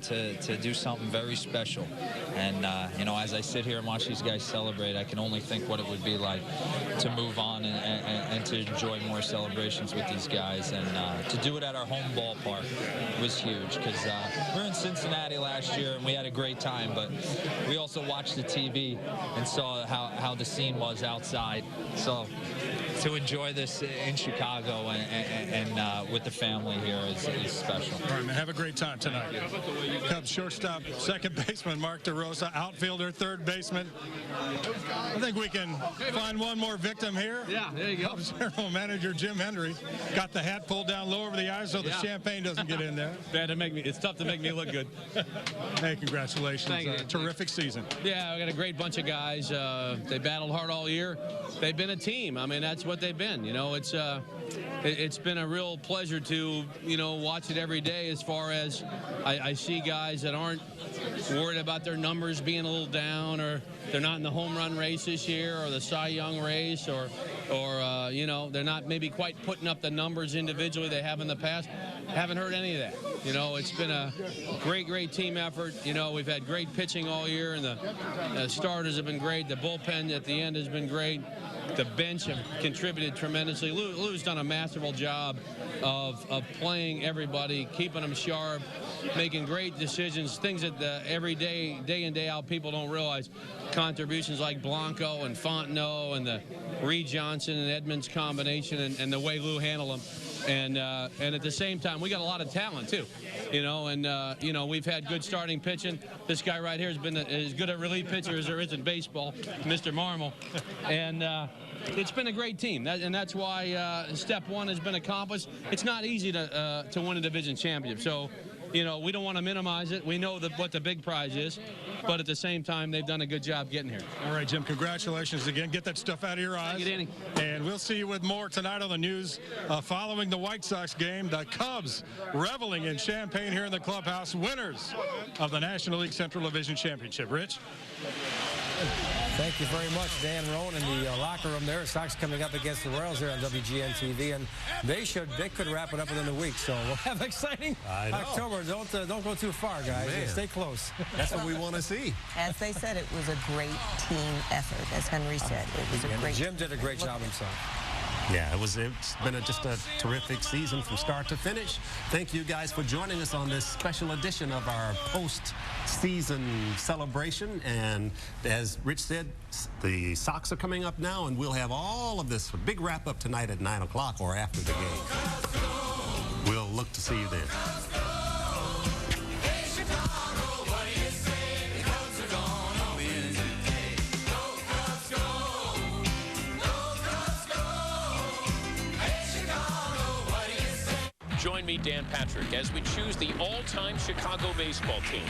to do something very special. And, you know, as I sit here and watch these guys celebrate, I can only think what it would be like to move on and to enjoy more celebrations with these guys. And to do it at our home ballpark was huge, because we were in Cincinnati last year and we had a great time, but we also watched the TV and saw how the scene was outside. So to enjoy this in Chicago and with the family here is special. All right, man, have a great time tonight. Cubs shortstop, second baseman Mark DeRosa, outfielder, third baseman. I think we can find one more victim here. Yeah, there you go. Cubs general manager Jim Hendry got the hat pulled down low over the eyes so the champagne doesn't get in there. It's tough to make me look good. Hey, congratulations. Thank you. Terrific season. Yeah, we got a great bunch of guys. They battled hard all year. They've been a team. I mean, that's what they've been. You know, it's been a real pleasure to, you know, watch it every day. As far as I see guys that aren't worried about their numbers being a little down, or they're not in the home run race this year, or the Cy Young race, or you know, they're not maybe quite putting up the numbers individually they have in the past. Haven't heard any of that. You know, it's been a great team effort. You know, we've had great pitching all year, and the starters have been great. The bullpen at the end has been great. The bench have contributed tremendously. Lou's done a masterful job of playing everybody, keeping them sharp, making great decisions, things that every day in, day out, people don't realize. Contributions like Blanco and Fontenot and the Reed Johnson and Edmonds combination, and the way Lou handled them. And at the same time, we got a lot of talent too, you know. And you know, we've had good starting pitching. This guy right here has been as good a relief pitcher as there is in baseball, Mr. Marmol. And it's been a great team, and that's why step one has been accomplished. It's not easy to win a division championship, so. You know, we don't want to minimize it. We know what the big prize is, but at the same time, they've done a good job getting here. All right, Jim, congratulations again. Get that stuff out of your eyes. Thank you, Danny. And we'll see you with more tonight on the news following the White Sox game. The Cubs reveling in champagne here in the clubhouse, winners of the National League Central Division Championship. Rich? Thank you very much, Dan Rowan, in the locker room there. Sox coming up against the Royals here on WGN TV, and they could wrap it up within a week. So we'll have exciting October. Don't go too far, guys. Stay close. That's what we want to see. As they said, it was a great team effort. As Henry said, it was a great. Jim did a great job himself. Yeah, it's been just a terrific season from start to finish. Thank you guys for joining us on this special edition of our post-season celebration. And as Rich said, the Sox are coming up now, and we'll have all of this, a big wrap-up tonight at 9 o'clock or after the game. We'll look to see you then. Join me, Dan Patrick, as we choose the all-time Chicago baseball team.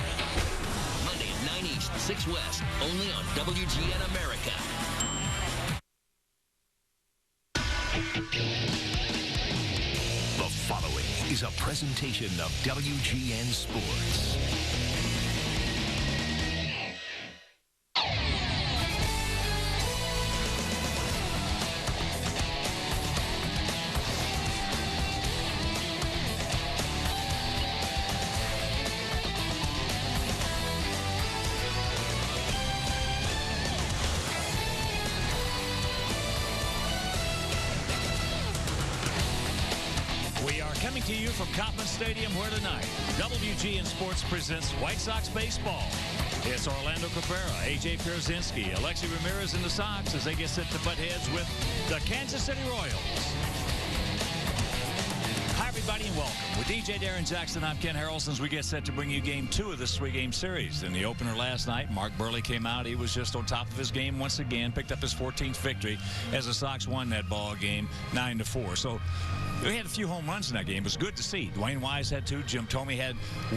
Monday at 9 East, 6 West, only on WGN America. The following is a presentation of WGN Sports. Coming to you from Kauffman Stadium, where tonight WGN Sports presents White Sox baseball. It's Orlando Cabrera, A.J. Pierzynski, Alexi Ramirez, and the Sox as they get set to butt heads with the Kansas City Royals. Hi, everybody, and welcome. With DJ Darren Jackson, I'm Ken Harrelson as we get set to bring you Game 2 of this 3-game series. In the opener last night, Mark Burley came out. He was just on top of his game once again, picked up his 14th victory as the Sox won that ball game 9-4. So we had a few home runs in that game. It was good to see. Dwayne Wise had 2. Jim Thome had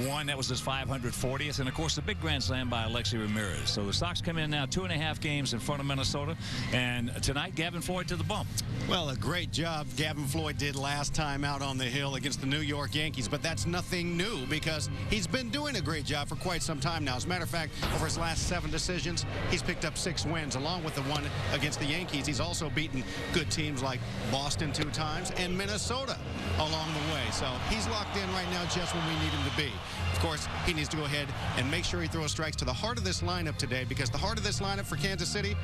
1. That was his 540th. And, of course, the big grand slam by Alexi Ramirez. So the Sox come in now 2.5 games in front of Minnesota. And tonight, Gavin Floyd to the bump. Well, a great job Gavin Floyd did last time out on the hill against the New York Yankees. But that's nothing new because he's been doing a great job for quite some time now. As a matter of fact, over his last 7 decisions, he's picked up 6 wins. Along with the one against the Yankees, he's also beaten good teams like Boston 2 times and Minnesota along the way. So he's locked in right now just when we need him to be. Of course, he needs to go ahead and make sure he throws strikes to the heart of this lineup today, because the heart of this lineup for Kansas City,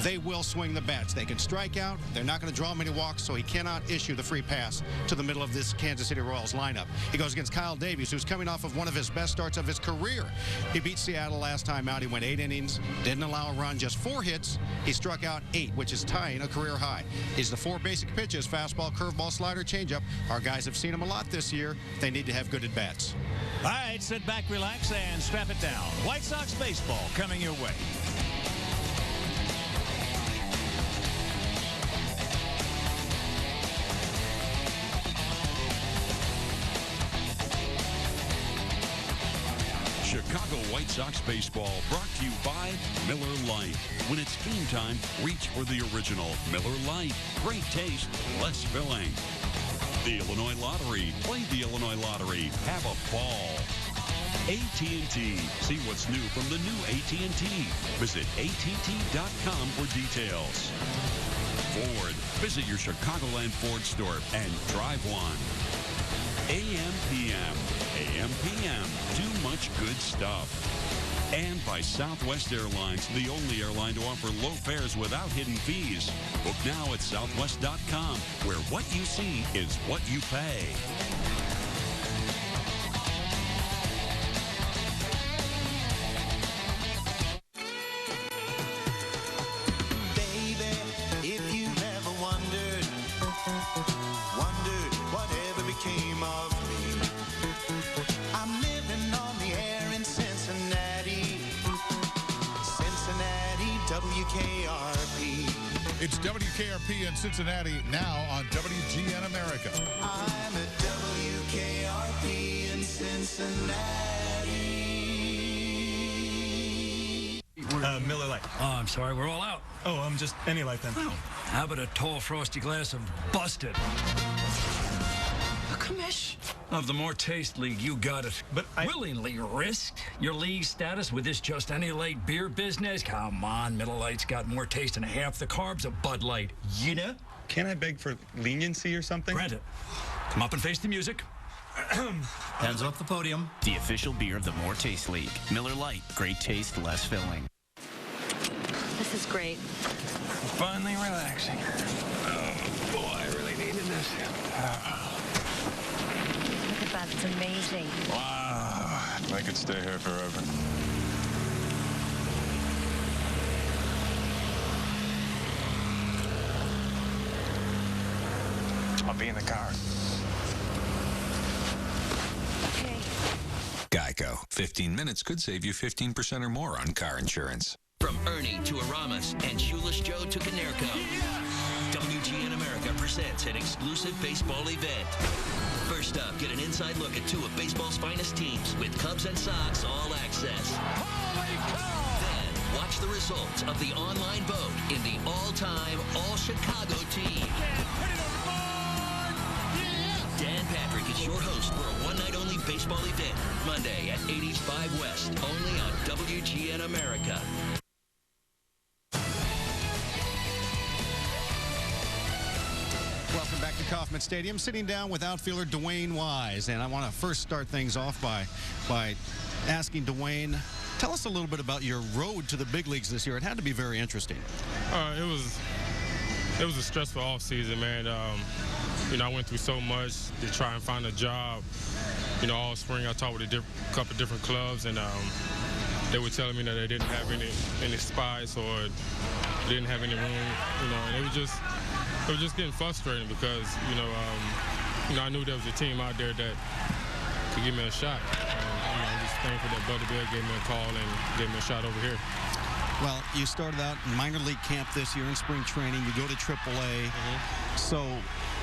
they will swing the bats. They can strike out. They're not going to draw many walks, so he cannot issue the free pass to the middle of this Kansas City Royals lineup. He goes against Kyle Davies, who's coming off of one of his best starts of his career. He beat Seattle last time out. He went 8 innings, didn't allow a run, just 4 hits. He struck out 8, which is tying a career high. He's the 4 basic pitches: fastball, curveball, slider, changeup. Our guys have seen him a lot this year. They need to have good at-bats. All right, sit back, relax, and strap it down. White Sox baseball coming your way. Chicago White Sox baseball brought to you by Miller Lite. When it's game time, reach for the original Miller Lite. Great taste, less filling. The Illinois Lottery. Play the Illinois Lottery. Have a ball. AT&T. See what's new from the new AT&T. Visit att.com for details. Ford. Visit your Chicagoland Ford store and drive one. AM/PM. AM/PM. Too much good stuff. And by Southwest Airlines, the only airline to offer low fares without hidden fees. Book now at southwest.com, where what you see is what you pay. Baby, if you've ever wondered whatever became of me. I'm living on the air in Cincinnati, WKRP. It's WKRP in Cincinnati, now on WGN America. I'm at WKRP in Cincinnati. Miller Lite. Oh, I'm sorry, we're all out. Oh, just any light then. Oh, how about a tall, frosty glass of Busted? A commish. Of the More Taste League, you got it. But I willingly risked your league status with this just any light beer business? Come on, Miller Lite's got more taste and half the carbs of Bud Light. You know? Can't I beg for leniency or something? Grant it. Come up and face the music. Hands off the podium. The official beer of the More Taste League. Miller Lite. Great taste, less filling. This is great. Finally relaxing. Oh, boy, I really needed this. Look at that. It's amazing. Wow. I could stay here forever. I'll be in the car. Okay. Geico. 15 minutes could save you 15% or more on car insurance. From Ernie to Aramis and Shoeless Joe to Canerco, WGN America presents an exclusive baseball event. First up, get an inside look at two of baseball's finest teams with Cubs and Sox all access. Then, watch the results of the online vote in the all-time All-Chicago team. Dan Patrick is your host for a one-night-only baseball event, Monday at 80s 5 West, only on WGN America. Welcome back to Kauffman Stadium. Sitting down with outfielder Dwayne Wise. And I want to first start things off by asking Dwayne, tell us a little bit about your road to the big leagues this year. It had to be very interesting. It was a stressful offseason, man. You know, I went through so much to try and find a job. You know, all spring I talked with a couple different clubs, and they were telling me that they didn't have any spots or didn't have any room. You know, and it was just getting frustrating because you know, I knew there was a team out there that could give me a shot. And, I'm just thankful that Buddy Bill gave me a call and gave me a shot over here. Well, you started out in minor league camp this year in spring training. You go to AAA. So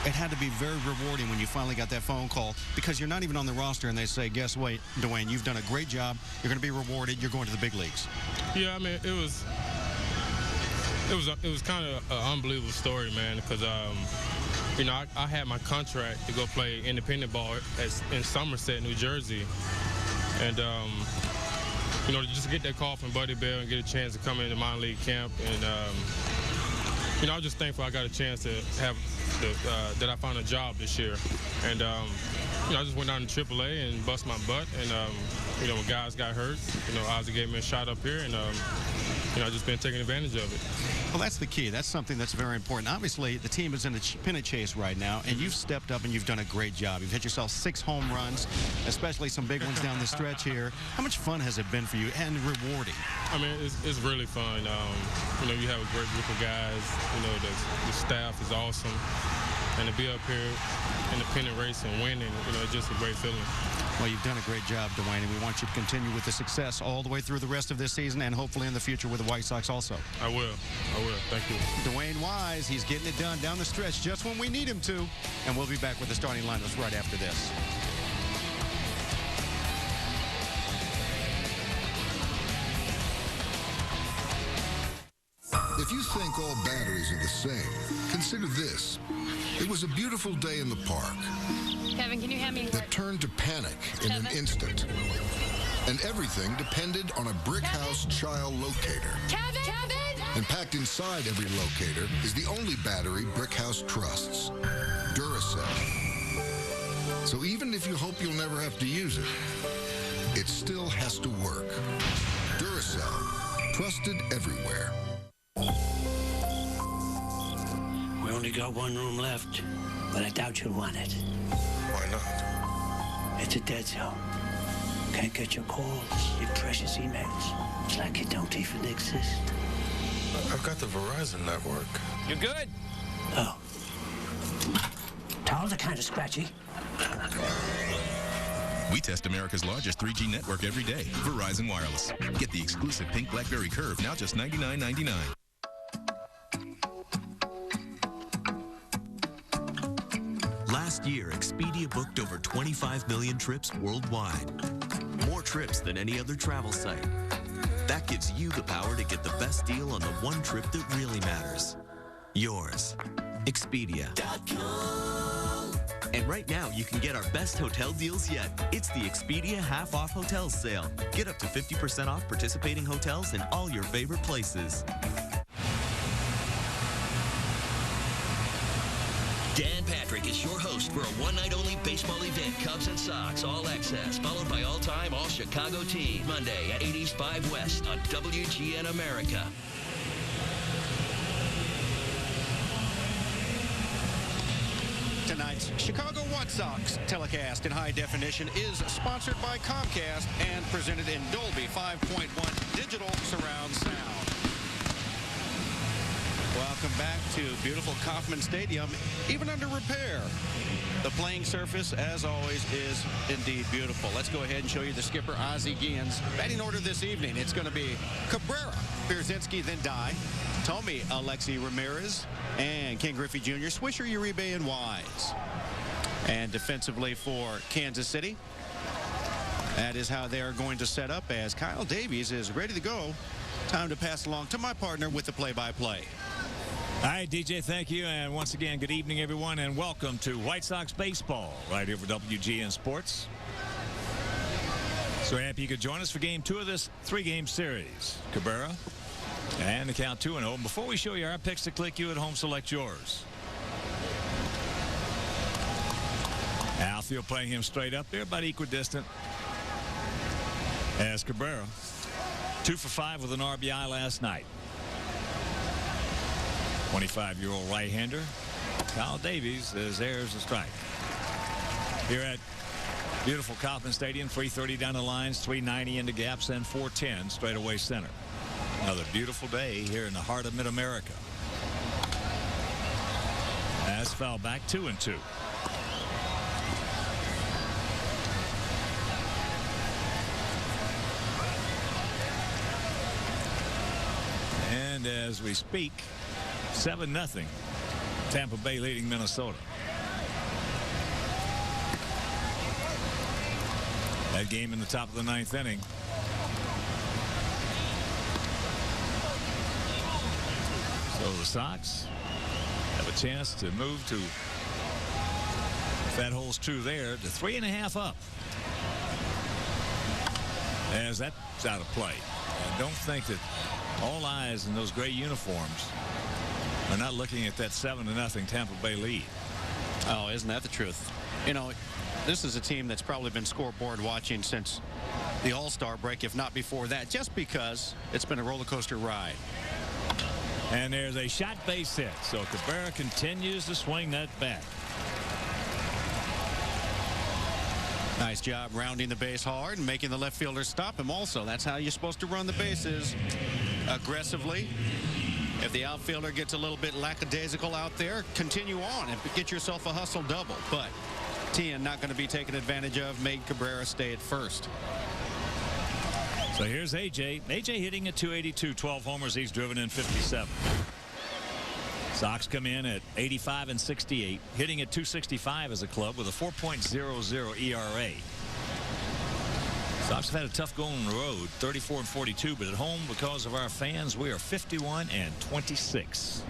it had to be very rewarding when you finally got that phone call, because you're not even on the roster and they say, guess what, Dwayne, you've done a great job. You're going to be rewarded. You're going to the big leagues. Yeah, I mean, it was kind of an unbelievable story, man, because, you know, I had my contract to go play independent ball in Somerset, New Jersey. And, you know, just get that call from Buddy Bell and get a chance to come into minor league camp. And, you know, I was just thankful I got a chance to have that I found a job this year. And, you know, I just went down to AAA and bust my butt. And, you know, when guys got hurt, you know, Ozzie gave me a shot up here, and, you know, I've just been taking advantage of it. Well, that's the key. That's something that's very important. Obviously, the team is in a pennant chase right now, and you've stepped up and you've done a great job. You've hit yourself 6 home runs, especially some big ones down the stretch here. How much fun has it been for you and rewarding? I mean, it's really fun. You know, you have a great group of guys. You know, the staff is awesome. And to be up here in the pennant race and winning, you know, it's just a great feeling. Well, you've done a great job, Dwayne, and we want you to continue with the success all the way through the rest of this season and hopefully in the future with the White Sox also. I will. Thank you. Dwayne Wise, he's getting it done down the stretch just when we need him to. And we'll be back with the starting lineups right after this. If you think all batteries are the same, consider this. It was a beautiful day in the park. Kevin, can you hand me that turned to panic in an instant. And everything depended on a brick house child locator. Kevin! And packed inside every locator is the only battery Brick House trusts, Duracell. So even if you hope you'll never have to use it, it still has to work. Duracell, trusted everywhere. We only got one room left, but I doubt you'll want it. Why not? It's a dead zone. Can't get your calls, your precious emails. It's like you don't even exist. I've got the Verizon network. You good? Oh. Towels are kind of scratchy. We test America's largest 3G network every day. Verizon Wireless. Get the exclusive pink BlackBerry Curve, now just $99.99. Last year, Expedia booked over 25 million trips worldwide. More trips than any other travel site. That gives you the power to get the best deal on the one trip that really matters. Yours. Expedia.com. And right now, you can get our best hotel deals yet. It's the Expedia half-off hotels sale. Get up to 50% off participating hotels in all your favorite places. Dan Patrick is your host for a one-night-only baseball event, Cubs and Sox, all access, followed by all-time, all-Chicago team, Monday at 8 East 5 West on WGN America. Tonight's Chicago White Sox telecast in high definition is sponsored by Comcast and presented in Dolby 5.1 digital surround sound. Welcome back to beautiful Kauffman Stadium, even under repair. The playing surface, as always, is indeed beautiful. Let's go ahead and show you the skipper, Ozzie Guillen's batting order this evening. It's going to be Cabrera, Pierzynski, then Dye, Tommy, Alexi Ramirez, and Ken Griffey Jr., Swisher, Uribe, and Wise. And defensively for Kansas City, that is how they are going to set up as Kyle Davies is ready to go. Time to pass along to my partner with the play-by-play. All right, DJ, thank you. And once again, good evening, everyone, and welcome to White Sox baseball right here for WGN Sports. So happy you could join us for Game 2 of this 3-game series. Cabrera and the count 2-0. And before we show you our picks to click, you at home select yours. Outfield playing him straight up there, about equidistant as Cabrera. 2 for 5 with an RBI last night. 25-year-old right-hander Kyle Davies is there's a strike. Here at beautiful Kauffman Stadium, 330 down the lines, 390 into gaps, and 410 straight away center. Another beautiful day here in the heart of Mid-America. As foul back 2-2. And as we speak, 7-0. Tampa Bay leading Minnesota. That game in the top of the 9th inning. So the Sox have a chance to move to, if that holds true there, to 3.5 up. As that's out of play. And don't think that all eyes in those gray uniforms We're not looking at that 7-0 Tampa Bay lead. Oh, isn't that the truth? You know, this is a team that's probably been scoreboard watching since the All-Star break, if not before that, just because it's been a roller coaster ride. And there's a shot base hit. So Cabrera continues to swing that bat. Nice job rounding the base hard and making the left fielder stop him also. That's how you're supposed to run the bases. Aggressively. If the outfielder gets a little bit lackadaisical out there, continue on and get yourself a hustle double. But Tien not going to be taken advantage of, made Cabrera stay at first. So here's AJ. AJ hitting at 282, 12 homers. He's driven in 57. Sox come in at 85 and 68, hitting at 265 as a club with a 4.00 ERA. Sox have had a tough go on the road, 34 and 42, but at home, because of our fans, we are 51 and 26.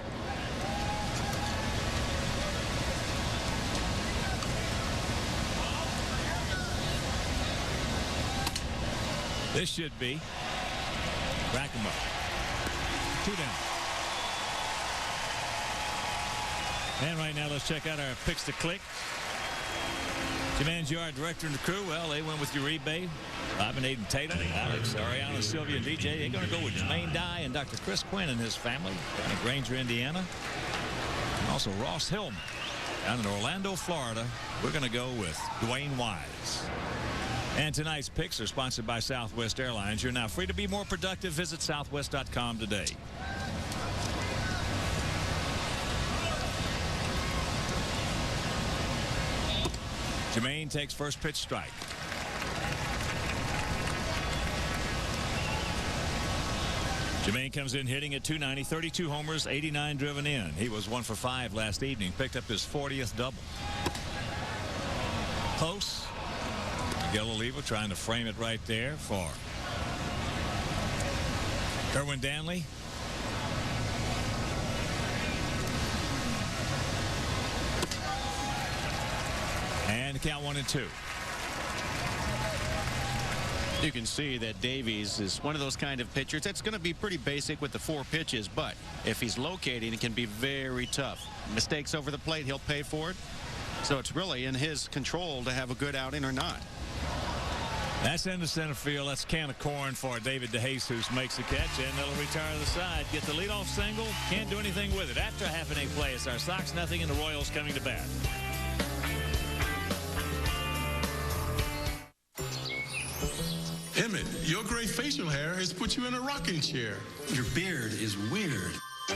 This should be rack 'em up. 2 down. And right now, let's check out our picks to click. Jim Angiar, director and the crew. Well, they went with Uribe, Bob and Aiden Tatum, Alex, Ariana, Sylvia, and DJ. They're going to go with Jermaine Dye and Dr. Chris Quinn and his family down in Granger, Indiana. And also Ross Hillman down in Orlando, Florida. We're going to go with Dwayne Wise. And tonight's picks are sponsored by Southwest Airlines. You're now free to be more productive. Visit southwest.com today. Jermaine takes first pitch strike. Jermaine comes in hitting at 290, 32 homers, 89 driven in. He was 1 for 5 last evening, picked up his 40th double. Close. Miguel Oliva trying to frame it right there for Kerwin Danley. And count 1-2. You can see that Davies is one of those kind of pitchers that's going to be pretty basic with the 4 pitches, but if he's locating, it can be very tough. Mistakes over the plate, he'll pay for it. So it's really in his control to have a good outing or not. That's in the center field. That's a can of corn for David DeJesus makes the catch, and they'll retire to the side. Get the leadoff single. Can't do anything with it. After a half-inning play, it's our Sox nothing, and the Royals coming to bat. Emmett, your gray facial hair has put you in a rocking chair. Your beard is weird.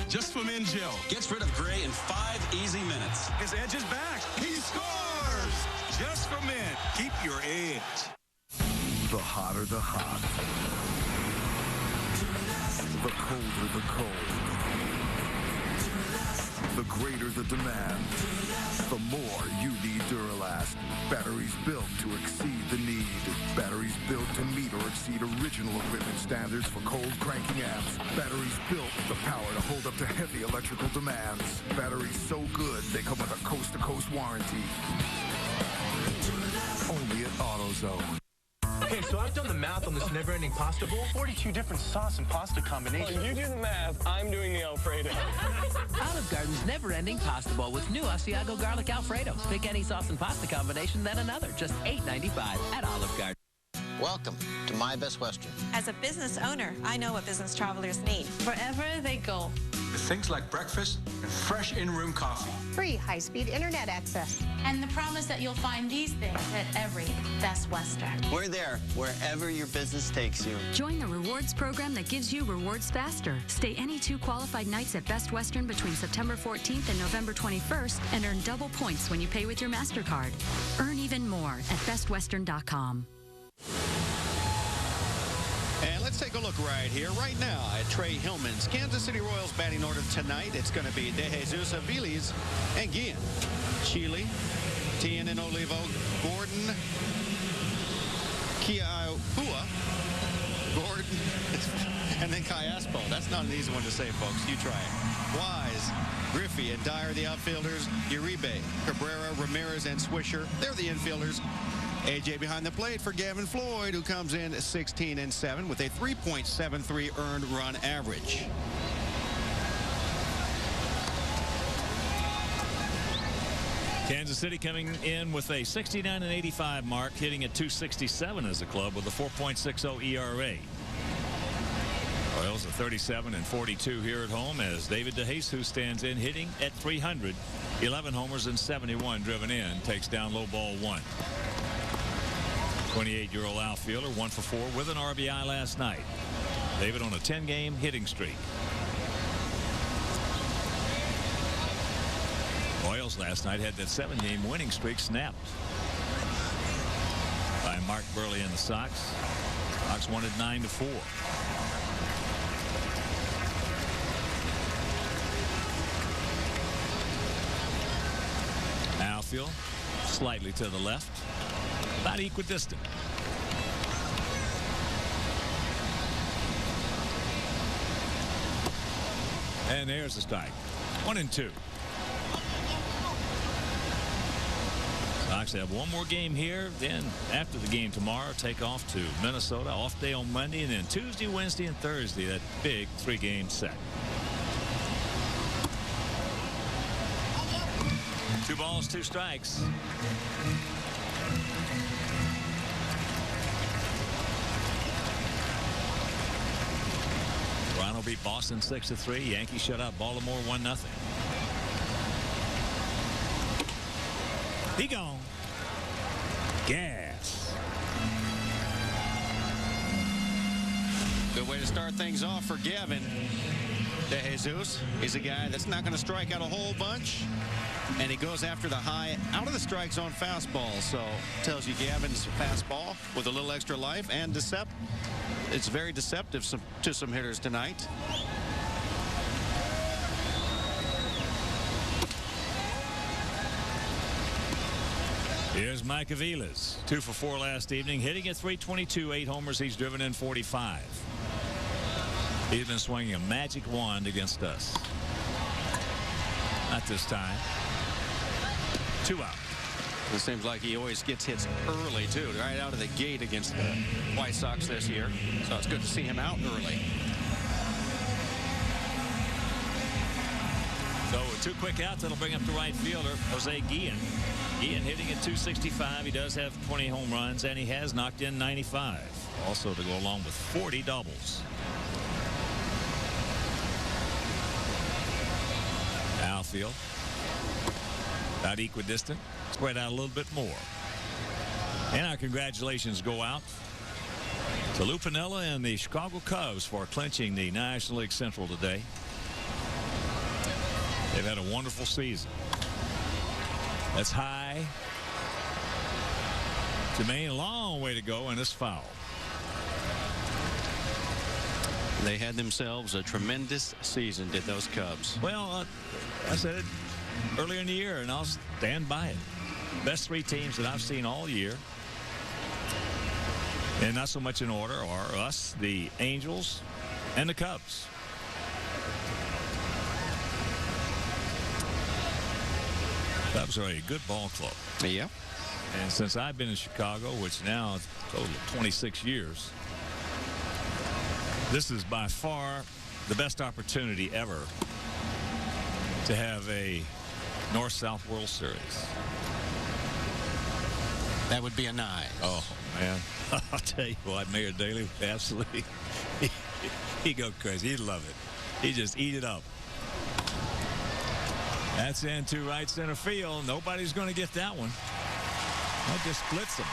Just for Men Gel. Gets rid of gray in 5 easy minutes. His edge is back. He scores! Just for men. Keep your edge. The hotter the hot. The colder the cold. The greater the demand. The more you need Duralast. Batteries built to exceed the need. Batteries built to meet or exceed original equipment standards for cold cranking amps. Batteries built with the power to hold up to heavy electrical demands. Batteries so good they come with a coast-to-coast warranty. Only at AutoZone. Okay, so I've done the math on this never-ending pasta bowl. 42 different sauce and pasta combinations. Well, you do the math. I'm doing the Alfredo. Olive Garden's never-ending pasta bowl with new Asiago garlic Alfredo. Pick any sauce and pasta combination, then another. Just $8.95 at Olive Garden. Welcome to My Best Western. As a business owner, I know what business travelers need. Wherever they go. With things like breakfast and fresh in-room coffee. Free high-speed internet access. And the promise that you'll find these things at every Best Western. We're there wherever your business takes you. Join the rewards program that gives you rewards faster. Stay any 2 qualified nights at Best Western between September 14th and November 21st and earn double points when you pay with your MasterCard. Earn even more at bestwestern.com. And let's take a look right here, right now, at Trey Hillman's Kansas City Royals batting order tonight. It's going to be DeJesus, Aviles, and Guillen. Chile, Tien and Olivo, Gordon, Kiaua, Gordon, and then Kai Aspo. That's not an easy one to say, folks. You try it. Wise, Griffey, and Dyer, the outfielders. Uribe, Cabrera, Ramirez, and Swisher. They're the infielders. AJ behind the plate for Gavin Floyd, who comes in 16-7 with a 3.73 earned run average. Kansas City coming in with a 69-85 mark, hitting at .267 as a club with a 4.60 ERA. Royals are 37-42 here at home as David DeJesus stands in, hitting at .300, 11 homers and 71 driven in, takes down low ball 1. 28-year-old outfielder, 1 for 4 with an RBI last night. David on a 10-game hitting streak. Royals last night had that 7-game winning streak snapped by Mark Burley and the Sox. Sox won it 9-4. Outfield slightly to the left, about equidistant. And there's the strike. 1-2. Sox have one more game here. Then after the game tomorrow, take off to Minnesota. Off day on Monday, and then Tuesday, Wednesday, and Thursday. That big 3-game set. 2 balls, 2 strikes. Toronto beat Boston 6-3. Yankees shut out Baltimore 1-0. He gone. Gas. Good way to start things off for Gavin DeJesus. He's a guy that's not going to strike out a whole bunch, and he goes after the high out of the strike zone fastball. So tells you Gavin's fastball with a little extra life and it's very deceptive to some hitters tonight. Here's Mike Aviles, 2 for 4 last evening, hitting at .322, 8 homers. He's driven in 45. He's been swinging a magic wand against us. Not this time. 2 out. It seems like he always gets hits early, too, right out of the gate against the White Sox this year. So it's good to see him out early. So with 2 quick outs, that'll bring up the right fielder, Jose Guillen. Guillen hitting at .265. He does have 20 home runs, and he has knocked in 95. Also to go along with 40 doubles. Outfield. About equidistant. Spread out a little bit more. And our congratulations go out to Lou Piniella and the Chicago Cubs for clinching the National League Central today. They've had a wonderful season. That's high to Maine. A long way to go, and it's foul. They had themselves a tremendous season, did those Cubs. Well, I said it earlier in the year, and I'll stand by it. Best 3 teams that I've seen all year, and not so much in order, are us, the Angels, and the Cubs. Cubs are a good ball club. Yeah. And since I've been in Chicago, which now is a total of 26 years, this is by far the best opportunity ever to have a North-South World Series. That would be a nice. Oh, man. I'll tell you what, Mayor Daley would absolutely, he'd go crazy. He'd love it. He'd just eat it up. That's into right center field. Nobody's going to get that one. That just splits them.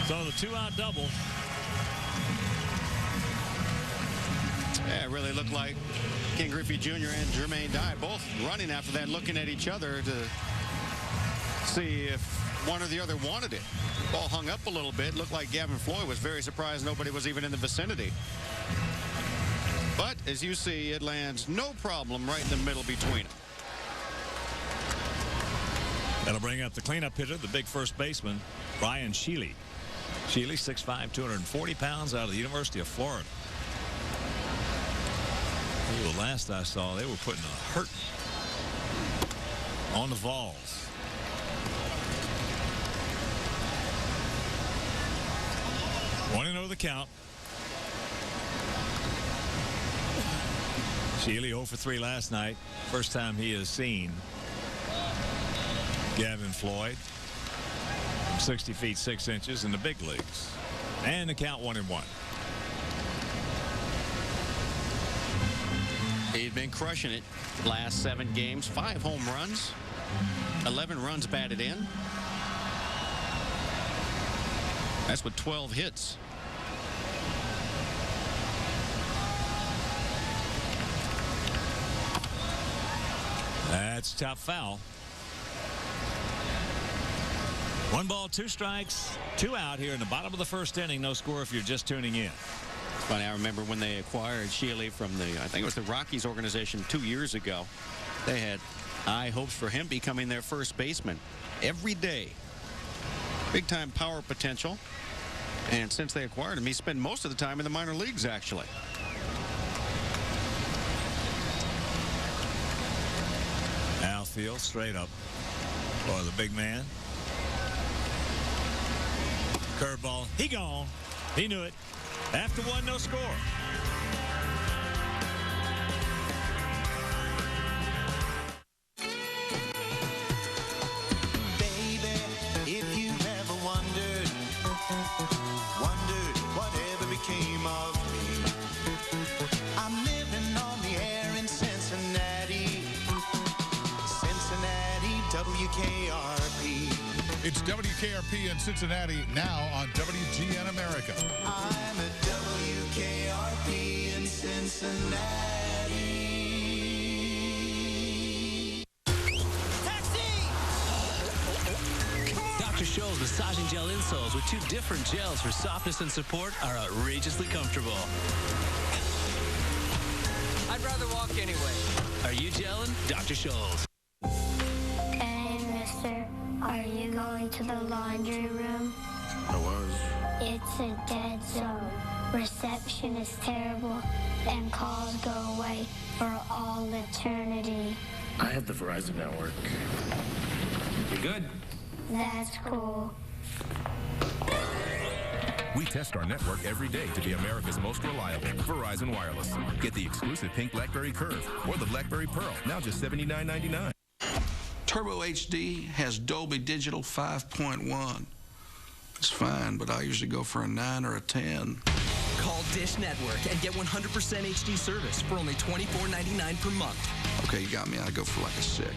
So the 2-out double. Yeah, it really looked like King Griffey Jr. and Jermaine Dye both running after that, looking at each other to see if one or the other wanted it. Ball hung up a little bit. Looked like Gavin Floyd was very surprised nobody was even in the vicinity. But as you see, it lands no problem right in the middle between them. That'll bring up the cleanup hitter, the big first baseman, Brian Shealy. Shealy, 6'5", 240 pounds, out of the University of Florida. The last I saw, they were putting a hurt on the Vols. Want to know the count. Sheely 0 for 3 last night. First time he has seen Gavin Floyd from 60 feet 6 inches in the big leagues. And the count 1-1. He'd been crushing it last 7 games. 5 home runs, 11 runs batted in. That's with 12 hits. That's top foul. 1 ball, 2 strikes, 2 out here in the bottom of the first inning. No score if you're just tuning in. Funny, I remember when they acquired Sheely from the, I think it was the Rockies organization 2 years ago. They had high hopes for him becoming their first baseman every day. Big time power potential. And since they acquired him, he spent most of the time in the minor leagues, actually. Outfield straight up for the big man. Curveball. He gone. He knew it. After 1, no score. Baby, if you've ever wondered whatever became of me, I'm living on the air in Cincinnati, WKRP. It's WKRP in Cincinnati, now on WGN America. I'm at WKRP in Cincinnati. Taxi! Dr. Scholl's massaging gel insoles with 2 different gels for softness and support are outrageously comfortable. I'd rather walk anyway. Are you gelling? Dr. Scholl's. Hey, mister. Are you going to the laundry room? I was. It's a dead zone. Reception is terrible, and calls go away for all eternity. I have the Verizon network. You're good. That's cool. We test our network every day to be America's most reliable. Verizon Wireless. Get the exclusive pink BlackBerry Curve or the BlackBerry Pearl, now just $79.99. Turbo HD has Dolby Digital 5.1. It's fine, but I usually go for a 9 or a 10. Call Dish Network and get 100% HD service for only $24.99 per month. Okay, you got me. I go for like a 6.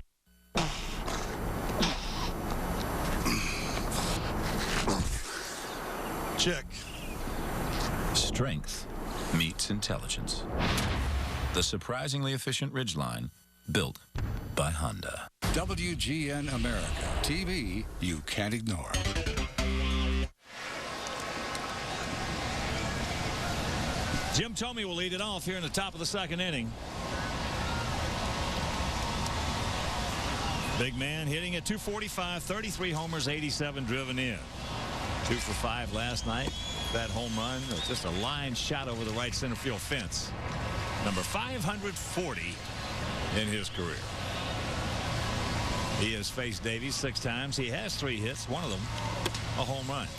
Check. Strength meets intelligence. The surprisingly efficient Ridgeline, built by Honda. WGN America, TV you can't ignore. Jim Thome will lead it off here in the top of the 2nd inning. Big man hitting at 245, 33 homers, 87 driven in. 2 for 5 last night. That home run, just a line shot over the right center field fence. Number 540 in his career. He has faced Davies 6 times. He has 3 hits, one of them a home run.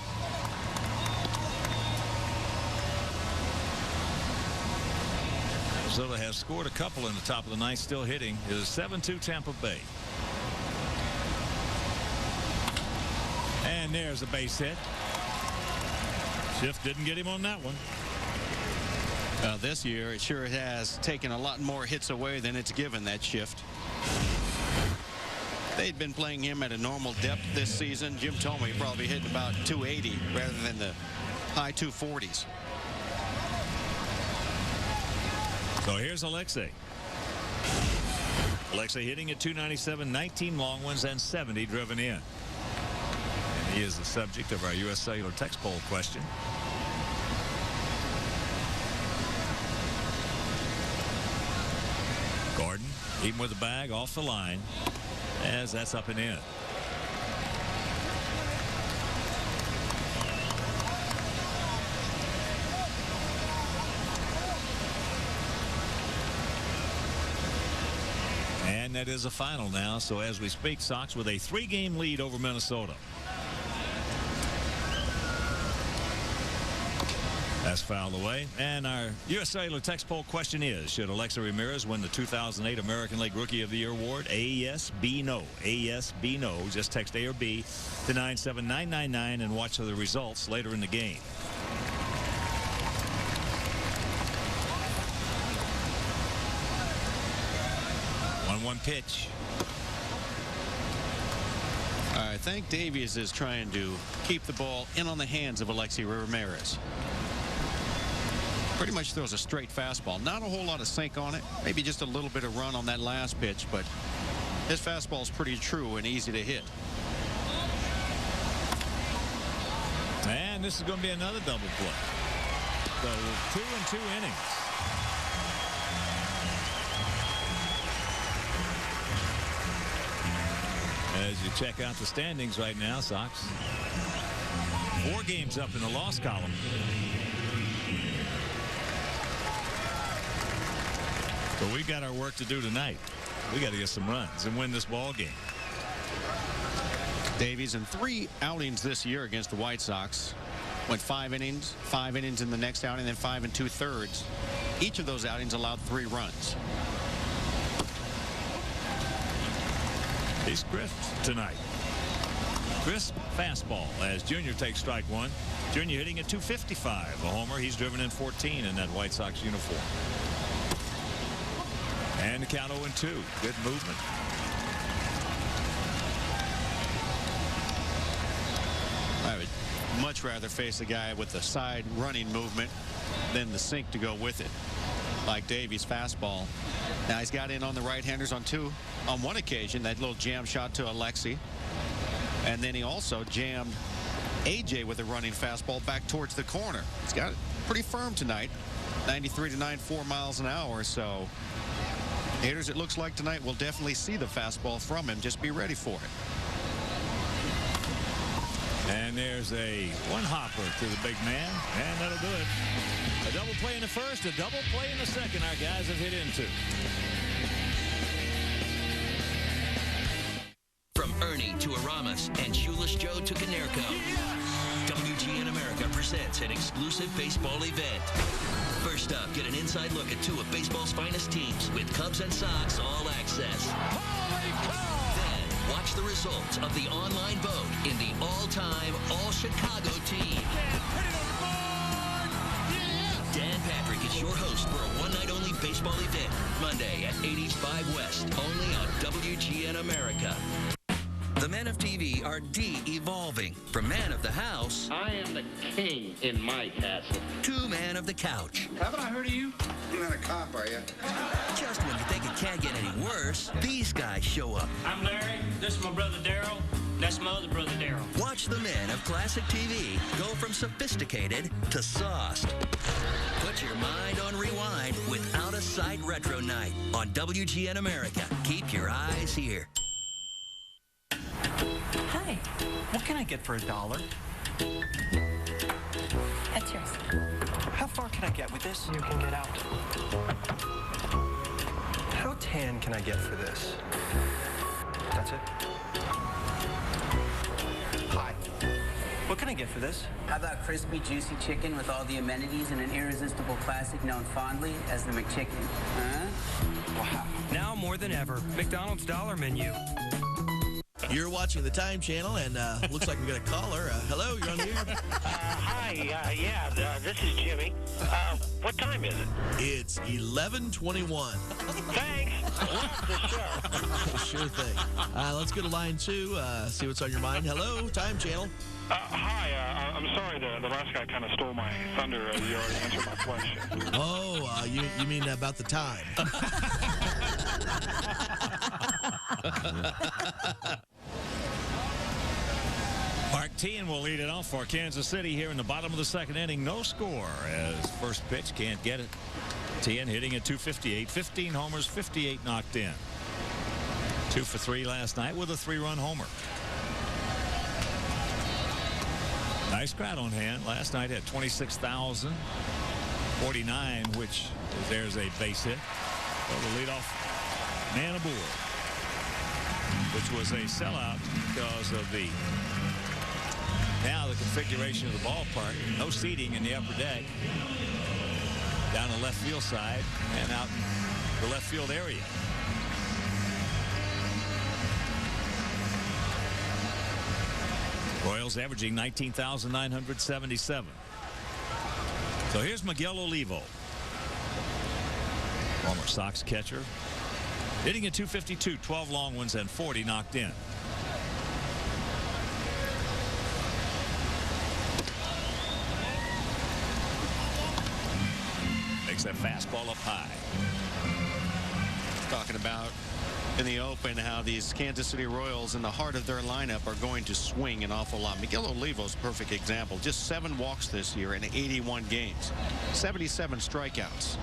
Minnesota has scored a couple in the top of the 9th, still hitting. It is 7-2 Tampa Bay. And there's a base hit. Schiff didn't get him on that one. This year, it sure has taken a lot more hits away than it's given, that shift. They'd been playing him at a normal depth this season. Jim Thome probably hitting about 280 rather than the high 240s. So here's Alexei. Alexei hitting at 297, 19 long ones and 70 driven in. And he is the subject of our U.S. Cellular text poll question. Gordon, even with the bag off the line, as that's up and in. And that is a final now. So as we speak, Sox with a 3-game lead over Minnesota. That's fouled away. And our U.S. Cellular text poll question is, should Alexa Ramirez win the 2008 American League Rookie of the Year award? A, yes, B, no. A, yes, B, no. Just text A or B to 97999 and watch the results later in the game. One pitch. I think Davies is trying to keep the ball in on the hands of Alexi Ramirez. Pretty much throws a straight fastball. Not a whole lot of sink on it. Maybe just a little bit of run on that last pitch, but his fastball is pretty true and easy to hit. And this is going to be another double play. So 2 and 2 innings. As you check out the standings right now, Sox 4 games up in the loss column. But we got our work to do tonight. We got to get some runs and win this ball game. Davies in 3 outings this year against the White Sox. Went 5 innings in the next outing, then 5 2/3. Each of those outings allowed 3 runs. He's crisp tonight. Crisp fastball as Junior takes strike 1. Junior hitting at 255. A homer. He's driven in 14 in that White Sox uniform. And the count 0-2. Good movement. I would much rather face a guy with the side running movement than the sink to go with it, like Davies' fastball. Now he's got in on the right-handers on one occasion, that little jam shot to Alexi. And then he also jammed AJ with a running fastball back towards the corner. He's got it pretty firm tonight. 93 to 94 miles an hour. So hitters, it looks like tonight, will definitely see the fastball from him. Just be ready for it. And there's a one-hopper to the big man, and that'll do it. A double play in the first, a double play in the second our guys have hit into. From Ernie to Aramis and Shoeless Joe to Canerco, WGN America presents an exclusive baseball event. First up, get an inside look at 2 of baseball's finest teams with Cubs and Sox all access. Watch the results of the online vote in the all-time All-Chicago team. Dan Patrick is your host for a one-night-only baseball event, Monday at 8 East 5 West, only on WGN America. The men of TV are de-evolving from man of the house. I am the king in my castle. To man of the couch. Haven't I heard of you? You're not a cop, are you? Just when you think it can't get any worse, these guys show up. I'm Larry. This is my brother Daryl. That's my other brother Daryl. Watch the men of classic TV go from sophisticated to sauced. Put your mind on rewind with Out of Sight Retro Night on WGN America. Keep your eyes here. Hi. What can I get for $1? That's yours. How far can I get with this? You can get out. How tan can I get for this? That's it? Hi. What can I get for this? How about crispy, juicy chicken with all the amenities and an irresistible classic known fondly as the McChicken? Huh? Wow. Now more than ever, McDonald's Dollar Menu. You're watching the Time Channel, and looks like we got a caller. Hello, you're on the air. Hi, this is Jimmy. What time is it? It's 11:21. Thanks. Love the show. Sure thing. Let's go to line 2, see what's on your mind. Hello, Time Channel. Hi, I'm sorry the last guy kind of stole my thunder. You already answered my question. Oh, you mean about the time. Mark Tien will lead it off for Kansas City here in the bottom of the second inning. No score as first pitch can't get it. Tien hitting at 258, 15 homers, 58 knocked in. 2 for 3 last night with a 3-run homer. Nice crowd on hand. Last night had 26,049, which there's a base hit. So the leadoff man aboard, which was a sellout because of the Now the configuration of the ballpark, no seating in the upper deck. Down the left field side and out in the left field area. Royals averaging 19,977. So here's Miguel Olivo, former Sox catcher, hitting at .252, 12 long ones and 40 knocked in. Makes that fastball up high. Talking about in the open how these Kansas City Royals in the heart of their lineup are going to swing an awful lot. Miguel Olivo's a perfect example. Just 7 walks this year in 81 games. 77 strikeouts.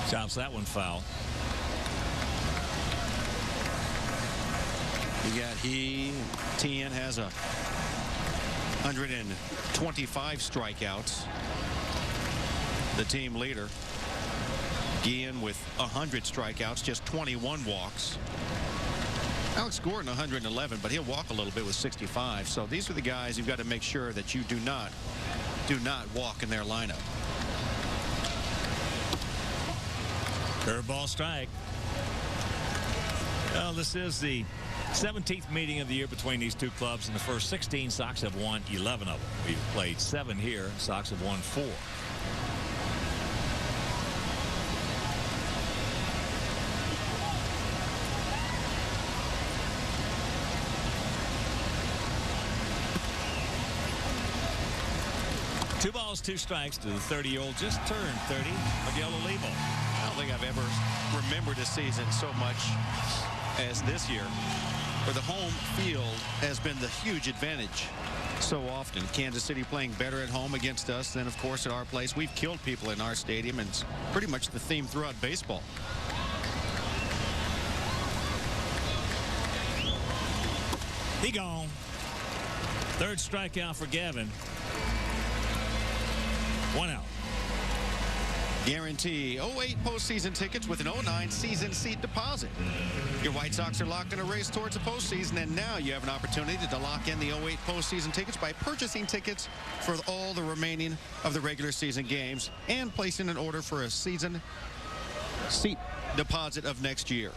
Chops that one foul. You got Tien has 125 strikeouts. The team leader. Guillen with 100 strikeouts, just 21 walks. Alex Gordon 111, but he'll walk a little bit with 65. So these are the guys you've got to make sure that you do not walk in their lineup. Curveball strike. Well, this is the 17th meeting of the year between these two clubs. In the first 16, Sox have won 11 of them. We've played 7 here. Sox have won 4. Two balls, 2 strikes to the 30-year-old, just turned 30, Miguel Olivo. I don't think I've ever remembered a season so much as this year, where the home field has been the huge advantage so often. Kansas City playing better at home against us than, of course, at our place. We've killed people in our stadium, and it's pretty much the theme throughout baseball. He gone. 3rd strikeout for Gavin. 1 out. Guarantee 08 postseason tickets with an 09 season seat deposit. Your White Sox are locked in a race towards the postseason, and now you have an opportunity to lock in the 08 postseason tickets by purchasing tickets for all the remaining of the regular season games and placing an order for a season seat deposit of next year.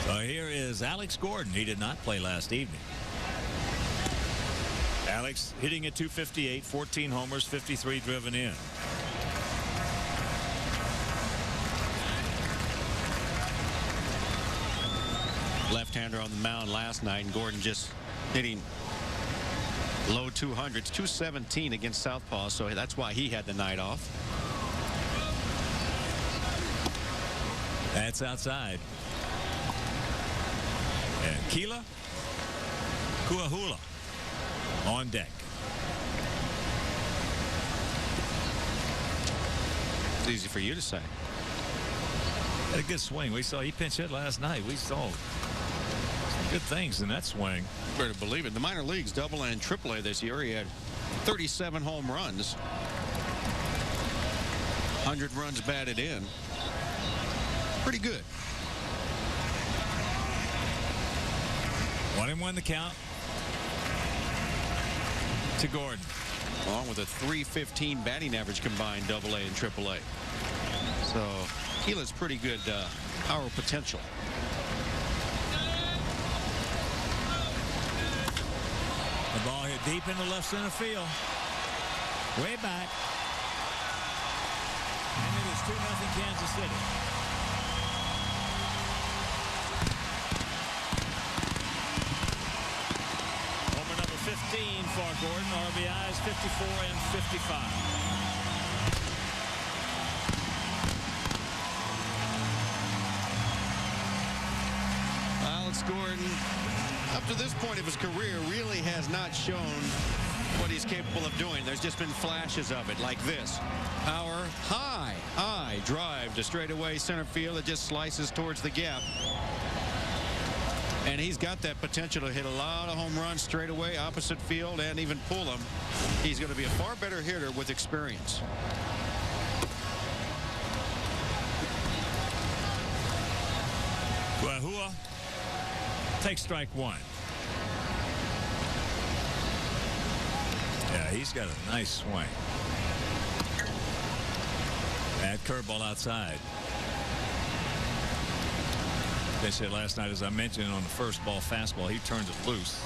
So here is Alex Gordon. He did not play last evening. Alex hitting at .258, 14 homers, 53 driven in. Left-hander on the mound last night, and Gordon just hitting low 200s, 217 against Southpaw, so that's why he had the night off. That's outside. And Keela Kuahula on deck. It's easy for you to say. Had a good swing. We saw he pinch hit last night. We saw some good things in that swing. Better believe it. The minor leagues, Double-A and Triple-A this year, he had 37 home runs. 100 runs batted in. Pretty good. 1-1 the count to Gordon. Along with a .315 batting average combined, Double-A and Triple-A. So Keela's pretty good power potential. The ball hit deep into left center field. Way back. And it is 2-0 Kansas City. Homer number 15 for Gordon. RBIs 54 and 55. Alex Gordon, up to this point of his career, really has not shown what he's capable of doing. There's just been flashes of it, like this. Power, high drive to straightaway center field. It just slices towards the gap. And he's got that potential to hit a lot of home runs straight away, opposite field, and even pull them. He's going to be a far better hitter with experience. Guahua takes strike one. Yeah, he's got a nice swing. That curveball outside. They said last night, as I mentioned, on the first ball fastball, he turned it loose.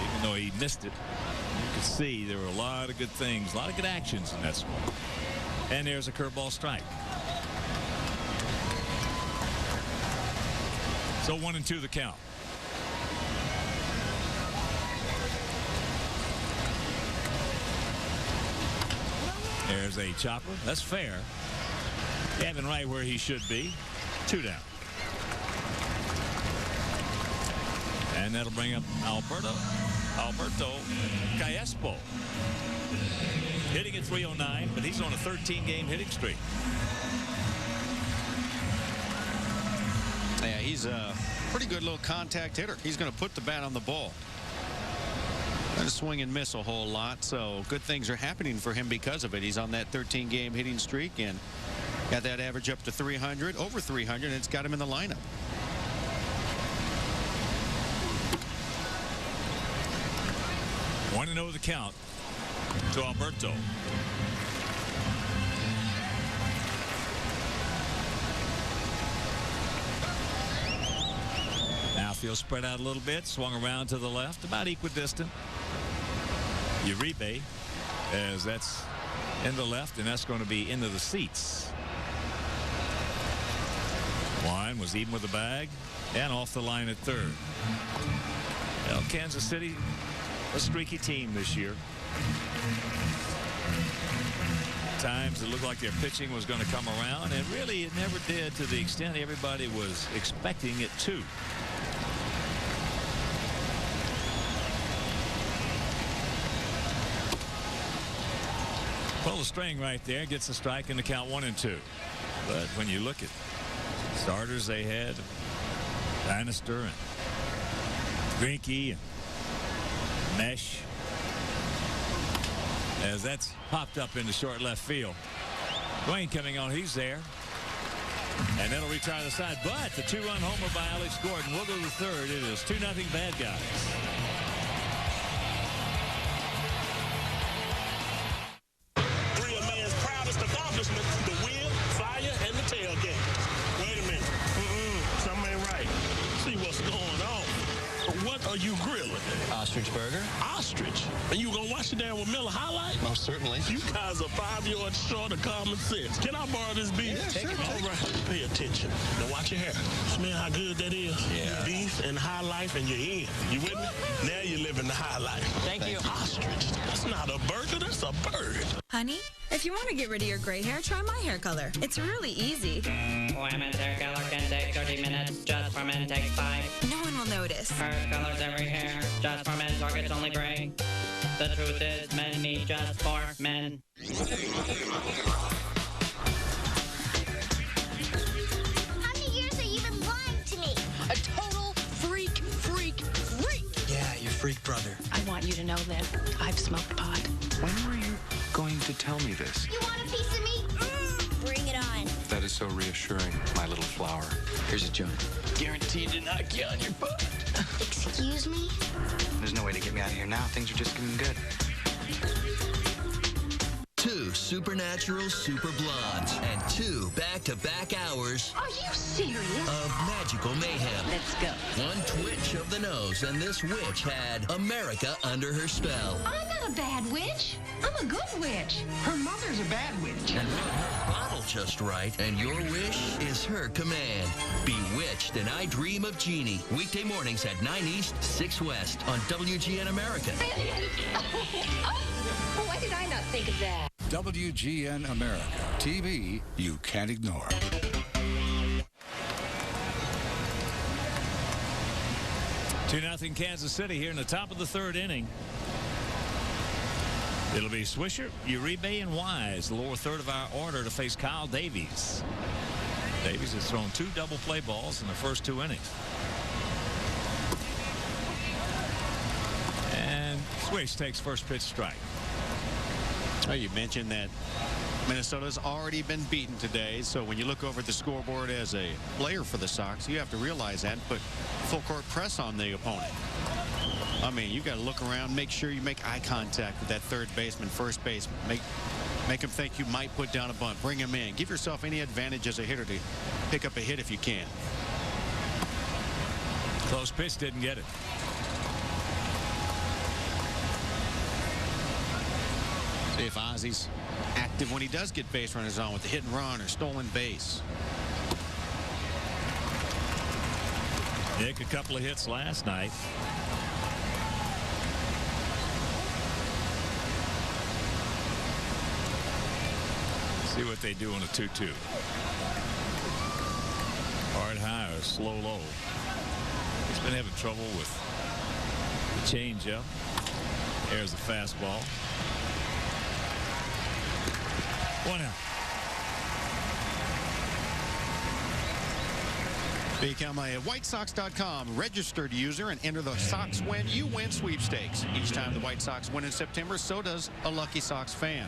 Even though he missed it, you could see there were a lot of good things, a lot of good actions in that swing. And there's a curveball strike. So 1-2 the count. There's a chopper. That's fair. Gavin right where he should be. 2 down. And that'll bring up Alberto Cayespo. Hitting at 309, but he's on a 13-game hitting streak. Yeah, he's a pretty good little contact hitter. He's going to put the bat on the ball. Going to swing and miss a whole lot, so good things are happening for him because of it. He's on that 13-game hitting streak and got that average up to 300, over 300, and it's got him in the lineup. Want to know the count to Alberto. Now field spread out a little bit, swung around to the left, about equidistant. Uribe, as that's in the left, and that's going to be into the seats. Wine was even with the bag and off the line at third. Well, Kansas City, a streaky team this year. Times it looked like their pitching was going to come around, and really it never did to the extent everybody was expecting it to. Pull the string right there, gets the strike in the count 1-2. But when you look at starters they had, Bannister and Greinke and Mesh, as that's popped up into short left field. Dwayne coming on, he's there. And that'll retire the side. But the 2-run homer by Alex Gordon will go to third. It is 2-0 bad guys. Three of man's proudest accomplishments, the wheel, fire, and the tailgate. Wait a minute. Something ain't right. See what's going on. What are you grilling? Ostrich burger. Ostrich? And you gonna watch it down with Miller Highlight? Most certainly. You guys are 5 yards short of common sense. Can I borrow this beef? Yeah, sure. All right. Pay attention. Now watch your hair. Smell how good that is? Yeah. Beef and high life and you're in. You with me? Now you're living the high life. Thank you. Ostrich. That's not a burger. That's a bird. Honey, if you want to get rid of your gray hair, try my hair color. It's really easy. Women's hair color can take 30 minutes. Just for men takes 5. No one will notice. Hair colors every hair. Just for men, target's only gray. The truth is, men need just for men. How many years have you been lying to me? A total freak. Yeah, your freak brother. I want you to know that I've smoked pot. When were you going to tell me this? You want a piece of me? Bring it on. That is so reassuring, my little flower. Here's a joint. Guaranteed to knock you on your butt. Excuse me? There's no way to get me out of here now. Things are just getting good. 2 supernatural super blondes and 2 back-to-back hours Are you serious? of magical mayhem. Let's go. One twitch of the nose, and this witch had America under her spell. I'm not a bad witch. I'm a good witch. Her mother's a bad witch. And run her bottle just right, and your wish is her command. Bewitched and I Dream of Jeannie. Weekday mornings at 9 East, 6 West on WGN America. Why did I not think of that? WGN America. TV you can't ignore. Two 2-0 Kansas City here in the top of the third inning. It'll be Swisher, Uribe, and Wise, the lower third of our order, to face Kyle Davies. Davies has thrown 2 double play balls in the first 2 innings. And Swish takes first pitch strike. Well, you mentioned that Minnesota's already been beaten today, so when you look over at the scoreboard as a player for the Sox, you have to realize that and put full court press on the opponent. I mean, you got to look around, make sure you make eye contact with that third baseman, first baseman. Make him think you might put down a bunt. Bring him in. Give yourself any advantage as a hitter to pick up a hit if you can. Close pitch, didn't get it. See if Ozzy's active when he does get base runners on with the hit and run or stolen base. Nick, a couple of hits last night. See what they do on a 2-2. Hard high or slow low. He's been having trouble with the changeup. There's the fastball. 1 out. Become a WhiteSox.com registered user and enter the Sox Win, You Win sweepstakes. Each time the White Sox win in September, so does a lucky Sox fan.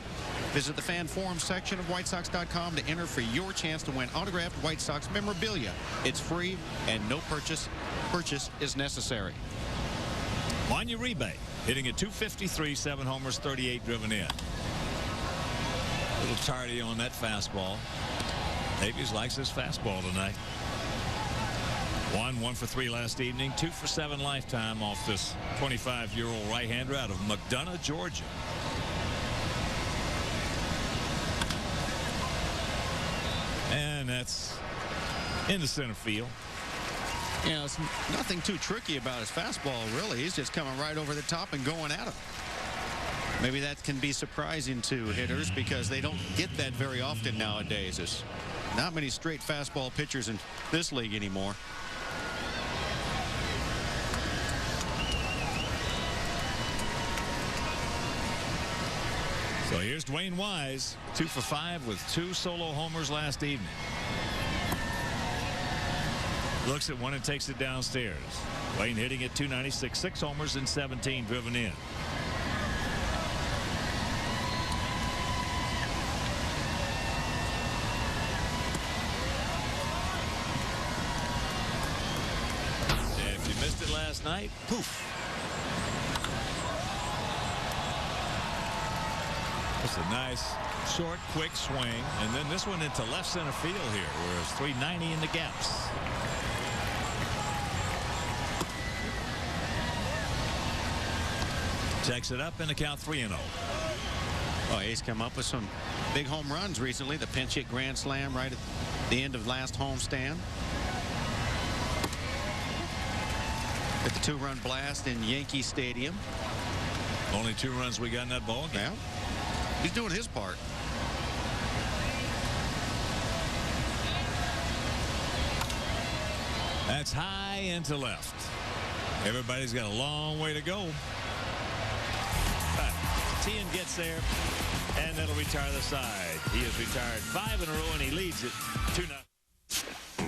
Visit the fan forum section of WhiteSox.com to enter for your chance to win autographed White Sox memorabilia. It's free and no purchase is necessary. Juan Uribe hitting at .253, 7 homers, 38 driven in. A little tardy on that fastball. Davies likes his fastball tonight. 1 for 3 last evening, 2 for 7 lifetime off this 25-year-old right-hander out of McDonough, Georgia. And that's in the center field. You know, it's nothing too tricky about his fastball, really. He's just coming right over the top and going at him. Maybe that can be surprising to hitters because they don't get that very often nowadays. There's not many straight fastball pitchers in this league anymore. So here's Dwayne Wise, 2 for 5 with 2 solo homers last evening. Looks at one and takes it downstairs. Dwayne hitting at .296, 6 homers and 17 driven in. And if you missed it last night, poof. It's a nice, short, quick swing. And then this one into left center field here, where it's 390 in the gaps. Checks it up in the count 3-0. Oh, he's come up with some big home runs recently. The pinch hit grand slam right at the end of last homestand. At the 2-run blast in Yankee Stadium. Only 2 runs we got in that ball game. Yeah. He's doing his part. That's high into left. Everybody's got a long way to go. Tien gets there, and that'll retire the side. He has retired 5 in a row, and he leads it 2-0.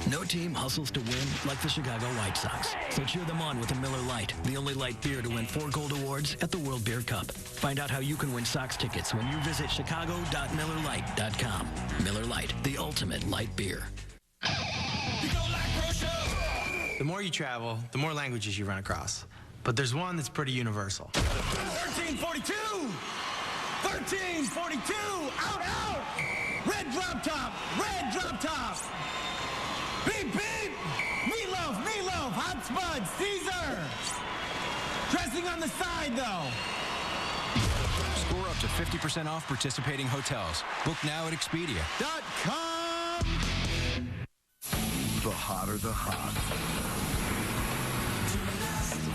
No team hustles to win like the Chicago White Sox. So cheer them on with a Miller Lite, the only light beer to win 4 gold awards at the World Beer Cup. Find out how you can win Sox tickets when you visit chicago.millerlite.com. Miller Lite, the ultimate light beer. The more you travel, the more languages you run across. But there's one that's pretty universal. 1342! 1342! Out, out! Red drop top! Red drop top! Beep, beep! Meatloaf, meatloaf! Hot spud! Caesar! Dressing on the side, though! Score up to 50% off participating hotels. Book now at Expedia.com. The hotter the hot.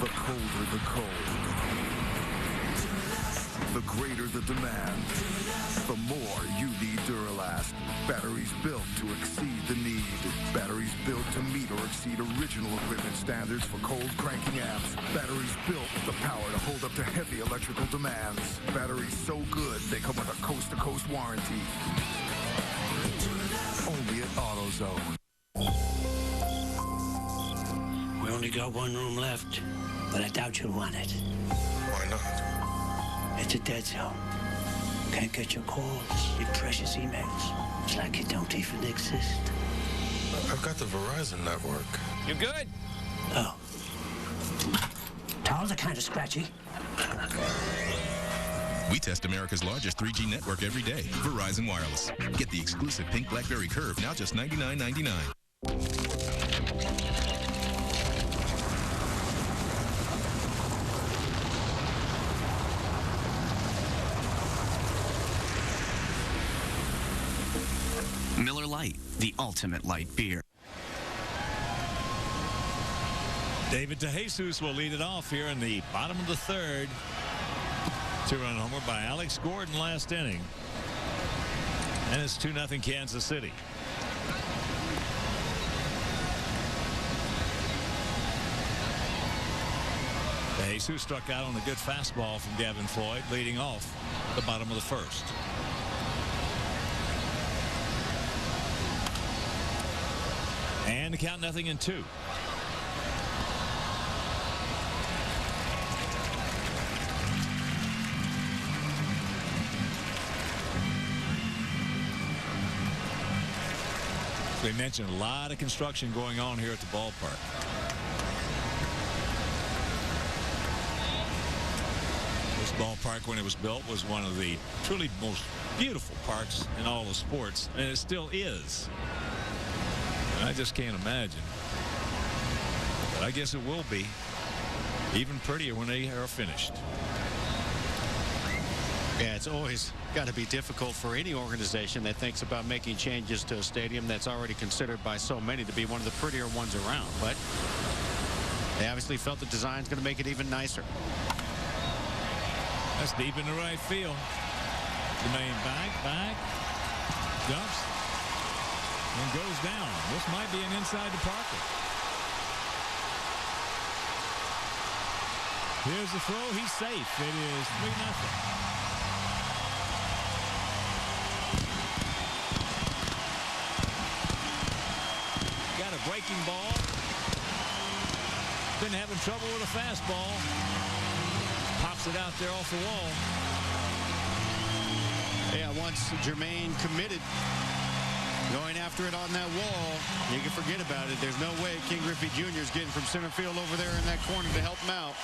The colder the cold. The greater the demand. The more you need Duralast. Batteries built to exceed the need. Batteries built to meet or exceed original equipment standards for cold cranking amps. Batteries built with the power to hold up to heavy electrical demands. Batteries so good they come with a coast-to-coast warranty. Only at AutoZone. We only got one room left, but I doubt you'll want it. Why not? It's a dead zone. Can't get your calls, your precious emails. It's like you don't even exist. I've got the Verizon network. You good? Oh. Towels are kind of scratchy. We test America's largest 3G network every day. Verizon Wireless. Get the exclusive pink BlackBerry Curve, now just $99.99. Miller Lite, the ultimate light beer. David DeJesus will lead it off here in the bottom of the third. Two-run homer by Alex Gordon last inning. And it's 2-0 Kansas City. DeJesus struck out on a good fastball from Gavin Floyd, leading off the bottom of the first. And the count 0-2. They mentioned a lot of construction going on here at the ballpark. This ballpark, when it was built, was one of the truly most beautiful parks in all of sports, and it still is. And I just can't imagine. But I guess it will be even prettier when they are finished. Yeah, it's always got to be difficult for any organization that thinks about making changes to a stadium that's already considered by so many to be one of the prettier ones around. But they obviously felt the design's going to make it even nicer. That's deep in the right field. Jermaine back, jumps, and goes down. This might be an inside the Parker. Here's the throw. He's safe. It is 3-0. Breaking ball. Been having trouble with a fastball. Pops it out there off the wall. Yeah, once Jermaine committed going after it on that wall, you can forget about it. There's no way King Griffey Jr. is getting from center field over there in that corner to help him out.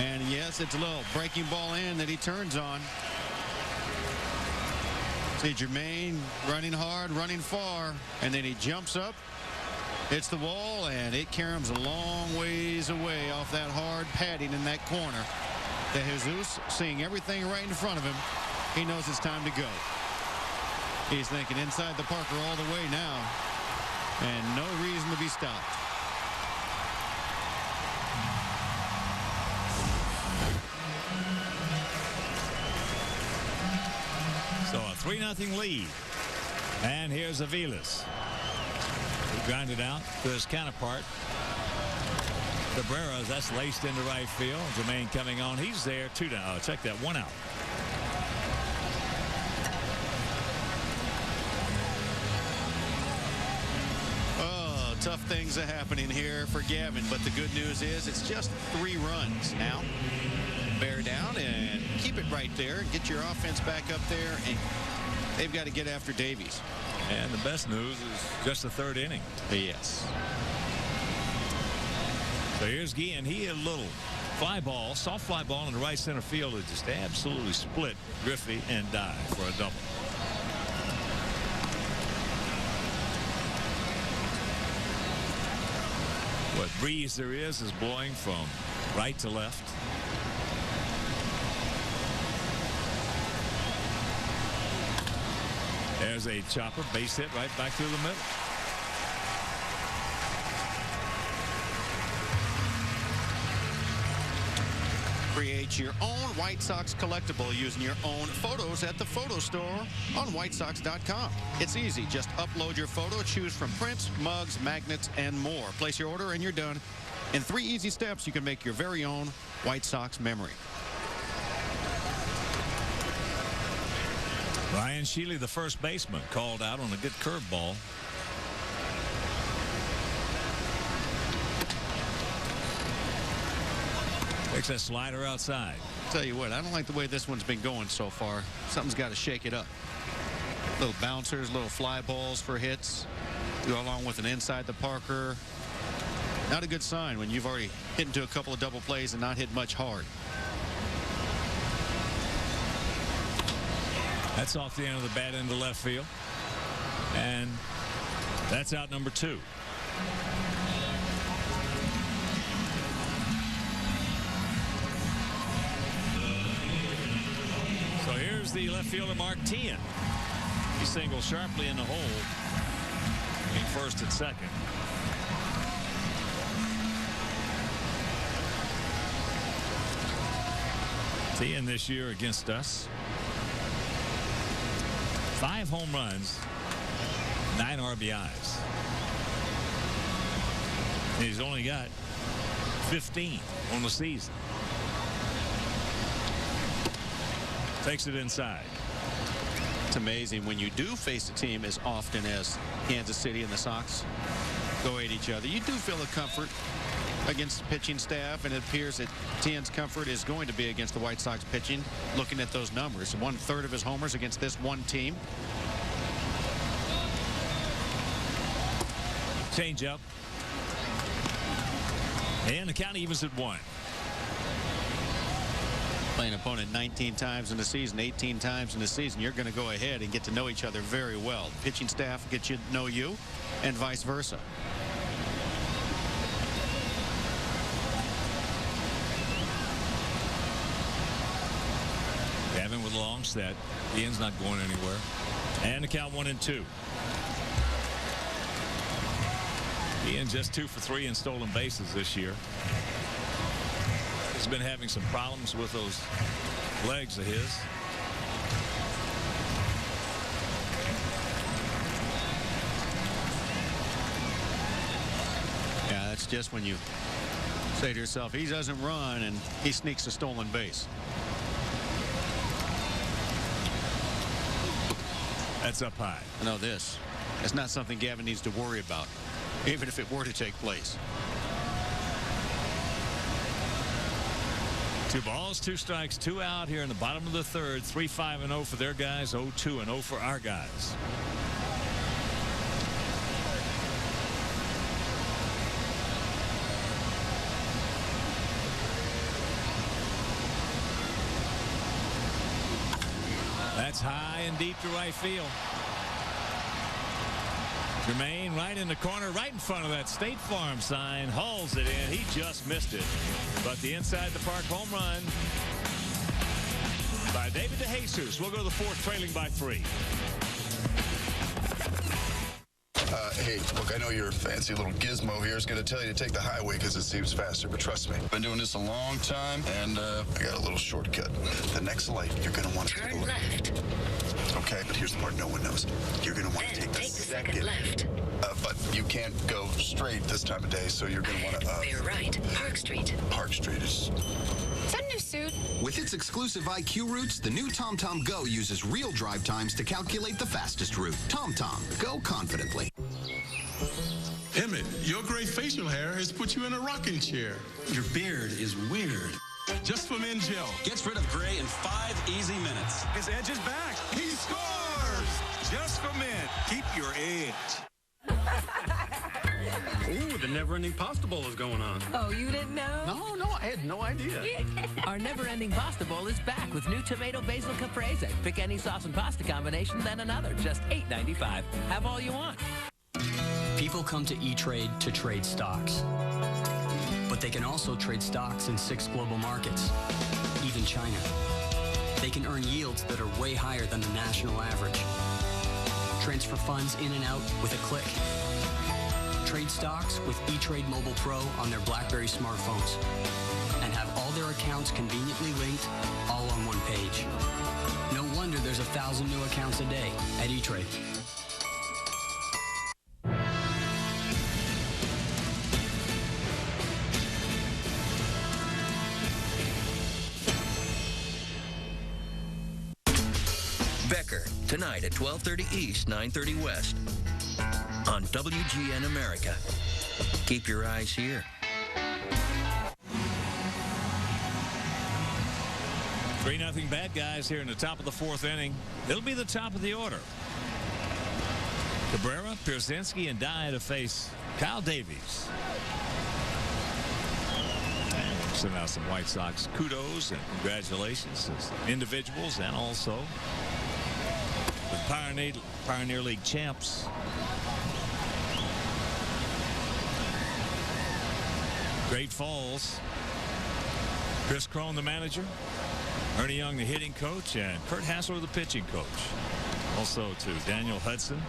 And yes, it's a little breaking ball in that he turns on. See Jermaine running hard, running far, and then he jumps up, hits the wall, and it carries him a long ways away off that hard padding in that corner. DeJesus, seeing everything right in front of him, he knows it's time to go. He's thinking inside the Parker all the way now, and no reason to be stopped. So a 3-0 lead. And here's Aviles. He grounded out to his counterpart. Cabrera, that's laced into right field. Jermaine coming on. He's there. 2 down. Check that. 1 out. Oh, tough things are happening here for Gavin. But the good news is it's just 3 runs now. Bear down and keep it right there and get your offense back up there, and they've got to get after Davies. And the best news is just the 3rd inning. Yes. So here's Guillen. He hit a little fly ball, soft fly ball in the right center field that just absolutely split Griffey and dive for a double. What breeze there is blowing from right to left. There's a chopper, base hit right back through the middle. Create your own White Sox collectible using your own photos at the photo store on whitesox.com. It's easy. Just upload your photo, choose from prints, mugs, magnets, and more. Place your order and you're done. In 3 easy steps, you can make your very own White Sox memory. Ryan Shealy, the first baseman, called out on a good curveball. Takes that slider outside. Tell you what, I don't like the way this one's been going so far. Something's got to shake it up. Little bouncers, little fly balls for hits. Go along with an inside the Parker. Not a good sign when you've already hit into a couple of double plays and not hit much hard. That's off the end of the bat into left field. And that's out number 2. So here's the left fielder, Mark Tien. He singles sharply in the hole, being first and second. Tien this year against us. 5 home runs, 9 RBIs. And he's only got 15 on the season. Takes it inside. It's amazing when you do face a team as often as Kansas City and the Sox go at each other. You do feel a comfort against the pitching staff, and it appears that Tien's comfort is going to be against the White Sox pitching. Looking at those numbers, 1/3 of his homers against this one team. Change up. And the count evens at 1. Playing opponent 19 times in the season, 18 times in the season, you're going to go ahead and get to know each other very well. Pitching staff get to know you, and vice versa. Gavin with a long set. Ian's not going anywhere. And the count 1-2. Ian just 2 for 3 in stolen bases this year. He's been having some problems with those legs of his. Yeah, that's just when you say to yourself, he doesn't run and he sneaks a stolen base. That's up high. I know this. It's not something Gavin needs to worry about, even if it were to take place. 2 balls, 2 strikes, 2 out here in the bottom of the 3rd. 3-5-0 for their guys, 0-2-0 for our guys. That's high and deep to right field. Jermaine right in the corner, right in front of that State Farm sign, hauls it in. He just missed it. But the inside the park home run by David DeJesus. We'll go to the 4th, trailing by 3. Hey, look, I know your fancy little gizmo here is going to tell you to take the highway because it seems faster, but trust me, I've been doing this a long time, and I got a little shortcut. The next light, you're going to want to take a look. Left. Okay, but here's the part no one knows. You're going to want to take the second left. But you can't go straight this time of day, so you're going to want to... Bear right. Park Street. Park Street is... Is that a new suit? With its exclusive IQ routes, the new TomTom Go uses real drive times to calculate the fastest route. TomTom, go confidently. Emmett, your gray facial hair has put you in a rocking chair. Your beard is weird. Just for Men Gel. Gets rid of gray in 5 easy minutes. His edge is back. He scores! Just for men. Keep your edge. Ooh, the never-ending pasta bowl is going on. Oh, you didn't know? No, I had no idea. Our never-ending pasta bowl is back with new tomato basil caprese. Pick any sauce and pasta combination, then another. Just $8.95. Have all you want. People come to E-Trade to trade stocks. But they can also trade stocks in 6 global markets, even China. They can earn yields that are way higher than the national average. Transfer funds in and out with a click. Trade stocks with E-Trade Mobile Pro on their BlackBerry smartphones and have all their accounts conveniently linked all on one page. No wonder there's 1,000 new accounts a day at E-Trade. Becker, tonight at 12:30 East, 9:30 West on WGN America. Keep your eyes here. 3-0 bad guys here in the top of the 4th inning. It'll be the top of the order. Cabrera, Pierzynski, and Dye to face Kyle Davies. And we'll send out some White Sox kudos and congratulations as individuals and also the Pioneer League champs. Great Falls. Chris Crone, the manager. Ernie Young, the hitting coach, and Kurt Hassler, the pitching coach. Also to Daniel Hudson,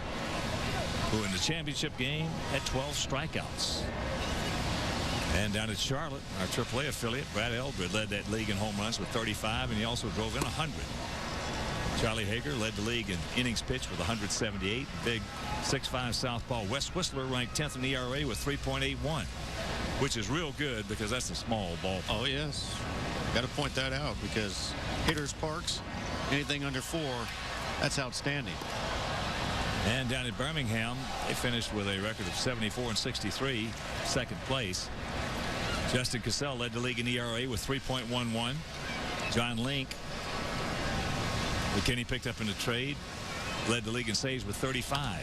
who in the championship game had 12 strikeouts. And down at Charlotte, our AAA affiliate, Brad Eldred led that league in home runs with 35, and he also drove in 100. Charlie Hager led the league in innings pitched with 178. Big 6'5" southpaw Wes Whistler ranked 10th in the ERA with 3.81, which is real good because that's a small ball. Oh, yes. Got to point that out because hitters parks, anything under 4, that's outstanding. And down at Birmingham, they finished with a record of 74 and 63, second place. Justin Cassell led the league in ERA with 3.11. John Link, who Kenny picked up in the trade, led the league in saves with 35.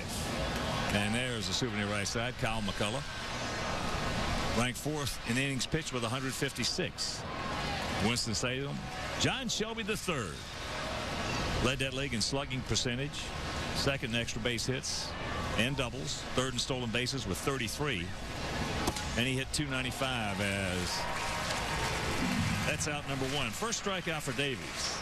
And there's a souvenir right side, Kyle McCullough, ranked 4th in innings pitched with 156. Winston-Salem, John Shelby III led that league in slugging percentage, 2nd in extra base hits and doubles, 3rd in stolen bases with 33, and he hit .295 as that's out number 1. First strikeout for Davies.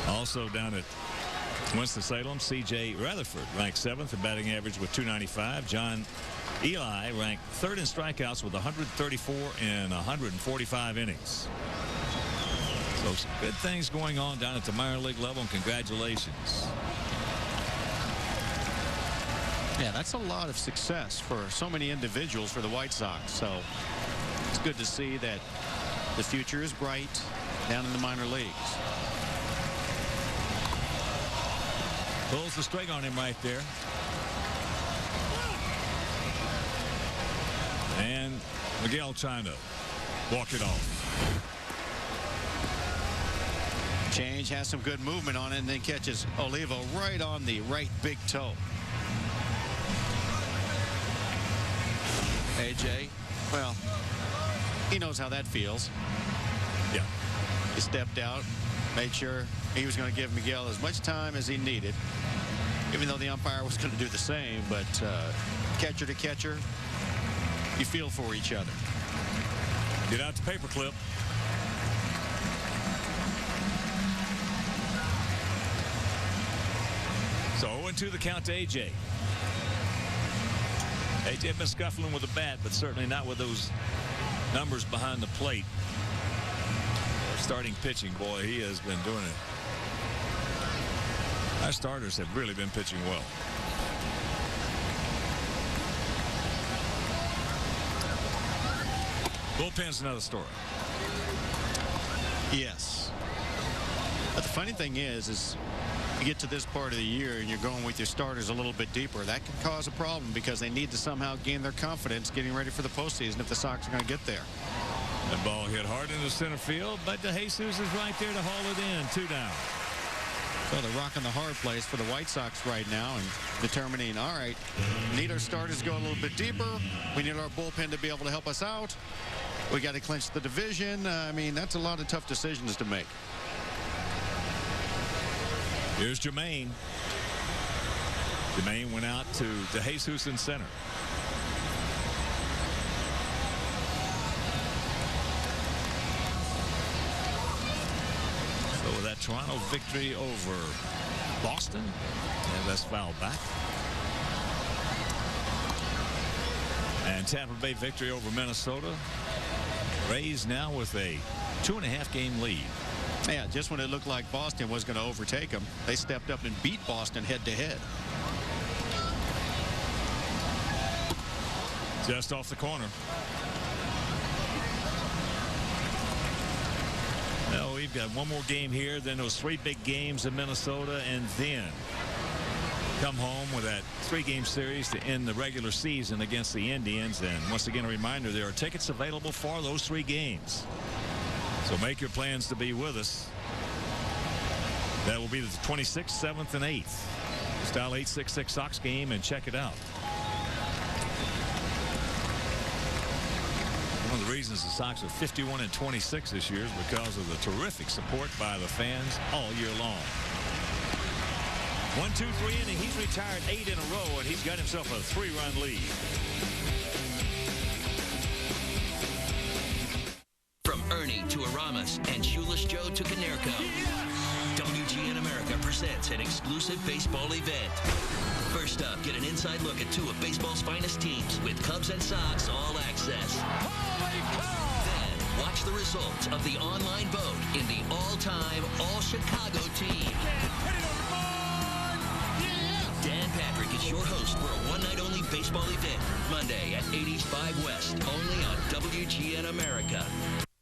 Also down at Winston-Salem, C.J. Rutherford ranked 7th in batting average with .295. John Eli ranked 3rd in strikeouts with 134 in 145 innings. So some good things going on down at the minor league level, and congratulations. Yeah, that's a lot of success for so many individuals for the White Sox. So it's good to see that the future is bright down in the minor leagues. Pulls the string on him right there. And Miguel trying to walk it off. Change has some good movement on it and then catches Olivo right on the right big toe. AJ, well, he knows how that feels. Yeah. He stepped out, made sure he was going to give Miguel as much time as he needed, even though the umpire was going to do the same. But catcher to catcher, you feel for each other. Get out the paperclip. So 0-2 the count to AJ. AJ been scuffling with the bat, but certainly not with those numbers behind the plate. Starting pitching, boy, he has been doing it. Our starters have really been pitching well. Bullpen's another story. Yes. But the funny thing is you get to this part of the year and you're going with your starters a little bit deeper. That can cause a problem because they need to somehow gain their confidence getting ready for the postseason if the Sox are going to get there. That ball hit hard into center field, but DeJesus is right there to haul it in. 2 down. So they're rocking the hard place for the White Sox right now and determining, all right, we need our starters to go a little bit deeper. We need our bullpen to be able to help us out. We got to clinch the division. I mean, that's a lot of tough decisions to make. Here's Jermaine. Jermaine went out to DeJesus in center. So with that Toronto victory over Boston, and that's fouled back. And Tampa Bay victory over Minnesota. Rays now with a 2.5-game lead. Yeah, just when it looked like Boston was going to overtake them, they stepped up and beat Boston head-to-head. Just off the corner. Now we've got one more game here, then those 3 big games in Minnesota, and then come home with that 3-game series to end the regular season against the Indians. And once again, a reminder, there are tickets available for those 3 games. So make your plans to be with us. That will be the 26th, 7th, and 8th. Just dial 866 Sox game and check it out. One of the reasons the Sox are 51-26 this year is because of the terrific support by the fans all year long. 1-2-3 inning. He's retired 8 in a row, and he's got himself a 3-run lead. From Ernie to Aramis and Shoeless Joe to Canerco, WGN America presents an exclusive baseball event. First up, get an inside look at 2 of baseball's finest teams with Cubs and Sox all access. Then, watch the results of the online vote in the all-time All-Chicago team. Dan Patrick is your host for a one-night-only baseball event, Monday at 8 East 5 West, only on WGN America.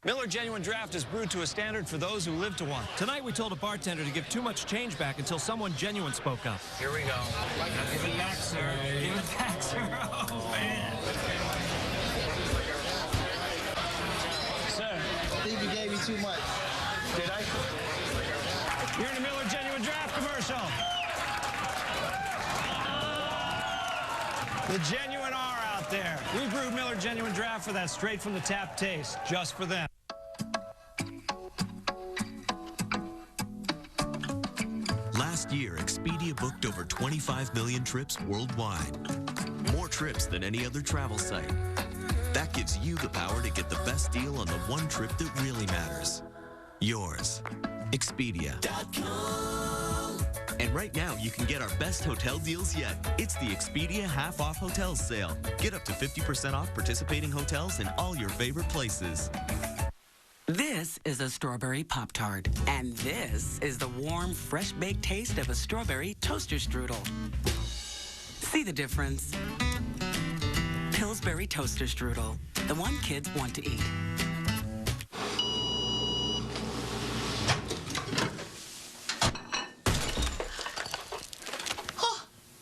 Miller Genuine Draft is brewed to a standard for those who live to one. Tonight, we told a bartender to give too much change back until someone genuine spoke up. Here we go. Give it back, sir. Give it back, sir. Oh, man. Sir, I think you gave me too much. Did I? You're in a Miller Genuine Draft commercial. The genuine are out there. We brewed Miller Genuine Draft for that straight-from-the-tap taste, just for them. Last year, Expedia booked over 25 million trips worldwide. More trips than any other travel site. That gives you the power to get the best deal on the one trip that really matters. Yours. Expedia.com. And right now, you can get our best hotel deals yet. It's the Expedia half-off hotels sale. Get up to 50% off participating hotels in all your favorite places. This is a strawberry Pop-Tart, and this is the warm, fresh-baked taste of a strawberry toaster strudel. See the difference? Pillsbury Toaster Strudel, the one kids want to eat.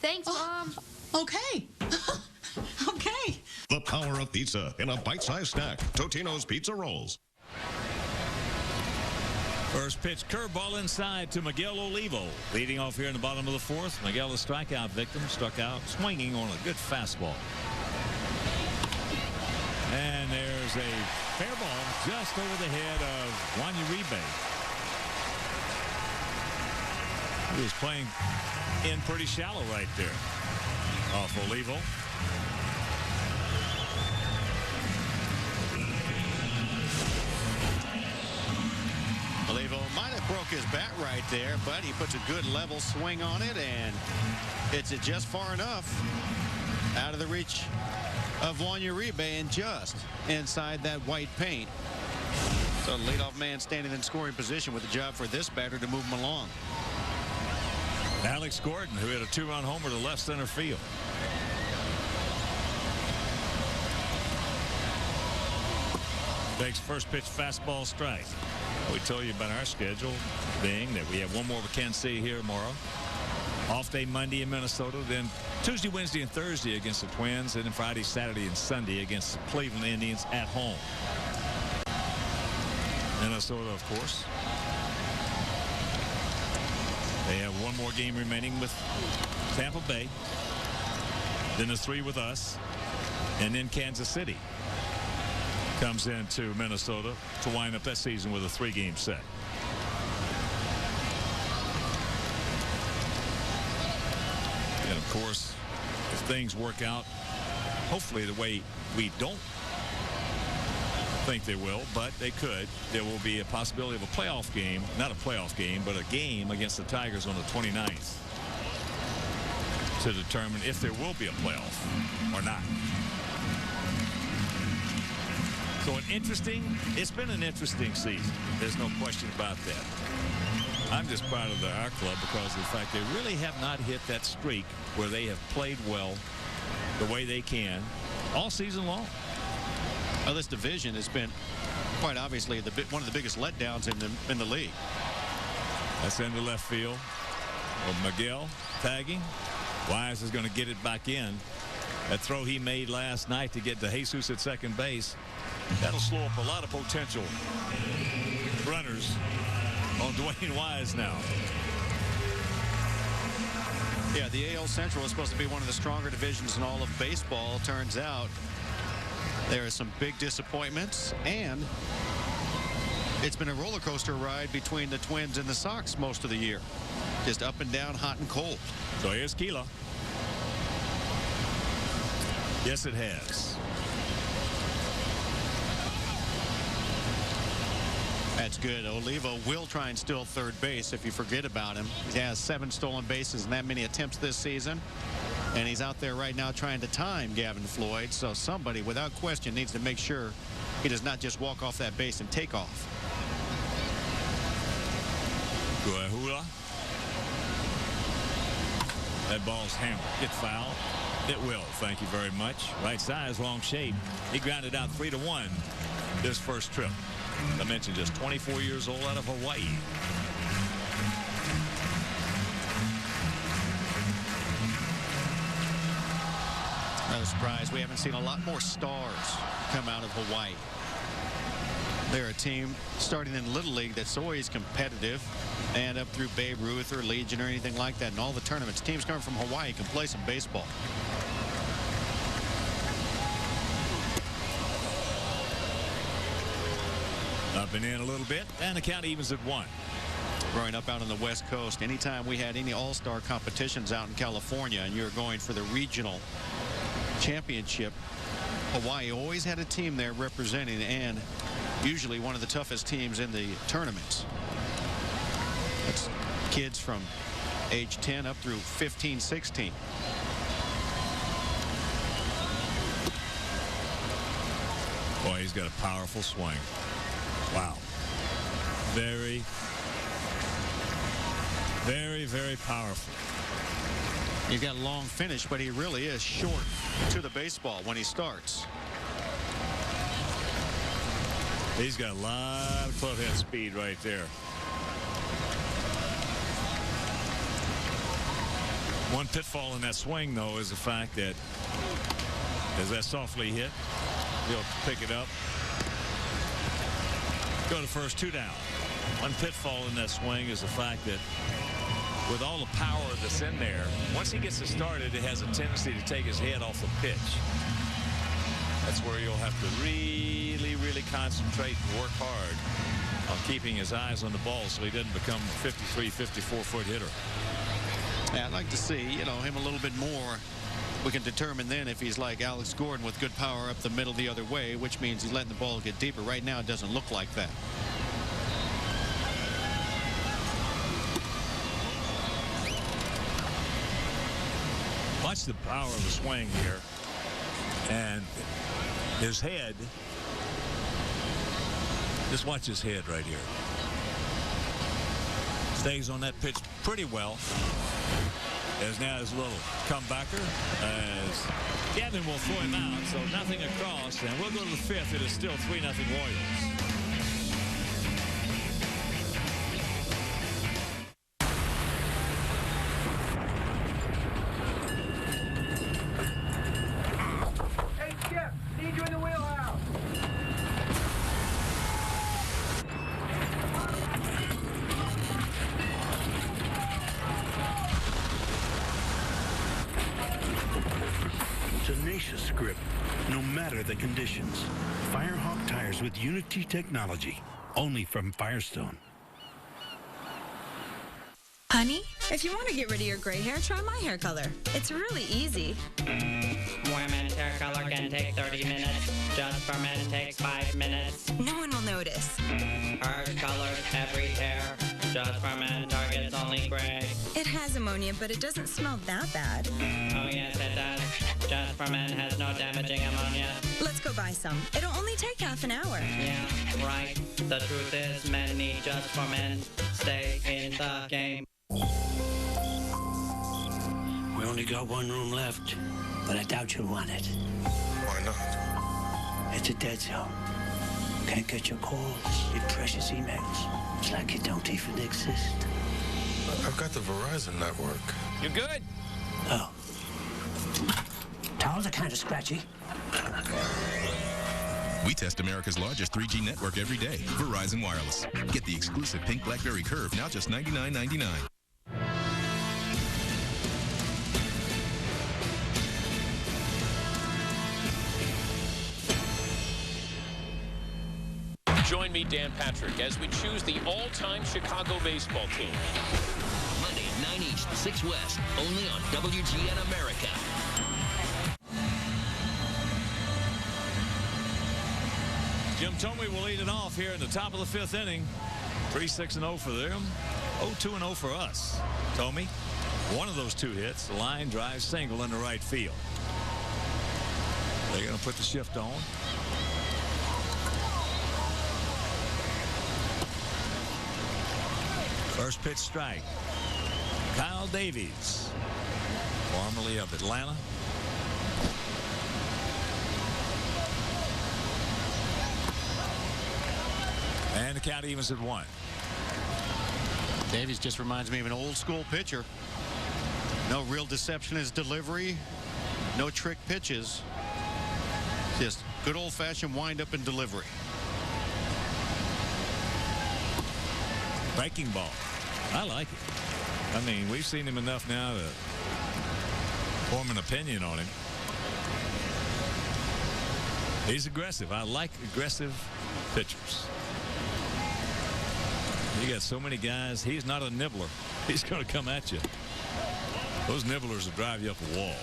Thanks, Mom. Okay. Okay. The power of pizza in a bite-sized snack. Totino's Pizza Rolls. First pitch curveball inside to Miguel Olivo. Leading off here in the bottom of the 4th. Miguel, a strikeout victim, struck out swinging on a good fastball. And there's a fair ball just over the head of Juan Uribe. He was playing in pretty shallow right there. Off Olivo. Olivo might have broke his bat right there, but he puts a good level swing on it and hits it just far enough out of the reach of Juan Uribe and just inside that white paint. So the leadoff man standing in scoring position with a job for this batter to move him along. Alex Gordon, who hit a 2-run homer to left center field. Takes first pitch fastball strike. We told you about our schedule being that we have one more with Kansas City here tomorrow. Off day Monday in Minnesota, then Tuesday, Wednesday, and Thursday against the Twins, and then Friday, Saturday, and Sunday against the Cleveland Indians at home. Minnesota, of course. They have one more game remaining with Tampa Bay, then the 3 with us, and then Kansas City comes into Minnesota to wind up that season with a 3-game set. And of course, if things work out, hopefully the way we don't think they will, but they could, there will be a possibility of a playoff game, not a playoff game, but a game against the Tigers on the 29th to determine if there will be a playoff or not. So it's been an interesting season. There's no question about that. I'm just proud of our club because of the fact they really have not hit that streak where they have played well the way they can all season long. Well, this division has been quite obviously one of the biggest letdowns in the league. That's into left field. Well, Miguel tagging. Wise is going to get it back in. That throw he made last night to get to Jesus at second base, that'll slow up a lot of potential runners on Dwayne Wise now. Yeah, the AL Central is supposed to be one of the stronger divisions in all of baseball. Turns out there are some big disappointments, and it's been a roller coaster ride between the Twins and the Sox most of the year. Just up and down, hot and cold. So here's Keela. Yes, it has. That's good. Oliva will try and steal third base if you forget about him. He has 7 stolen bases and that many attempts this season. And he's out there right now trying to time Gavin Floyd. So somebody, without question, needs to make sure he does not just walk off that base and take off. Guahula. That ball's hammered. Get fouled. It will. Thank you very much. Right size, wrong shape. He grounded out 3-1 this first trip. I mentioned just 24 years old out of Hawaii. No surprise, we haven't seen a lot more stars come out of Hawaii. They're a team starting in Little League that's always competitive, and up through Babe Ruth or Legion or anything like that. In all the tournaments, teams coming from Hawaii can play some baseball. Up and in a little bit, and the count evens at 1. Growing up out on the West Coast, anytime we had any all-star competitions out in California and you were going for the regional championship, Hawaii always had a team there representing, and usually one of the toughest teams in the tournaments. That's kids from age 10 up through 15, 16. Boy, he's got a powerful swing. Wow. Very, very, very powerful. He's got a long finish, but he really is short to the baseball when he starts. He's got a lot of clubhead speed right there. One pitfall in that swing, though, is the fact that as that softly hit, he'll pick it up. Go to first, 2 down. One pitfall in that swing is the fact that with all the power that's in there, once he gets it started, it has a tendency to take his head off the pitch. That's where you'll have to really, really concentrate and work hard on keeping his eyes on the ball so he doesn't become a 53, 54-foot hitter. Yeah, I'd like to see, him a little bit more. We can determine then if he's like Alex Gordon with good power up the middle the other way, which means he's letting the ball get deeper. Right now, it doesn't look like that. Watch the power of the swing here. And his head, just watch his head right here. Stays on that pitch pretty well. As now his little comebacker as Gavin will throw him out, so nothing across, and we'll go to the 5th. It is still 3-0 Royals. Hey, Skip, need you in the wheelhouse. Tenacious grip, no matter the conditions. Firehawk tires with Unity technology, only from Firestone. Honey, if you want to get rid of your gray hair, try my hair color. It's really easy. Women's hair color can take 30 minutes. Just for men takes 5 minutes. No one will notice. Her colors every hair. Just for men targets only gray. It has ammonia, but it doesn't smell that bad. Oh yes, it does. Just for men has no damaging ammonia. Let's go buy some. It'll only take half an hour. Yeah, right. The truth is men need just for men. Stay in the game. We only got one room left, but I doubt you'll want it. Why not? It's a dead zone. Can't get your calls, your precious emails. It's like you don't even exist. I've got the Verizon network. You good? Oh. Towels are kind of scratchy. We test America's largest 3G network every day. Verizon Wireless. Get the exclusive pink BlackBerry Curve, now just $99.99. Join me, Dan Patrick, as we choose the all-time Chicago baseball team. Monday at 9 East, 6 West, only on WGN America. Jim Thome will lead it off here in the top of the 5th inning. 3-6-0 for them. 0-2-0 for us. Thome, one of those 2 hits, a line drive single into right field. They're going to put the shift on. First pitch strike. Kyle Davies, formerly of Atlanta. And the count evens at 1. Davies just reminds me of an old school pitcher. No real deception in his delivery. No trick pitches. Just good old-fashioned wind-up and delivery. Breaking ball. I like it. I mean, we've seen him enough now to form an opinion on him. He's aggressive. I like aggressive pitchers. You got so many guys. He's not a nibbler. He's going to come at you. Those nibblers will drive you up a wall.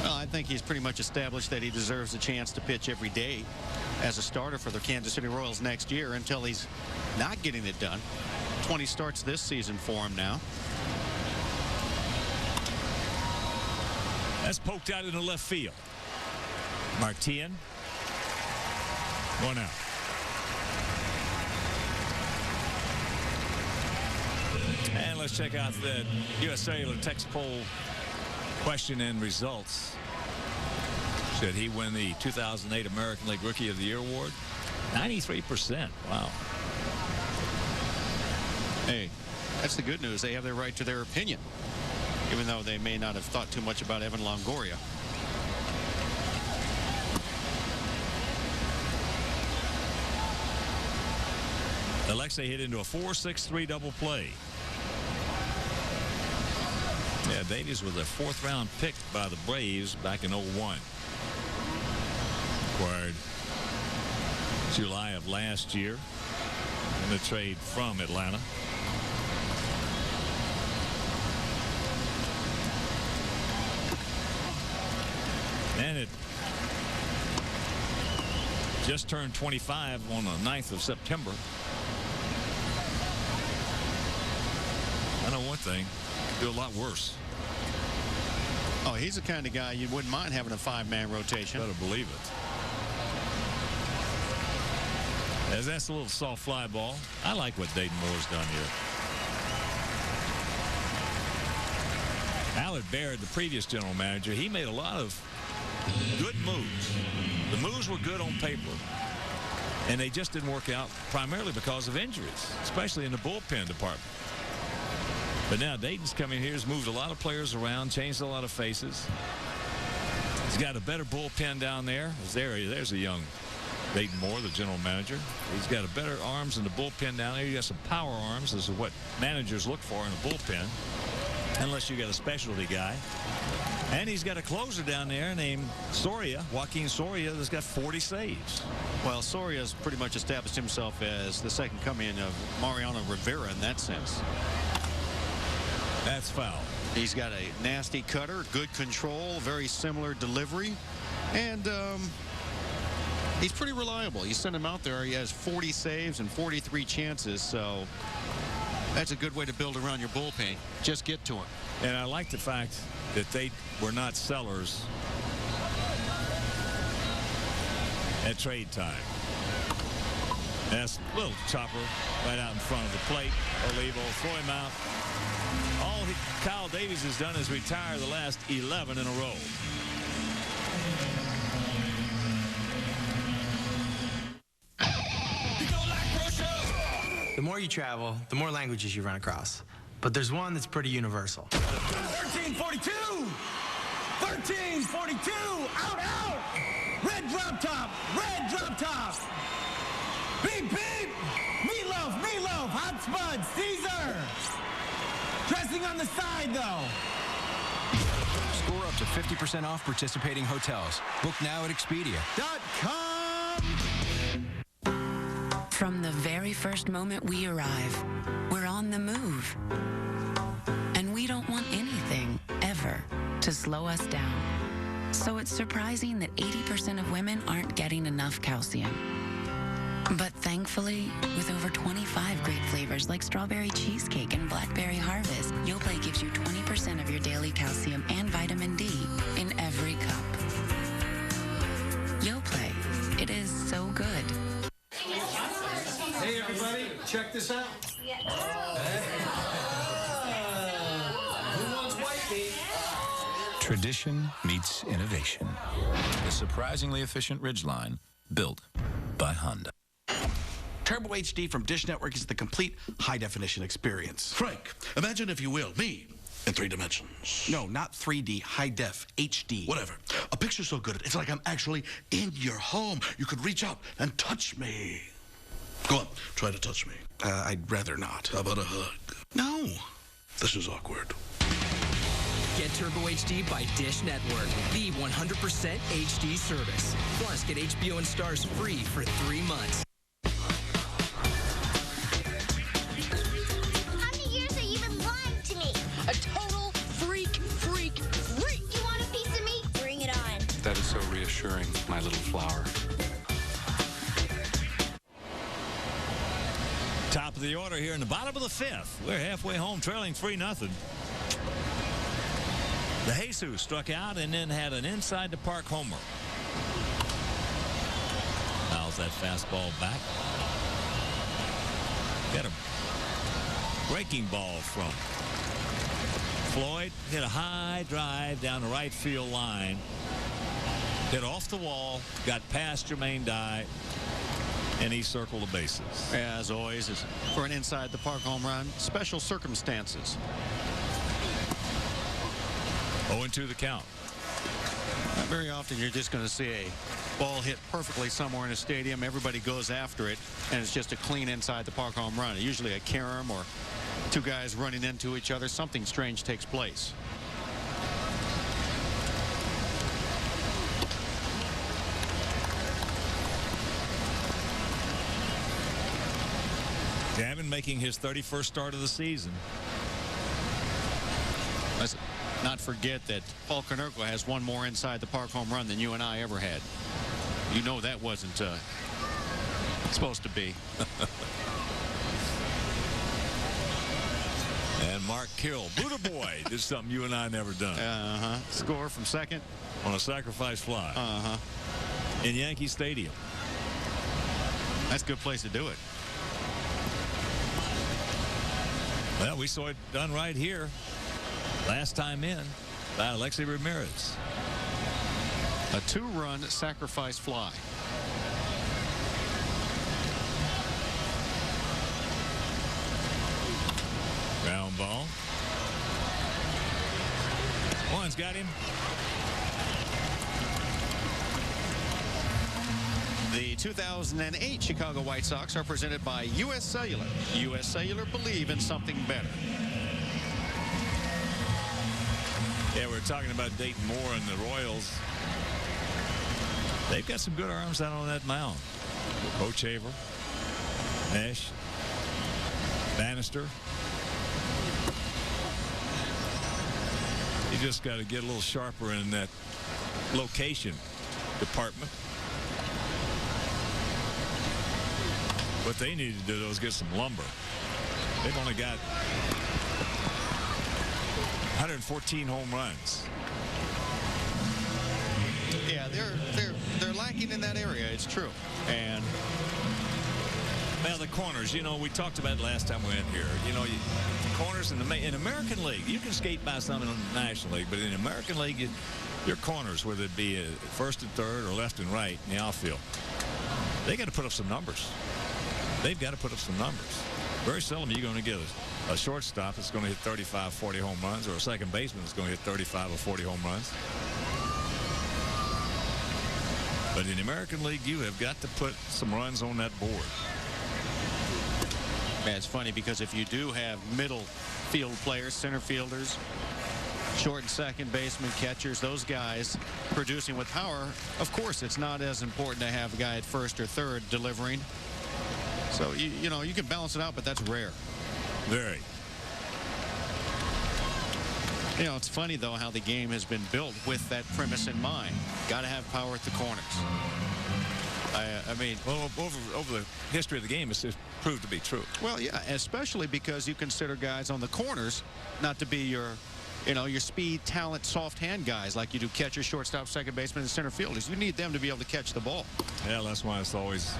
Well, I think he's pretty much established that he deserves a chance to pitch every day as a starter for the Kansas City Royals next year until he's not getting it done. 20 starts this season for him now. That's poked out into left field. Martin. 1 out. And let's check out the U.S. Cellular text poll question and results. Should he win the 2008 American League Rookie of the Year award? 93%. Wow. Hey, that's the good news. They have their right to their opinion, even though they may not have thought too much about Evan Longoria. Alexei hit into a 4-6-3 double play. Yeah, Davies was a 4th-round pick by the Braves back in 01. Acquired July of last year in the trade from Atlanta. And it just turned 25 on the 9th of September. I know one thing, do a lot worse. Oh, he's the kind of guy you wouldn't mind having a 5-man rotation. Better believe it. As that's a little soft fly ball. I like what Dayton Moore's done here. Allard Baird, the previous general manager, he made a lot of good moves. The moves were good on paper, and they just didn't work out primarily because of injuries, especially in the bullpen department. But now Dayton's come in here, has moved a lot of players around, changed a lot of faces. He's got a better bullpen down there. There's a young Dayton Moore, the general manager. He's got a better arms in the bullpen down there. You got some power arms. This is what managers look for in a bullpen, unless you got a specialty guy. And he's got a closer down there named Soria, Joaquin Soria, that's got 40 saves. Well, Soria's pretty much established himself as the second coming of Mariano Rivera in that sense. That's foul. He's got a nasty cutter, good control, very similar delivery, and he's pretty reliable. You send him out there, he has 40 saves and 43 chances, so that's a good way to build around your bullpen. Just get to him. And I like the fact that they were not sellers at trade time. That's a little chopper right out in front of the plate. Olivo, throw him out. All Kyle Davies has done is retire the last 11 in a row. The more you travel, the more languages you run across. but there's one that's pretty universal. 1342! 1342! Out, out! Red drop top! Red drop top! Beep, beep! Meatloaf, meatloaf! Hot spuds! Caesar! Dressing on the side, though. Score up to 50% off participating hotels. Book now at Expedia.com. From the very first moment we arrive, we're on the move. And we don't want anything, ever, to slow us down. So it's surprising that 80% of women aren't getting enough calcium. But thankfully, with over 25 great flavors like strawberry cheesecake and blackberry harvest, Yoplait gives you 20% of your daily calcium and vitamin D in every cup. Yoplait, it is so good. Hey, everybody, check this out. Who wants white meat? Tradition meets innovation. The surprisingly efficient Ridgeline, built by Honda. Turbo HD from Dish Network is the complete high-definition experience. Frank, imagine, if you will, me in 3 dimensions. No, not 3D, high-def, HD. Whatever. A picture so good, it's like I'm actually in your home. You could reach out and touch me. Go on, try to touch me. I'd rather not. How about a hug? No. This is awkward. Get Turbo HD by Dish Network, the 100% HD service. Plus, get HBO and Stars free for 3 months. How many years have you been lying to me? A total freak. You want a piece of me? Bring it on. That is so reassuring, my little flower. Top of the order here in the bottom of the 5th. We're halfway home, trailing 3-0. The Jesus struck out and then had an inside the park homer. Fouls that fastball back. Got a breaking ball from Floyd. Hit a high drive down the right field line. Hit off the wall. Got past Jermaine Dye. And he circled the bases. As always, for an inside the park home run, special circumstances. 0-2 the count. Not very often you're just going to see a ball hit perfectly somewhere in a stadium. Everybody goes after it, and it's just a clean inside the park home run. Usually a carom or 2 guys running into each other. Something strange takes place. Gavin making his 31st start of the season. Let's not forget that Paul Konerko has 1 more inside the park home run than you and I ever had. You know that wasn't supposed to be. And Mark Kill, Buddha Boy, did something you and I never done. Score from second. On a sacrifice fly. In Yankee Stadium. That's a good place to do it. Well, we saw it done right here. Last time in by Alexi Ramirez. A 2-run sacrifice fly. Ground ball. One's got him. The 2008 Chicago White Sox are presented by U.S. Cellular. U.S. Cellular believe in something better. Yeah, we're talking about Dayton Moore and the Royals. They've got some good arms out on that mound. Coach Haver, Nash, Bannister. You just got to get a little sharper in that location department. What they need to do is get some lumber. They've only got 114 home runs. Yeah, they're lacking in that area. It's true. And well, the corners, you know, we talked about it last time we went here. You know, corners in American League, you can skate by some in the National League, but in the American League, your corners, whether it be first and third or left and right in the outfield, they got to put up some numbers. They've got to put up some numbers. Very seldom are you going to get a shortstop that's going to hit 35, 40 home runs, or a second baseman that's going to hit 35 or 40 home runs. But in the American League, you have got to put some runs on that board. Yeah, it's funny because if you do have middle field players, center fielders, short and second baseman, catchers, those guys producing with power, of course it's not as important to have a guy at first or third delivering. So, you know, you can balance it out, but that's rare. Very. You know, it's funny, though, how the game has been built with that premise in mind. Got to have power at the corners. I mean, well, over the history of the game, it's proved to be true. Well, yeah, especially because you consider guys on the corners not to be your, you know, your speed, talent, soft hand guys like you do catcher, shortstop, second baseman, and center fielders. You need them to be able to catch the ball. Yeah, that's why it's always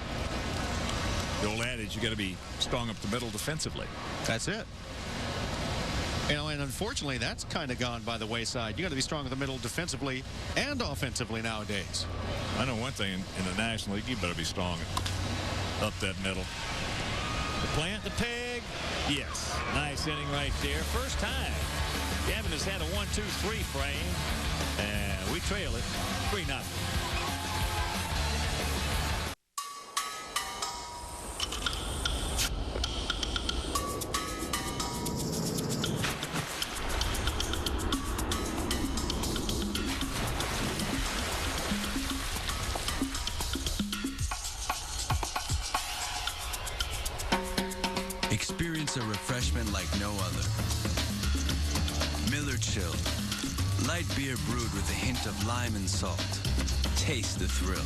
the old adage, you got to be strong up the middle defensively. That's it. You know, and unfortunately, that's kind of gone by the wayside. You got to be strong in the middle defensively and offensively nowadays. I know one thing in the National League, you better be strong up that middle. The plant, the peg. Yes, nice inning right there. First time Gavin has had a 1-2-3 frame, and we trail it 3-0. Experience a refreshment like no other. Miller Chill. Light beer brewed with a hint of lime and salt. Taste the thrill.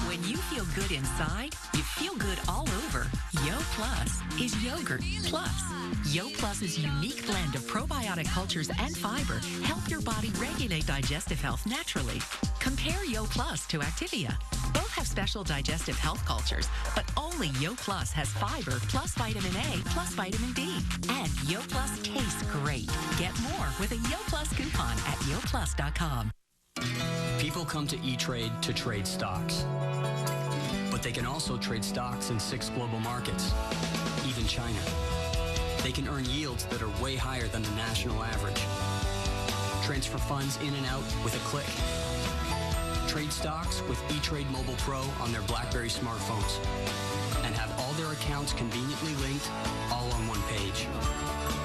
When you feel good inside, you feel good all over. Yo Plus is yogurt plus. Yo Plus's unique blend of probiotic cultures and fiber help your body regulate digestive health naturally. Compare Yo Plus to Activia. Both have special digestive health cultures, but only Yo Plus has fiber plus vitamin A plus vitamin D. And Yo Plus tastes great. Get more with a Yo Plus coupon at yoplus.com. People come to E-Trade to trade stocks. But they can also trade stocks in 6 global markets, even China. They can earn yields that are way higher than the national average. Transfer funds in and out with a click. Trade stocks with E-Trade Mobile Pro on their BlackBerry smartphones and have all their accounts conveniently linked all on one page.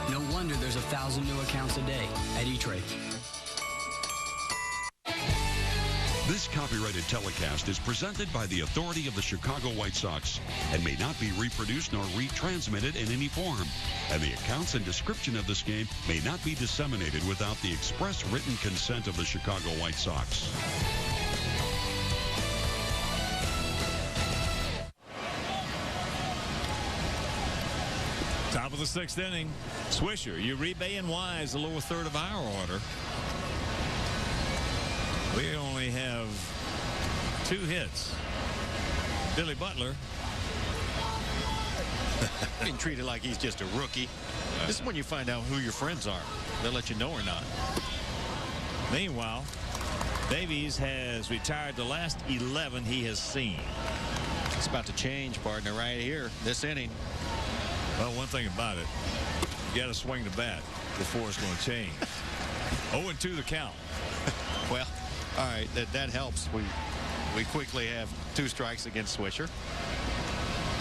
No wonder there's 1,000 new accounts a day at E-Trade. This copyrighted telecast is presented by the authority of the Chicago White Sox and may not be reproduced nor retransmitted in any form. And the accounts and description of this game may not be disseminated without the express written consent of the Chicago White Sox. Top of the 6th inning. Swisher, Uribe, and Wise, the lower third of our order. We only have 2 hits. Billy Butler. Being treated like he's just a rookie. This is when you find out who your friends are. They'll let you know or not. Meanwhile, Davies has retired the last 11 he has seen. It's about to change, partner, right here, this inning. Well, one thing about it, you got to swing the bat before it's going to change. 0-2 the count. Well, all right, that helps. We quickly have 2 strikes against Swisher.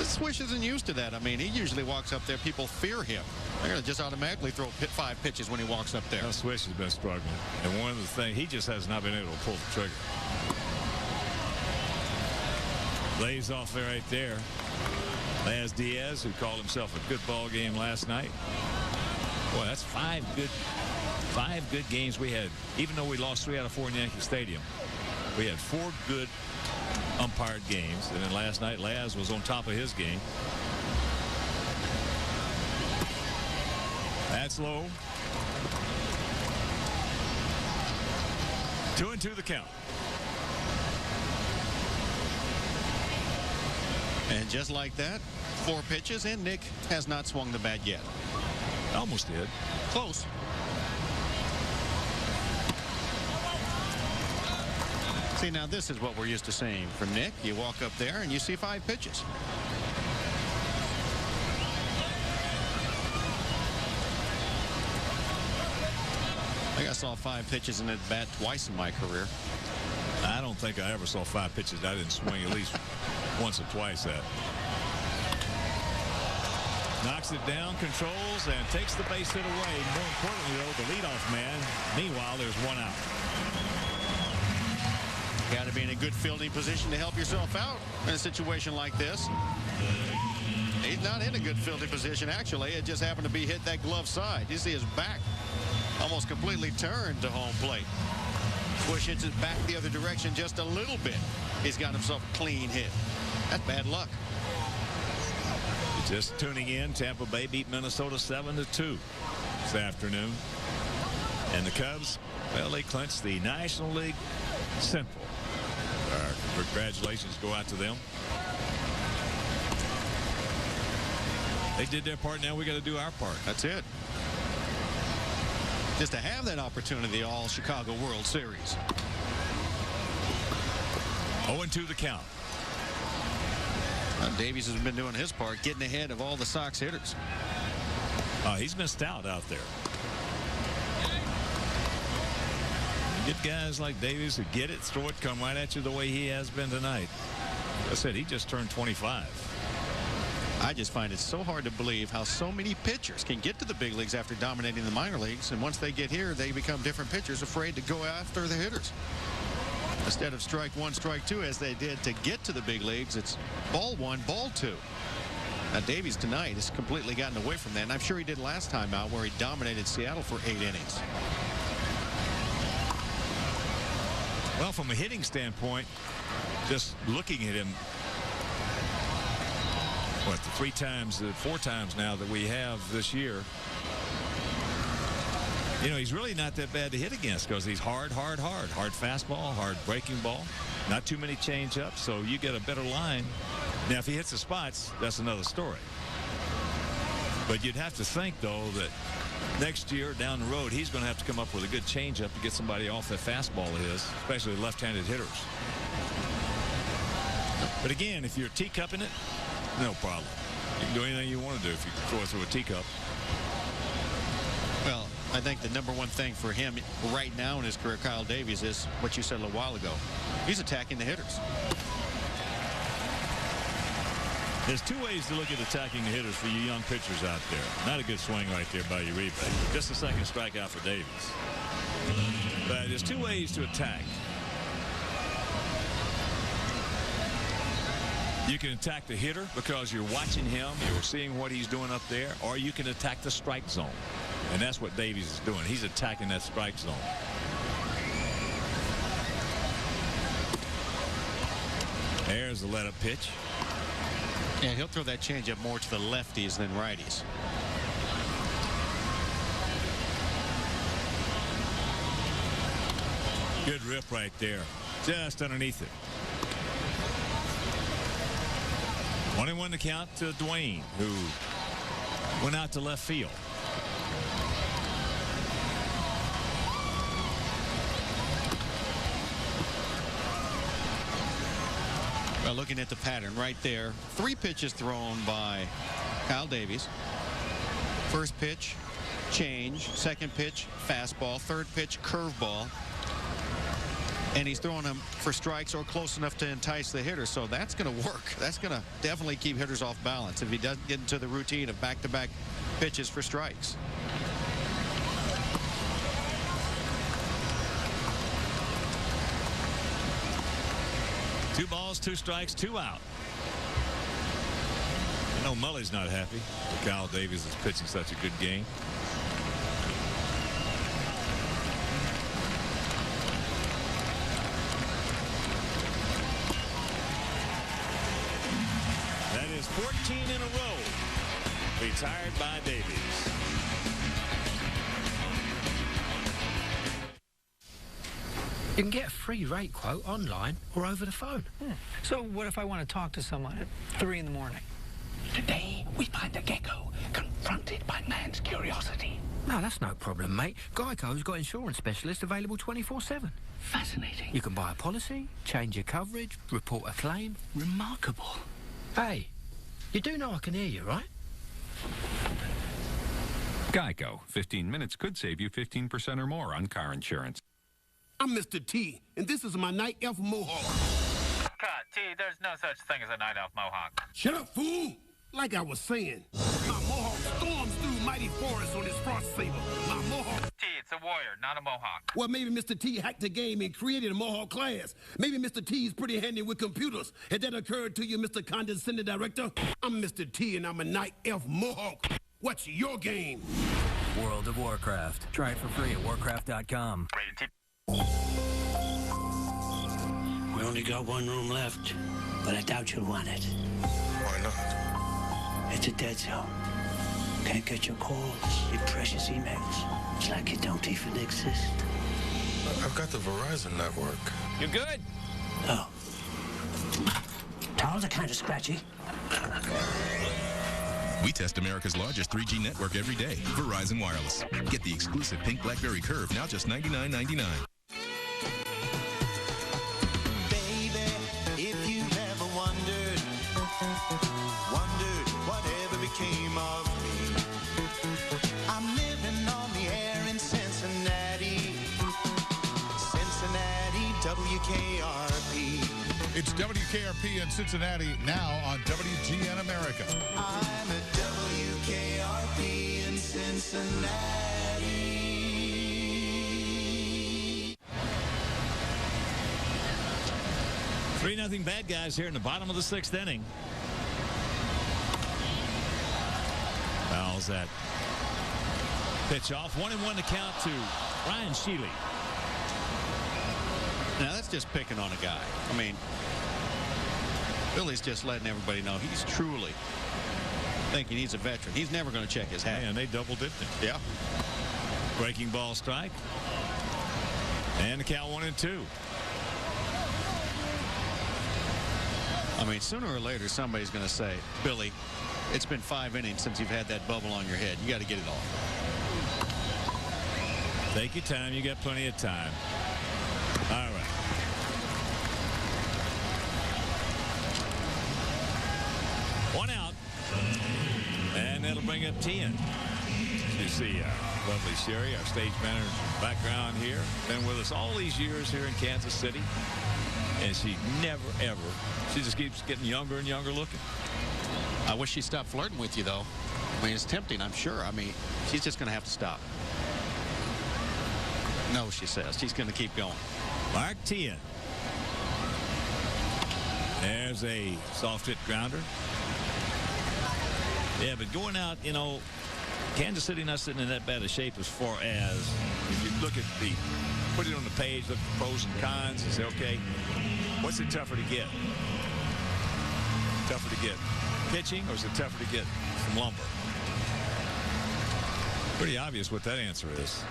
Swish isn't used to that. I mean, he usually walks up there. People fear him. They're going to just automatically throw 5 pitches when he walks up there. Now, Swish has been struggling. And one of the things, he just has not been able to pull the trigger. Lays off there right there. Laz Diaz, who called himself a good ball game last night. Boy, that's 5 good games we had. Even though we lost 3 out of 4 in Yankee Stadium, we had 4 good umpired games. And then last night, Laz was on top of his game. That's low. 2-2 the count. And just like that, 4 pitches, and Nick has not swung the bat yet. Almost did. Close. See, now this is what we're used to seeing from Nick. You walk up there and you see 5 pitches. I think I saw 5 pitches in at bat twice in my career. I don't think I ever saw 5 pitches I didn't swing at least once or twice at. Knocks it down, controls, and takes the base hit away. More importantly, though, the leadoff man. Meanwhile, there's 1 out. Got to be in a good fielding position to help yourself out in a situation like this. He's not in a good fielding position, actually. It just happened to be hit that glove side. You see his back almost completely turned to home plate. Bush hits it back the other direction just a little bit. He's got himself a clean hit. That's bad luck. Just tuning in, Tampa Bay beat Minnesota 7-2 this afternoon. And the Cubs, well, they clinched the National League Central. Our congratulations go out to them. They did their part. Now we got to do our part. That's it. Just to have that opportunity, all Chicago World Series. 0-2 the count. Davies has been doing his part, getting ahead of all the Sox hitters. He's been stout out there. You get guys like Davies who get it, throw it, come right at you the way he has been tonight. Like I said, he just turned 25. I just find it so hard to believe how so many pitchers can get to the big leagues after dominating the minor leagues, and once they get here, they become different pitchers, afraid to go after the hitters. Instead of strike 1, strike 2, as they did to get to the big leagues, it's ball 1, ball 2. Now, Davies tonight has completely gotten away from that, and I'm sure he did last time out where he dominated Seattle for 8 innings. Well, from a hitting standpoint, just looking at him, what, the 4 times now that we have this year, you know, he's really not that bad to hit against because he's hard fastball, hard breaking ball, not too many change-ups, so you get a better line. Now, if he hits the spots, that's another story. But you'd have to think, though, that next year down the road, he's going to have to come up with a good change-up to get somebody off that fastball of his, especially left-handed hitters. But again, if you're teacupping it, no problem. You can do anything you want to do if you throw it through a teacup. Well, I think the number one thing for him right now in his career, Kyle Davies, is what you said a little while ago. He's attacking the hitters. There's 2 ways to look at attacking the hitters for you young pitchers out there. Not a good swing right there by Uribe. Just a second strikeout for Davies. But there's 2 ways to attack. You can attack the hitter because you're watching him, you're seeing what he's doing up there, or you can attack the strike zone. And that's what Davies is doing. He's attacking that strike zone. There's the let-up pitch. Yeah, he'll throw that changeup more to the lefties than righties. Good rip right there. Just underneath it. 1-1 to count to Dwayne, who went out to left field. Well, looking at the pattern right there, 3 pitches thrown by Kyle Davies. First pitch, change. Second pitch, fastball. Third pitch, curveball. And he's throwing them for strikes or close enough to entice the hitter. So that's going to work. That's going to definitely keep hitters off balance if he doesn't get into the routine of back-to-back pitches for strikes. Two balls, 2 strikes, 2 out. I know Mully's not happy that Kyle Davies is pitching such a good game. That is 14 in a row retired by Davies. You can get a free rate quote online or over the phone. So what if I want to talk to someone at 3 in the morning? Today, we find a gecko confronted by man's curiosity. No, that's no problem, mate. Geico's got insurance specialists available 24/7. Fascinating. You can buy a policy, change your coverage, report a claim. Remarkable. Hey, you do know I can hear you, right? Geico. 15 minutes could save you 15% or more on car insurance. I'm Mr. T, and this is my night elf mohawk. Cut, T, there's no such thing as a night elf mohawk. Shut up, fool! Like I was saying, my mohawk storms through mighty forests on his frost saber. My mohawk... T, it's a warrior, not a mohawk. Well, maybe Mr. T hacked the game and created a mohawk class. Maybe Mr. T's pretty handy with computers. Had that occurred to you, Mr. Condescending Director? I'm Mr. T, and I'm a night elf mohawk. What's your game? World of Warcraft. Try it for free at warcraft.com. We only got one room left, but I doubt you'll want it. Why not? It's a dead zone. Can't get your calls, your precious emails. It's like you don't even exist. I've got the Verizon network. You good? Oh. Towels are kind of scratchy. We test America's largest 3G network every day. Verizon Wireless. Get the exclusive pink BlackBerry Curve, now just $99.99. Baby, if you've ever wondered whatever became of me. I'm living on the air in Cincinnati, WKRP. It's WKRP in Cincinnati, now on WGN America. I'm at WKRP in Cincinnati. 3-0 bad guys here in the bottom of the 6th inning. Fouls that pitch off. 1-1 to count to Ryan Sheely. Now, that's just picking on a guy. I mean, Billy's just letting everybody know he's truly thinking he's a veteran. He's never going to check his hat. And they double-dipped him. Yeah. Breaking ball strike. And the count 1-2. I mean, sooner or later, somebody's going to say, Billy, it's been 5 innings since you've had that bubble on your head. You got to get it off. Take your time. You got plenty of time. All right. One out. And that'll bring up 10. You see lovely Sherry, our stage manager, background here. Been with us all these years here in Kansas City. And she never, ever, she just keeps getting younger and younger looking. I wish she stopped flirting with you, though. I mean, it's tempting, I'm sure. I mean, she's just going to have to stop. No, she says. She's going to keep going. Mark Tien. There's a soft hit grounder. Yeah, but going out, you know, Kansas City not sitting in that bad a shape as far as if you look at the, put it on the page, look at the pros and cons and say, okay, what's it tougher to get? Tougher to get pitching, or is it tougher to get some lumber? Pretty obvious what that answer is.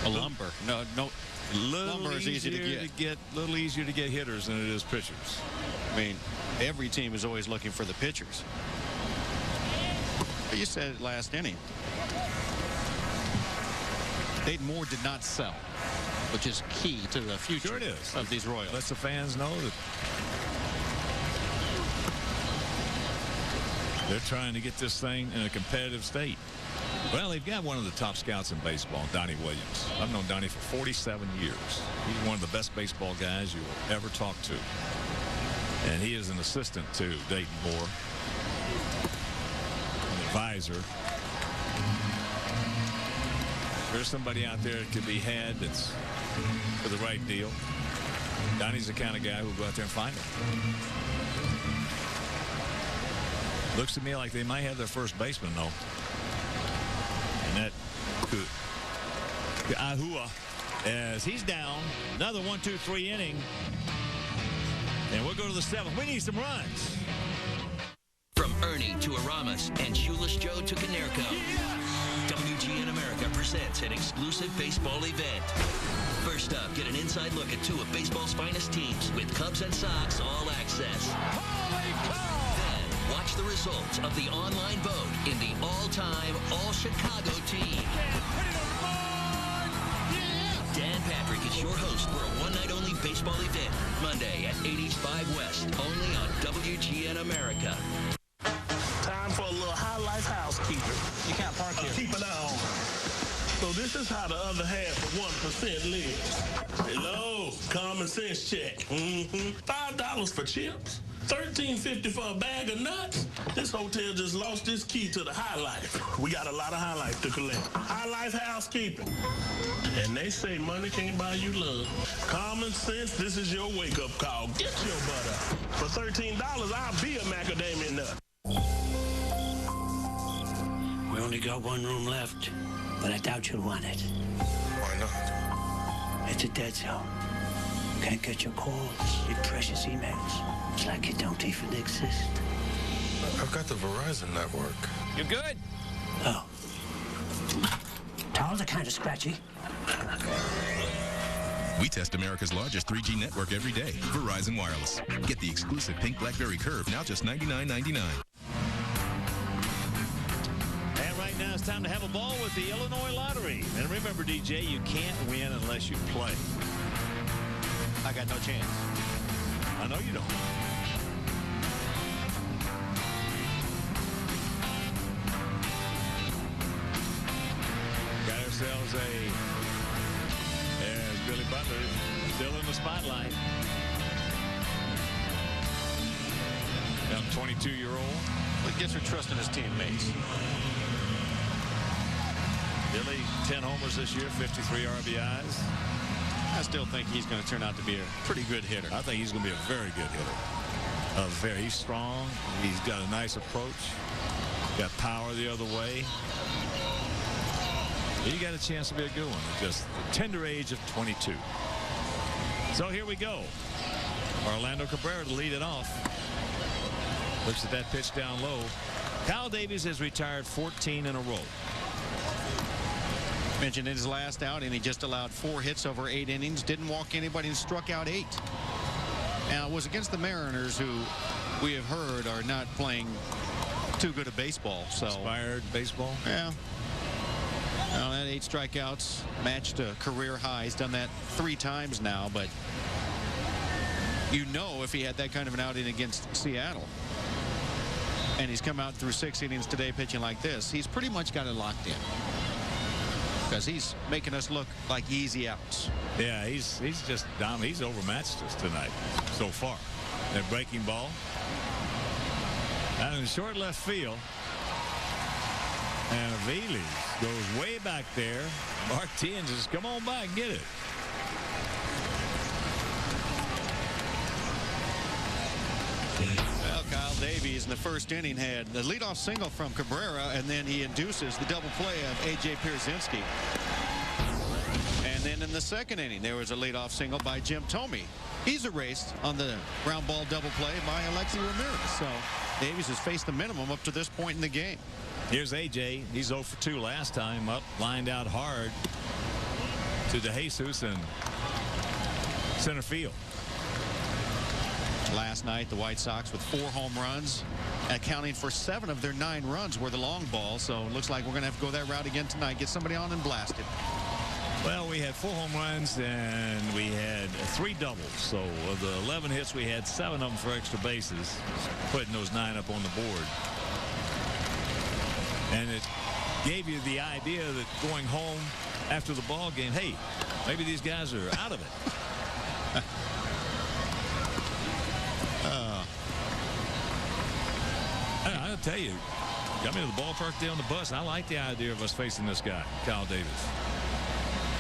A lumber. No. Lumber is easy to get. A little easier to get hitters than it is pitchers. I mean, every team is always looking for the pitchers. But you said it last inning. Dayton Moore did not sell, which is key to the future of these Royals. Lets the fans know that they're trying to get this thing in a competitive state. Well, they've got one of the top scouts in baseball, Donnie Williams. I've known Donnie for 47 years. He's one of the best baseball guys you will ever talk to. And he is an assistant to Dayton Moore, an advisor. There's somebody out there that could be had that's for the right deal. Donnie's the kind of guy who will go out there and find him. Looks to me like they might have their first baseman, though. And that could Ahua, as he's down. Another 1-2-3 inning. And we'll go to the 7th. We need some runs. From Ernie to Aramis and Shoeless Joe to Canerco, WGN America presents an exclusive baseball event. First up, get an inside look at two of baseball's finest teams with Cubs and Sox all access. Holy cow! Watch the results of the online vote in the all-time All-Chicago team. Dan Patrick is your host for a one-night-only baseball event. Monday at 80s 5 West, only on WGN America. Time for a little high life housekeeping. You can't park here. Keep an eye on. So this is how the other half of 1% lives. Hello, common sense check. $5 for chips. $13.50 for a bag of nuts. This hotel just lost its key to the high life. We got a lot of high life to collect. High life housekeeping. And they say money can't buy you love. Common sense, this is your wake-up call. Get your butt up. For $13, I'll be a macadamia nut. We only got one room left, but I doubt you'll want it. Why not? It's a dead zone. Can't get your calls, your precious emails. It's like you don't even exist. I've got the Verizon network. You good? Oh. Towels are kind of scratchy. We test America's largest 3G network every day. Verizon Wireless. Get the exclusive pink BlackBerry Curve, now just $99.99. And right now it's time to have a ball with the Illinois Lottery. And remember, DJ, you can't win unless you play. I got no chance. I know you don't. Got ourselves there's Billy Butler still in the spotlight. Young 22-year-old. Well, gets her trust in his teammates. Billy, 10 homers this year, 53 RBIs. I still think he's going to turn out to be a pretty good hitter. I think he's going to be a very good hitter. He's strong. He's got a nice approach. Got power the other way. He got a chance to be a good one at just the tender age of 22. So here we go. Orlando Cabrera to lead it off. Looks at that pitch down low. Kyle Davies has retired 14 in a row. Mentioned in his last outing, he just allowed 4 hits over 8 innings, didn't walk anybody, and struck out 8. Now, it was against the Mariners, who we have heard are not playing too good a baseball. So inspired baseball. Yeah. Now, that 8 strikeouts matched a career high. He's done that 3 times now, but you know, if he had that kind of an outing against Seattle, and he's come out through 6 innings today pitching like this, he's pretty much got it locked in. Because he's making us look like easy outs. Yeah, he's just dominant. He's overmatched us tonight so far. That breaking ball. Out in short left field. And Aviles goes way back there. Martins says, come on by and get it. Well, Kyle Davies in the first inning had the leadoff single from Cabrera, and then he induces the double play of A.J. Pierzynski. And then in the second inning, there was a leadoff single by Jim Thome. He's erased on the ground ball double play by Alexi Ramirez. So Davies has faced the minimum up to this point in the game. Here's A.J. He's 0 for 2 last time up, lined out hard to DeJesus in center field. Last night, the White Sox with 4 home runs, accounting for 7 of their 9 runs were the long ball. So it looks like we're going to have to go that route again tonight. Get somebody on and blast it. Well, we had 4 home runs and we had 3 doubles. So of the 11 hits, we had 7 of them for extra bases, putting those 9 up on the board. And it gave you the idea that going home after the ball game, hey, maybe these guys are out of it. I'll tell you, got me to the ballpark there on the bus. I like the idea of us facing this guy, Kyle Davis.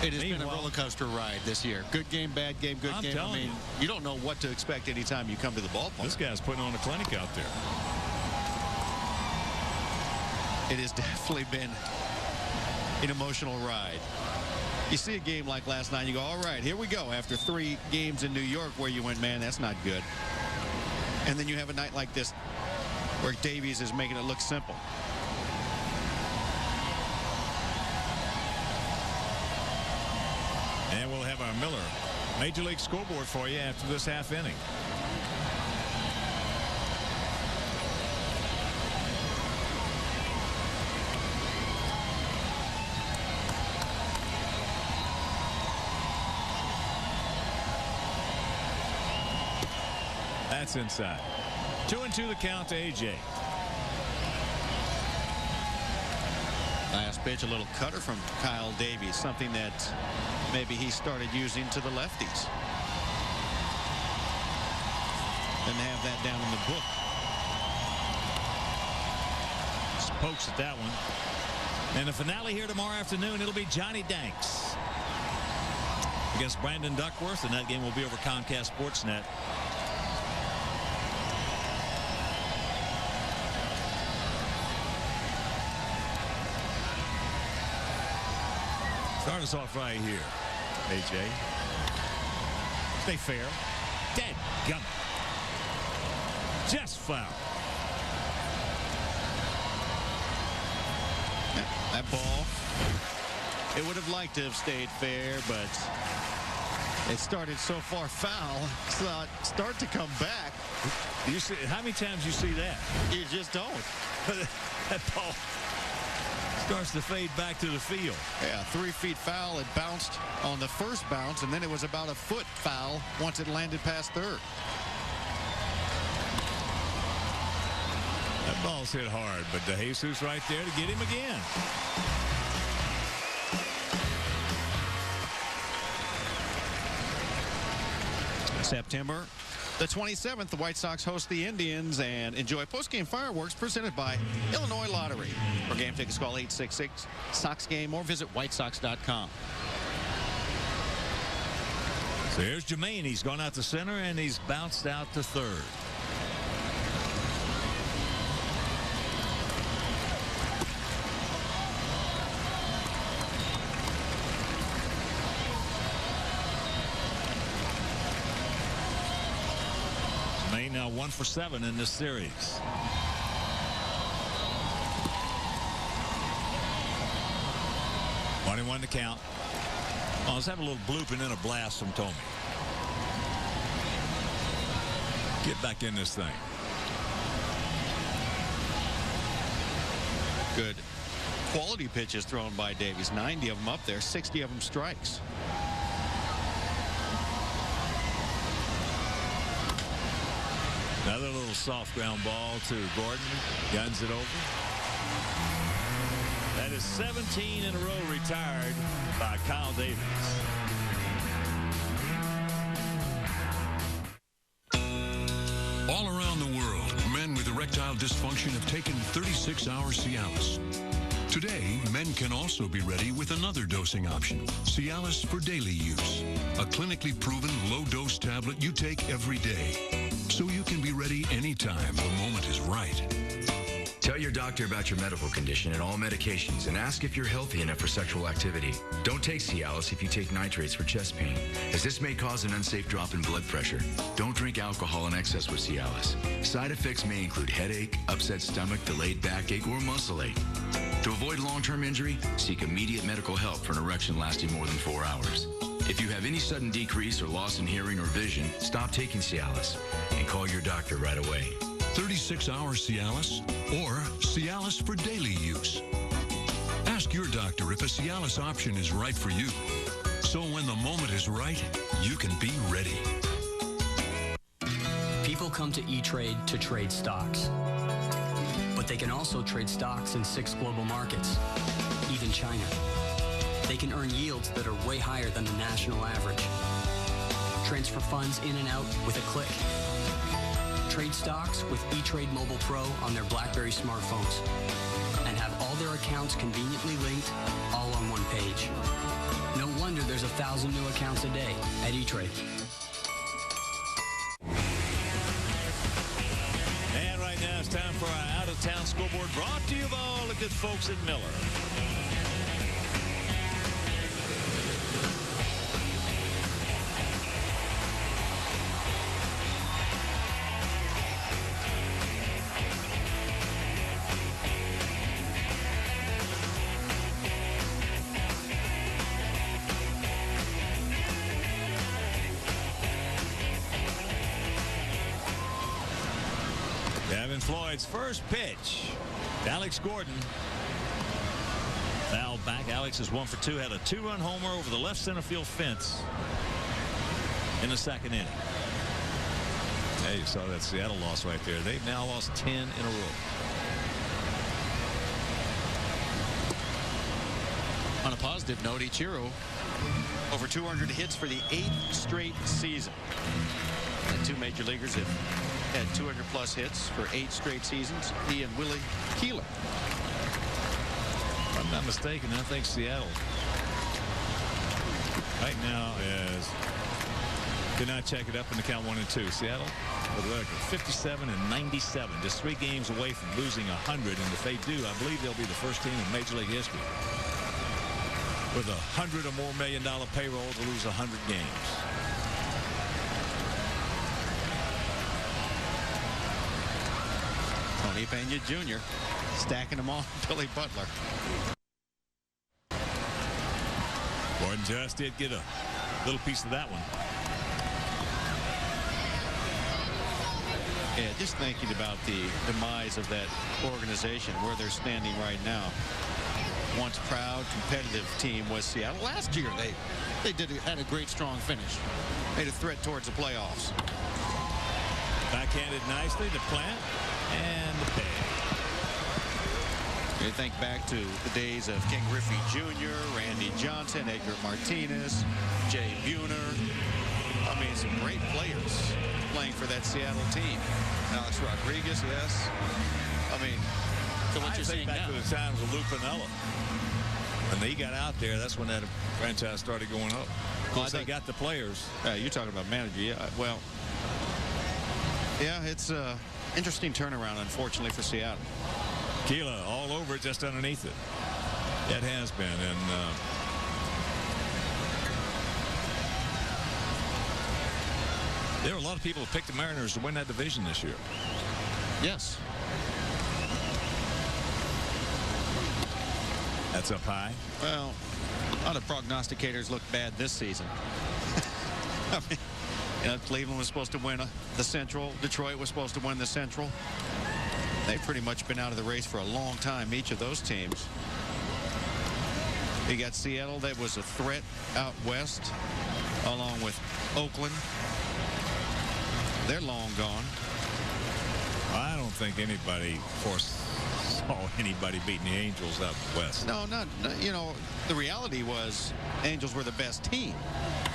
It has been a roller coaster ride this year. Good game, bad game, good game. I mean, you don't know what to expect anytime you come to the ballpark. This guy's putting on a clinic out there. It has definitely been an emotional ride. You see a game like last night, you go, all right, here we go. After 3 games in New York where you went, man, that's not good. And then you have a night like this where Davies is making it look simple. And we'll have our Miller Major League scoreboard for you after this half inning. That's inside. 2-2 the count to A.J. Last pitch, a little cutter from Kyle Davies, something that maybe he started using to the lefties. Didn't have that down in the book. Just pokes at that one. And the finale here tomorrow afternoon, it'll be Johnny Danks against Brandon Duckworth, and that game will be over Comcast Sportsnet. Start us off right here, A.J. Stay fair. Dead gummit. Just foul. That ball, it would have liked to have stayed fair, but it started so far foul. Start to come back. You see, how many times you see that? You just don't. That ball starts to fade back to the field. Yeah, 3 feet foul. It bounced on the first bounce, and then it was about a foot foul once it landed past third. That ball's hit hard, but DeJesus right there to get him again. September the 27th, the White Sox host the Indians and enjoy postgame fireworks presented by Illinois Lottery. For game tickets, call 866-SOX-GAME or visit whitesox.com. So here's Jermaine. He's gone out to center, and he's bounced out to third. Now 1 for 7 in this series. One to count. Oh, let's have a little bloop and then a blast from Tomey. Get back in this thing. Good quality pitches thrown by Davies. 90 of them up there, 60 of them strikes. Another little soft ground ball to Gordon. Guns it over. That is 17 in a row retired by Kyle Davies. All around the world, men with erectile dysfunction have taken 36-hour Cialis. Today, men can also be ready with another dosing option, Cialis for daily use, a clinically proven low-dose tablet you take every day, so you can be ready anytime the moment is right. Tell your doctor about your medical condition and all medications, and ask if you're healthy enough for sexual activity. Don't take Cialis if you take nitrates for chest pain, as this may cause an unsafe drop in blood pressure. Don't drink alcohol in excess with Cialis. Side effects may include headache, upset stomach, delayed backache, or muscle ache. To avoid long-term injury, seek immediate medical help for an erection lasting more than 4 hours. If you have any sudden decrease or loss in hearing or vision, stop taking Cialis and call your doctor right away. 36-hour Cialis or Cialis for daily use. Ask your doctor if a Cialis option is right for you. So when the moment is right, you can be ready. People come to E-Trade to trade stocks. But they can also trade stocks in 6 global markets, even China. They can earn yields that are way higher than the national average. Transfer funds in and out with a click. Trade stocks with E-Trade Mobile Pro on their BlackBerry smartphones and have all their accounts conveniently linked all on one page. No wonder there's 1,000 new accounts a day at E-Trade. And right now it's time for our out-of-town scoreboard, brought to you by all the good folks at Miller. Floyd's first pitch. Alex Gordon fouled back. Alex is 1 for 2. Had a 2-run homer over the left center field fence in the second inning. Yeah, you saw that Seattle loss right there. They've now lost 10 in a row. On a positive note, Ichiro over 200 hits for the 8th straight season. And 2 major leaguers have had 200-plus hits for 8 straight seasons. He and Willie Keeler. If I'm not mistaken, I think Seattle right now is, did not check it up in the count 1 and 2. Seattle with a record 57 and 97, just 3 games away from losing 100. And if they do, I believe they'll be the first team in Major League history with $100 or more $1 million payroll to lose 100 games. Tony Pena Jr. stacking them on Billy Butler. Gordon just did get a little piece of that one. Yeah, just thinking about the demise of that organization, where they're standing right now. Once proud, competitive team was Seattle. Last year, they had a great, strong finish. Made a threat towards the playoffs. Backhanded nicely to Plant and the pay. You think back to the days of King Griffey Jr., Randy Johnson, Edgar Martinez, Jay Buhner. I mean, some great players playing for that Seattle team. Alex Rodriguez, yes. I mean, to what you're saying back now. to the times of Lou Piniella. When he got out there, that's when that franchise started going up. Of course, they got the players. You're talking about manager. Yeah, well, yeah, it's an interesting turnaround, unfortunately, for Seattle. Keela all over it, just underneath it. It has been. And there were a lot of people who picked the Mariners to win that division this year. Yes. That's up high. Well, a lot of prognosticators look bad this season. I mean, you know, Cleveland was supposed to win the Central. Detroit was supposed to win the Central. They've pretty much been out of the race for a long time, each of those teams. You got Seattle, that was a threat out west, along with Oakland. They're long gone. I don't think anybody saw anybody beating the Angels out west. No, not, you know, the reality was Angels were the best team,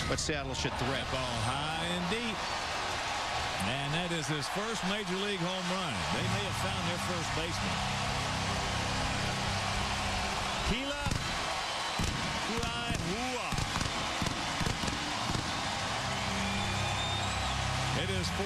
but Seattle should threat. Ball high and deep. And that is his first Major League home run. They may have found their first baseman. Keela. It is 4-0.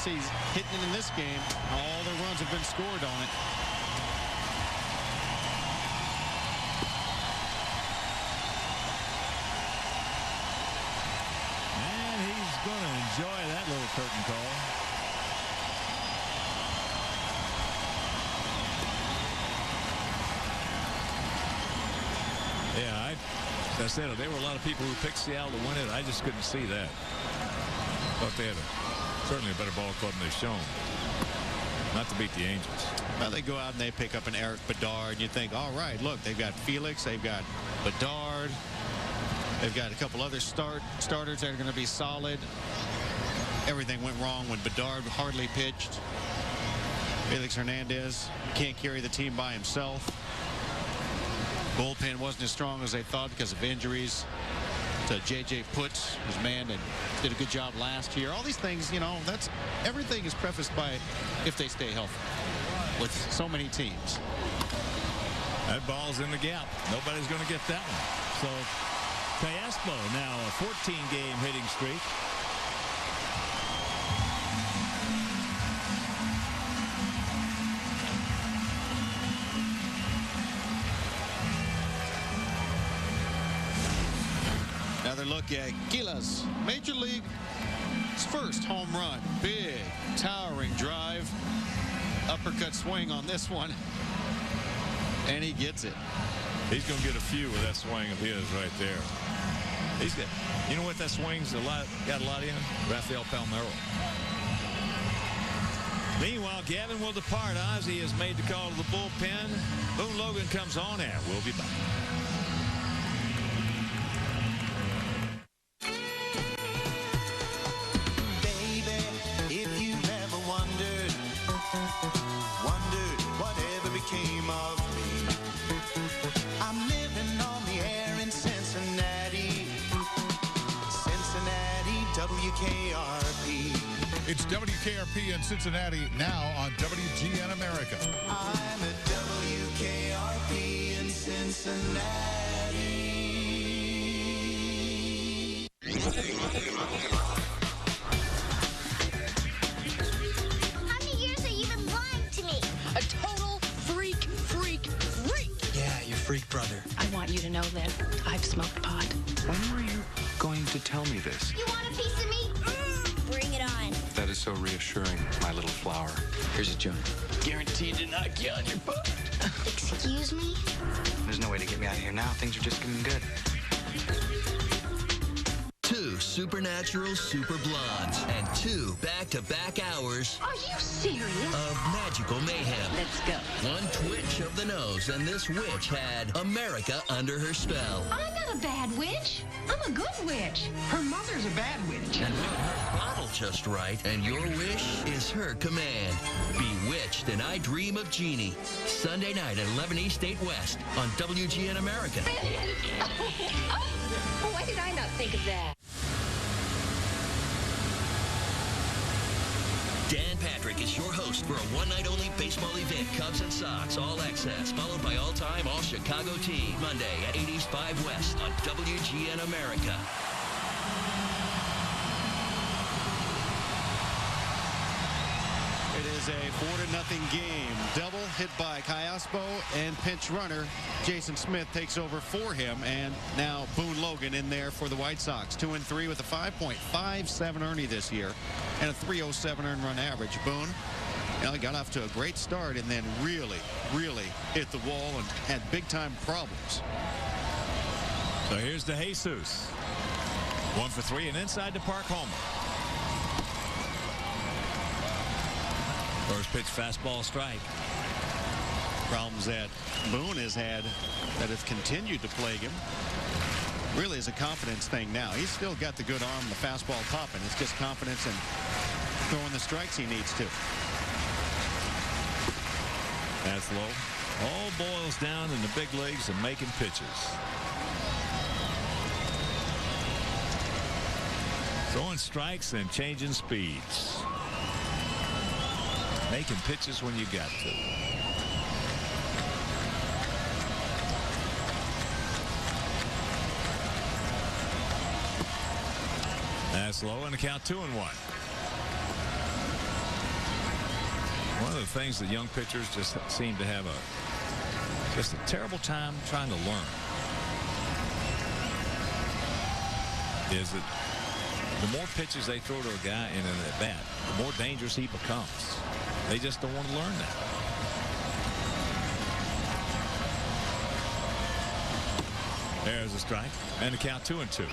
He's hitting it in this game. All the runs have been scored on it. And he's going to enjoy that little curtain call. Yeah, as I said, there were a lot of people who picked Seattle to win it. I just couldn't see that. Thought they had certainly a better ball club than they've shown. Not to beat the Angels. Well, they go out and they pick up an Eric Bedard. And you think, all right, look, they've got Felix, they've got Bedard, they've got a couple other starters that are going to be solid. Everything went wrong when Bedard hardly pitched. Felix Hernandez can't carry the team by himself. Bullpen wasn't as strong as they thought because of injuries. To J.J. Putz, whose man that did a good job last year. All these things, you know, that's everything is prefaced by if they stay healthy with so many teams. That ball's in the gap. Nobody's going to get that one. So Callaspo now a 14-game hitting streak. Another look at Gila's Major League's first home run. Big, towering drive. Uppercut swing on this one. And he gets it. He's going to get a few with that swing of his right there. You know what that swing's got a lot in? Rafael Palmeiro. Meanwhile, Gavin will depart. Ozzie has made the call to the bullpen. Boone Logan comes on air. We'll be back. Baby, if you've ever wondered whatever became of me, I'm living on the air in Cincinnati, WKRP. It's WKRP in Cincinnati, now on WGN America. I'm at WKRP in Cincinnati. How many years have you been lying to me? A total freak. Yeah, your freak brother. I want you to know that I've smoked pot. When were you going to tell me this? You want a piece of me? Bring it on. That is so reassuring, my little flower. Here's a joint. Guaranteed to knock you on your butt. Excuse me? There's no way to get me out of here now. Things are just getting good. 2 supernatural super blondes and 2 back-to-back hours Are you serious? of magical mayhem. Let's go. One twitch of the nose, and this witch had America under her spell. I'm not a bad witch. I'm a good witch. Her mother's a bad witch. And with her bottle just right, and your wish is her command. Bewitched and I Dream of Jeannie. Sunday night at 11 East 8 West on WGN America. Oh, why did I not think of that? Dan Patrick is your host for a one-night-only baseball event, Cubs and Sox, all access, followed by all-time All-Chicago team, Monday at 8 East 5 West on WGN America. It is a 4-0 game. Double hit by Callaspo, and pinch runner Jason Smith takes over for him. And now Boone Logan in there for the White Sox. 2-3 with a 5.57 Ernie this year and a 307 earned run average. Boone, he got off to a great start and then really hit the wall and had big-time problems. So here's the Jesus. 1 for 3 and inside the park homer. First pitch fastball strike. Problems that Boone has had that have continued to plague him. Really is a confidence thing now. He's still got the good arm, the fastball popping. It's just confidence and throwing the strikes he needs to. That's low. All boils down in the big leagues and making pitches. Throwing strikes and changing speeds. Making pitches when you got to. That's low and the count 2-1. One of the things that young pitchers just seem to have just a terrible time trying to learn is that the more pitches they throw to a guy in an at-bat, the more dangerous he becomes. They just don't want to learn that. There's a strike and the count 2-2.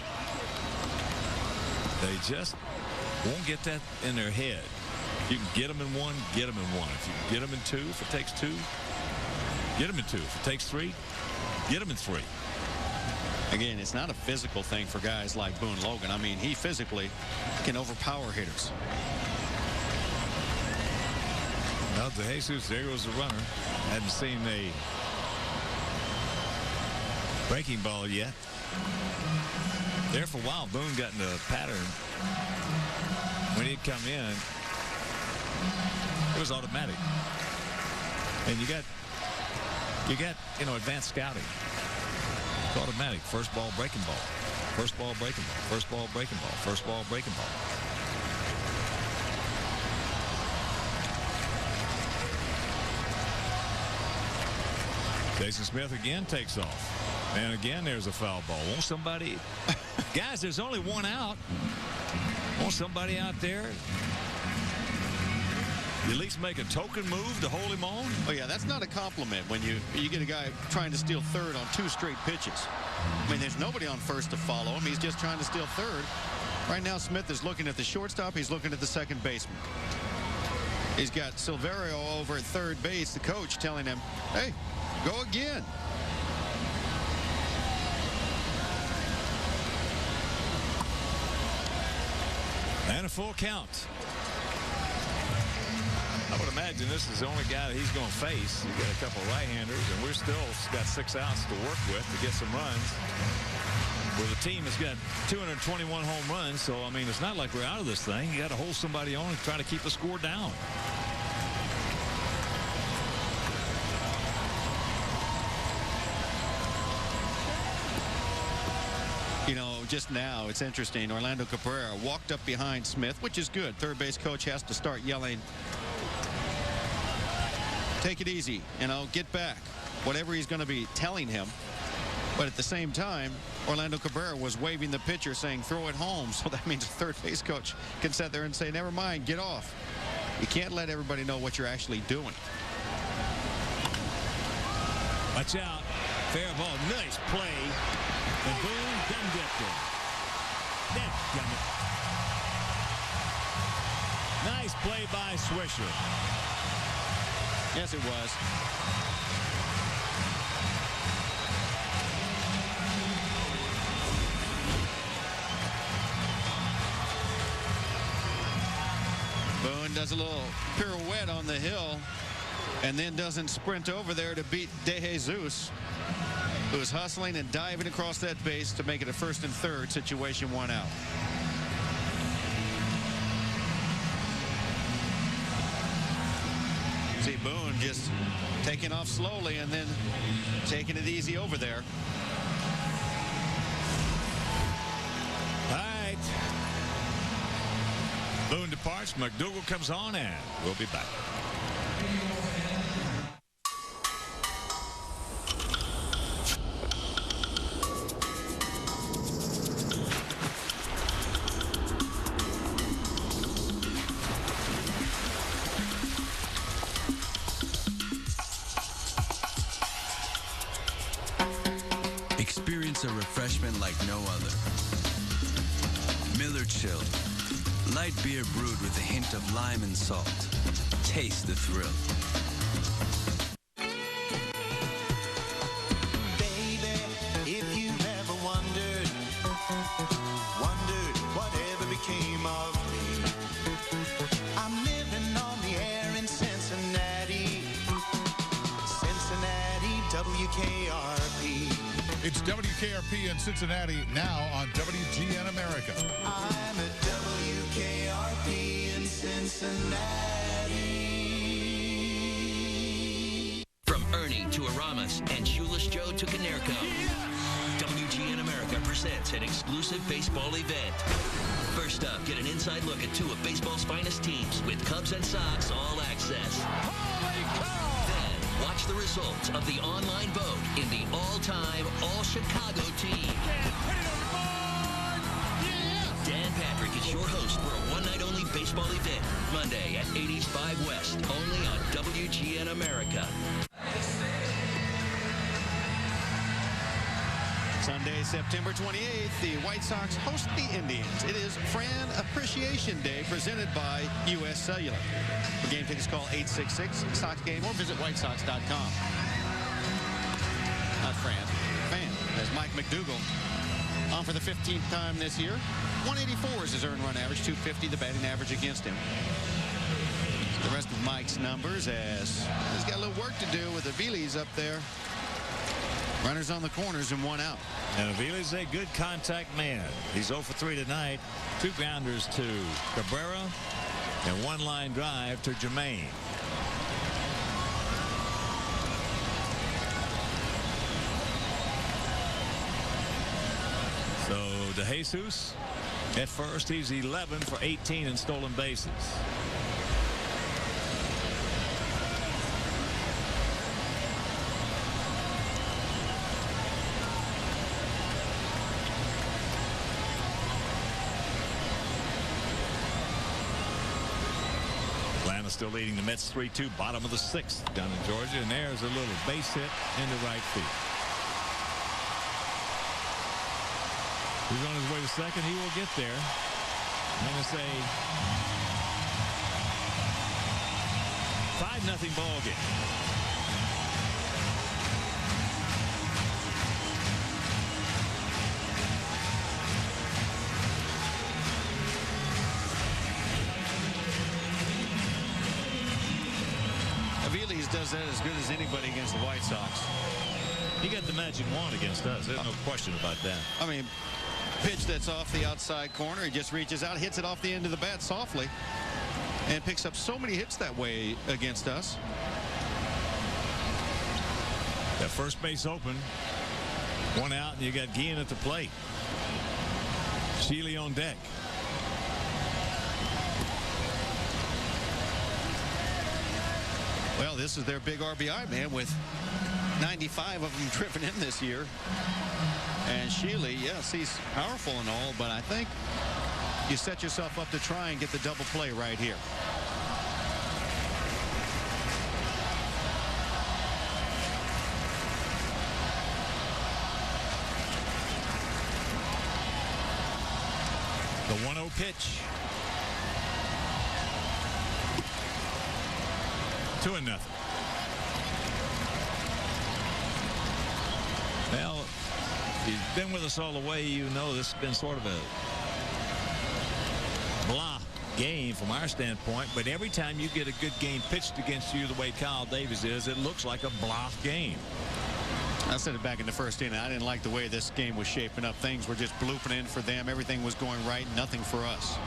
They just won't get that in their head. You can get them in 1, get them in 1. If you can get them in 2, if it takes 2, get them in 2. If it takes 3, get them in 3. Again, it's not a physical thing for guys like Boone Logan. I mean, he physically can overpower hitters. Well, to Jesus, there goes the runner. Hadn't seen a breaking ball yet. There for a while, Boone got in a pattern. When he'd come in, it was automatic. And you got advanced scouting. It's automatic. First ball, breaking ball. First ball, breaking ball. First ball, breaking ball. First ball, breaking ball. Jason Smith again takes off. And again, there's a foul ball. Won't somebody... Guys, there's only one out. Won't somebody out there at least make a token move to hold him on? Oh, yeah, that's not a compliment when you get a guy trying to steal third on 2 straight pitches. I mean, there's nobody on first to follow him. He's just trying to steal third. Right now, Smith is looking at the shortstop. He's looking at the second baseman. He's got Silverio over at third base, the coach telling him, hey, go again. And a full count. I would imagine this is the only guy that he's going to face. He's got a couple of right-handers, and we're still got 6 outs to work with to get some runs. Where the team has got 221 home runs, so, I mean, it's not like we're out of this thing. You got to hold somebody on and try to keep the score down. You know, just now, it's interesting. Orlando Cabrera walked up behind Smith, which is good. Third base coach has to start yelling, take it easy, you know, get back. Whatever he's going to be telling him. But at the same time, Orlando Cabrera was waving the pitcher saying, throw it home. So that means the third base coach can sit there and say, never mind, get off. You can't let everybody know what you're actually doing. Watch out. Fair ball. Nice play. And boom, done dipped it. Dadgummit. Nice play by Swisher. Yes, it was. Boone does a little pirouette on the hill and then doesn't sprint over there to beat De Jesus, who is hustling and diving across that base to make it a first and third situation, 1 out. See Boone just taking off slowly and then taking it easy over there. All right. Boone departs. McDougal comes on, and we'll be back. Experience a refreshment like no other. Miller Chill. Light beer brewed with a hint of lime and salt. Taste the thrill. Baby, if you've ever wondered whatever became of me. I'm living on the air in Cincinnati, WKRP. It's WKRP in Cincinnati, now on WGN America. I'm at WKRP in Cincinnati. From Ernie to Aramis and Shoeless Joe to Canerco, WGN America presents an exclusive baseball event. First up, get an inside look at 2 of baseball's finest teams with Cubs and Sox all access. Holy cow! Watch the results of the online vote in the all-time All-Chicago team. Dan Patrick is your host for a one-night-only baseball event, Monday at 80s 5 West, only on WGN America. Sunday, September 28th, the White Sox host the Indians. It is Fran Appreciation Day presented by U.S. Cellular. For game tickets, call 866-SOX-GAME or visit whitesox.com. Not Fran, Fan. There's Mike McDougal on for the 15th time this year. 184 is his earned run average, 250 the batting average against him. The rest of Mike's numbers as he's got a little work to do with the Aviles up there. Runners on the corners and 1 out. And Aviles a good contact man. He's 0 for 3 tonight. 2 grounders to Cabrera and 1 line drive to Jermaine. So De Jesus at first, he's 11 for 18 in stolen bases. Still leading the Mets 3-2, bottom of the 6th down in Georgia, and there's a little base hit into right field. He's on his way to second. He will get there. And it's a 5-0 ball game. Aviles does that as good as anybody against the White Sox. He got the magic wand against us. There's no question about that. I mean, pitch that's off the outside corner. He just reaches out, hits it off the end of the bat softly, and picks up so many hits that way against us. That first base open. One out, and you got Guillen at the plate. Sheely on deck. Well, this is their big RBI man with 95 of them driven in this year. And Sheely, yes, he's powerful and all, but I think you set yourself up to try and get the double play right here. The 1-0 pitch. 2-0. Well, you've been with us all the way. You know this has been sort of a blah game from our standpoint. But every time you get a good game pitched against you the way Kyle Davies is, it looks like a blah game. I said it back in the first inning. I didn't like the way this game was shaping up. Things were just blooping in for them. Everything was going right. Nothing for us.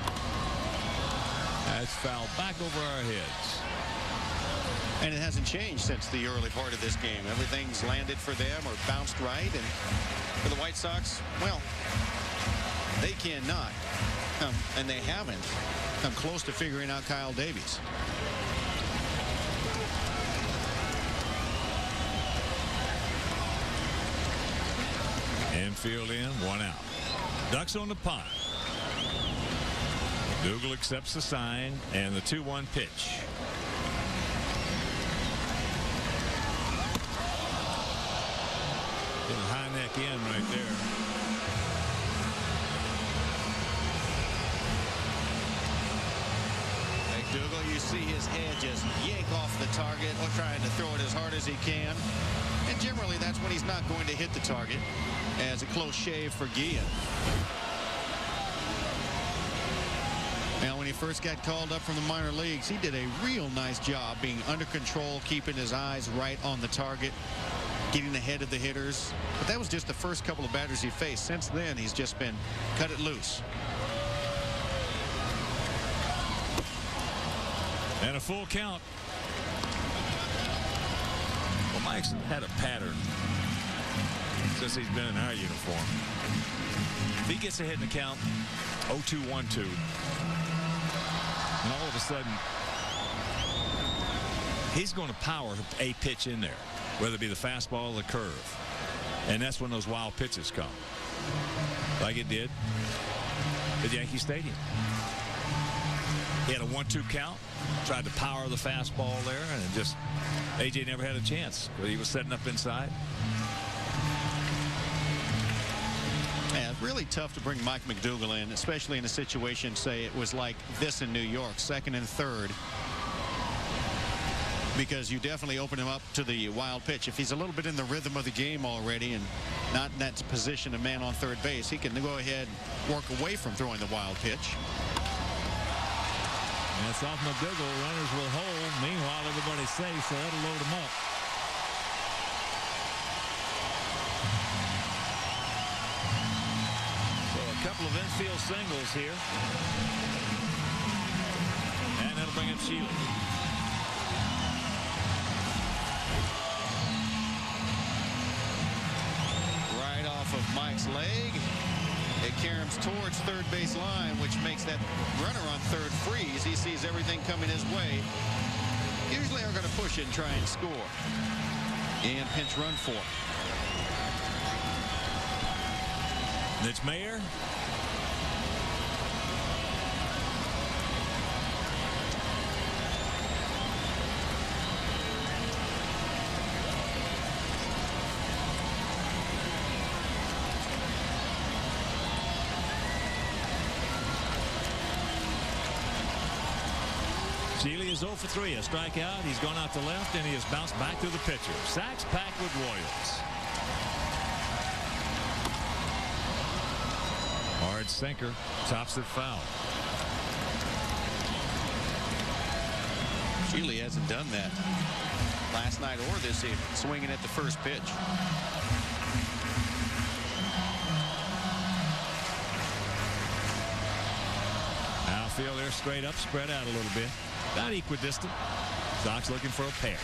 That's fouled back over our heads. And it hasn't changed since the early part of this game. Everything's landed for them or bounced right. And for the White Sox, well, they cannot, and they haven't come close to figuring out Kyle Davies. Infield in, 1 out. Ducks on the punt. Dougal accepts the sign and the 2-1 pitch. High neck in right there. McDougal, you see his head just yank off the target, or trying to throw it as hard as he can. And generally, that's when he's not going to hit the target, as a close shave for Guillen. Now, when he first got called up from the minor leagues, he did a real nice job being under control, keeping his eyes right on the target, getting ahead of the hitters. But that was just the first couple of batters he faced. Since then, he's just been cut it loose. And a full count. Well, Mike's had a pattern since he's been in our uniform. If he gets a hit in the count, 0-2-1-2, and all of a sudden, he's going to power a pitch in there, whether it be the fastball or the curve. And that's when those wild pitches come, like it did at Yankee Stadium. He had a 1-2 count, tried to power the fastball there, and just A.J. never had a chance. He was setting up inside. Yeah, really tough to bring Mike McDougal in, especially in a situation, say, it was like this in New York, second and third. Because you definitely open him up to the wild pitch. If he's a little bit in the rhythm of the game already and not in that position of man on third base, he can go ahead and work away from throwing the wild pitch. And it's off McDougal. Runners will hold. Meanwhile, everybody's safe, so that'll load him up. So a couple of infield singles here. And that'll bring up Sheely. Right off of Mike's leg. It caroms towards third base line, which makes that runner on third freeze. He sees everything coming his way. Usually are going to push it and try and score. And pinch run for it. It's Mayer. Sheely is 0 for 3, a strikeout. He's gone out to left, and he has bounced back to the pitcher. Sacks packed with Royals. Hard sinker, tops it foul. Sheely hasn't done that last night or this evening, swinging at the first pitch. Outfield, they're straight up, spread out a little bit. Not equidistant. Sox looking for a pair.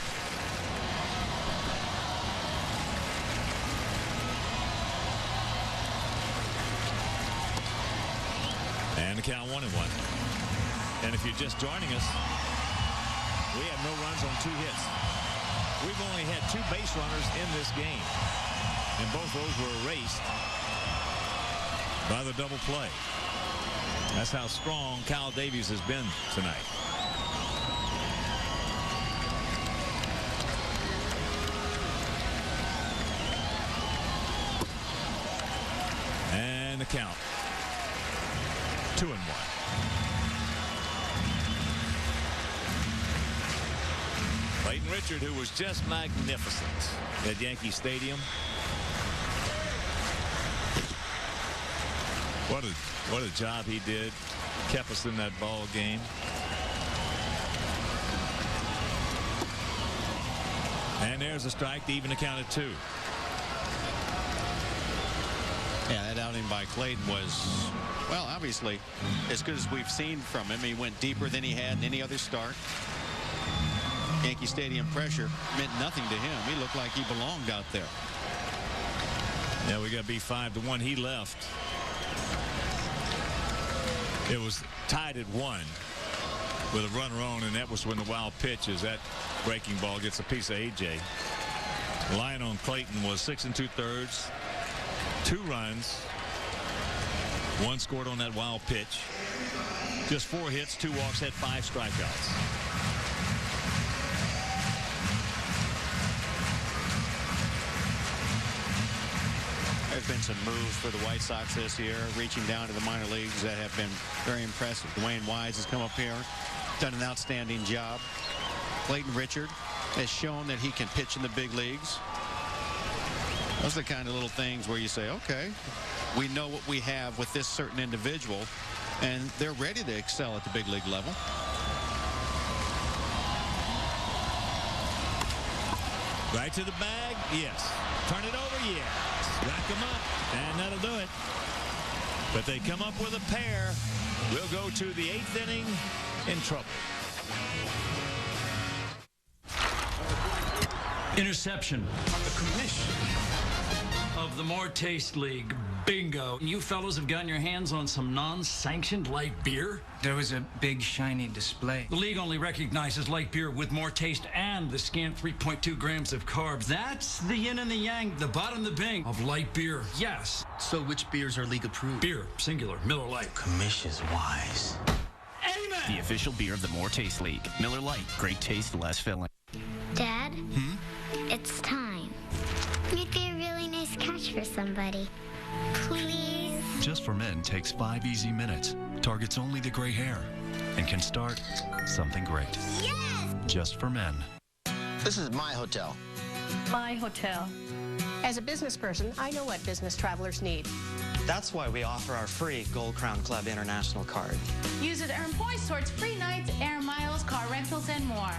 And the count 1-1. And if you're just joining us, we have no runs on 2 hits. We've only had 2 base runners in this game. And both those were erased by the double play. That's how strong Kyle Davies has been tonight. And the count. 2-1. Clayton Richard, who was just magnificent at Yankee Stadium. What a job he did. Kept us in that ball game. And there's a strike to even the count at 2. Yeah, that outing by Clayton was, well, obviously as good as we've seen from him. He went deeper than he had in any other start. Yankee Stadium pressure meant nothing to him. He looked like he belonged out there. Yeah, we got beat 5-1. He left. It was tied at 1 with a runner on, and that was when the wild pitch is that breaking ball gets a piece of AJ. The line on Clayton was 6 2/3, 2 runs, 1 scored on that wild pitch, just 4 hits, 2 walks, had 5 strikeouts. There's been some moves for the White Sox this year, reaching down to the minor leagues that have been very impressive. Dwayne Wise has come up here, done an outstanding job. Clayton Richard has shown that he can pitch in the big leagues. Those are the kind of little things where you say, okay, we know what we have with this certain individual, and they're ready to excel at the big league level. Right to the bag, yes. Turn it over, yes. Rack them up, and that'll do it. But they come up with a pair. We'll go to the 8th inning in trouble. Interception. The commission of the More Taste League. Bingo. You fellows have gotten your hands on some non-sanctioned light beer? There was a big shiny display. The league only recognizes light beer with more taste and the scant 3.2 grams of carbs. That's the yin and the yang, the bottom, the bing of light beer. Yes. So which beers are league approved? Beer, singular, Miller Lite. Commission's wise. Amen. The official beer of the More Taste League. Miller Lite. Great taste, less filling. Dad? It's time. You'd be a really nice catch for somebody. Please? Just for Men takes 5 easy minutes, targets only the gray hair, and can start something great. Yes! Just for Men. This is my hotel. My hotel. As a business person, I know what business travelers need. That's why we offer our free Gold Crown Club International card. Use it to earn points towards free nights, air miles, car rentals, and more.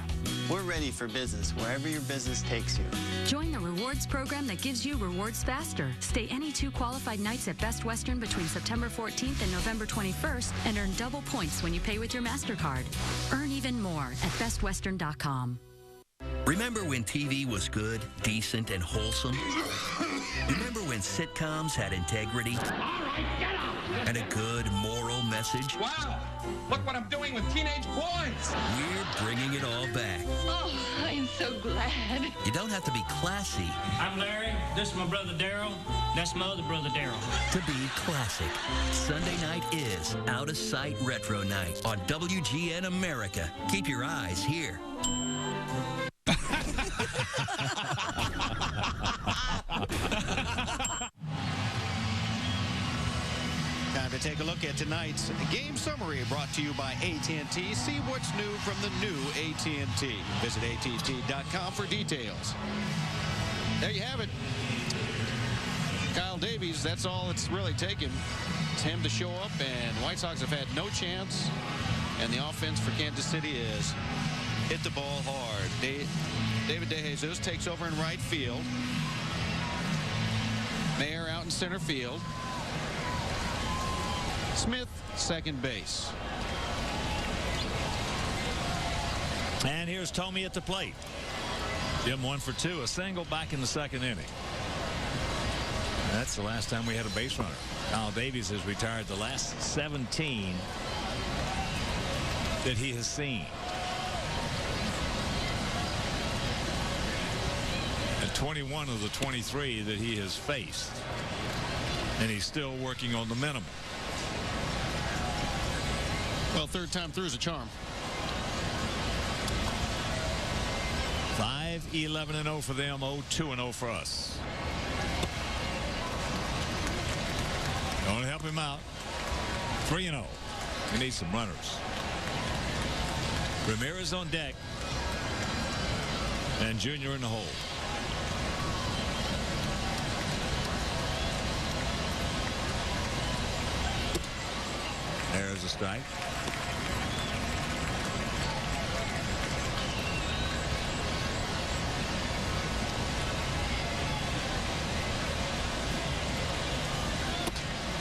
We're ready for business wherever your business takes you. Join the rewards program that gives you rewards faster. Stay any 2 qualified nights at Best Western between September 14th and November 21st and earn double points when you pay with your MasterCard. Earn even more at bestwestern.com. Remember when TV was good, decent, and wholesome? Remember when sitcoms had integrity? And a good moral message? Wow! Look what I'm doing with teenage boys! We're bringing it all back. Oh, I'm so glad. You don't have to be classy. I'm Larry. This is my brother Daryl. That's my other brother Daryl. To be classic. Sunday night is Out of Sight Retro Night on WGN America. Keep your eyes here. Time to take a look at tonight's game summary brought to you by AT&T. See what's new from the new AT&T. Visit AT&T.com for details. There you have it. Kyle Davies, that's all it's really taken. It's him to show up, and White Sox have had no chance. And the offense for Kansas City is hit the ball hard. David DeJesus takes over in right field. Mayer out in center field. Smith, second base. And here's Tomey at the plate. Jim 1 for 2, a single back in the second inning. That's the last time we had a base runner. Kyle Davies has retired the last 17 that he has seen. And 21 of the 23 that he has faced. And he's still working on the minimum. Well, third time through is a charm. 5-11-0 for them, 0-2-0 for us. Don't help him out. 3-0. We need some runners. Ramirez on deck. And Junior in the hole. There's a strike.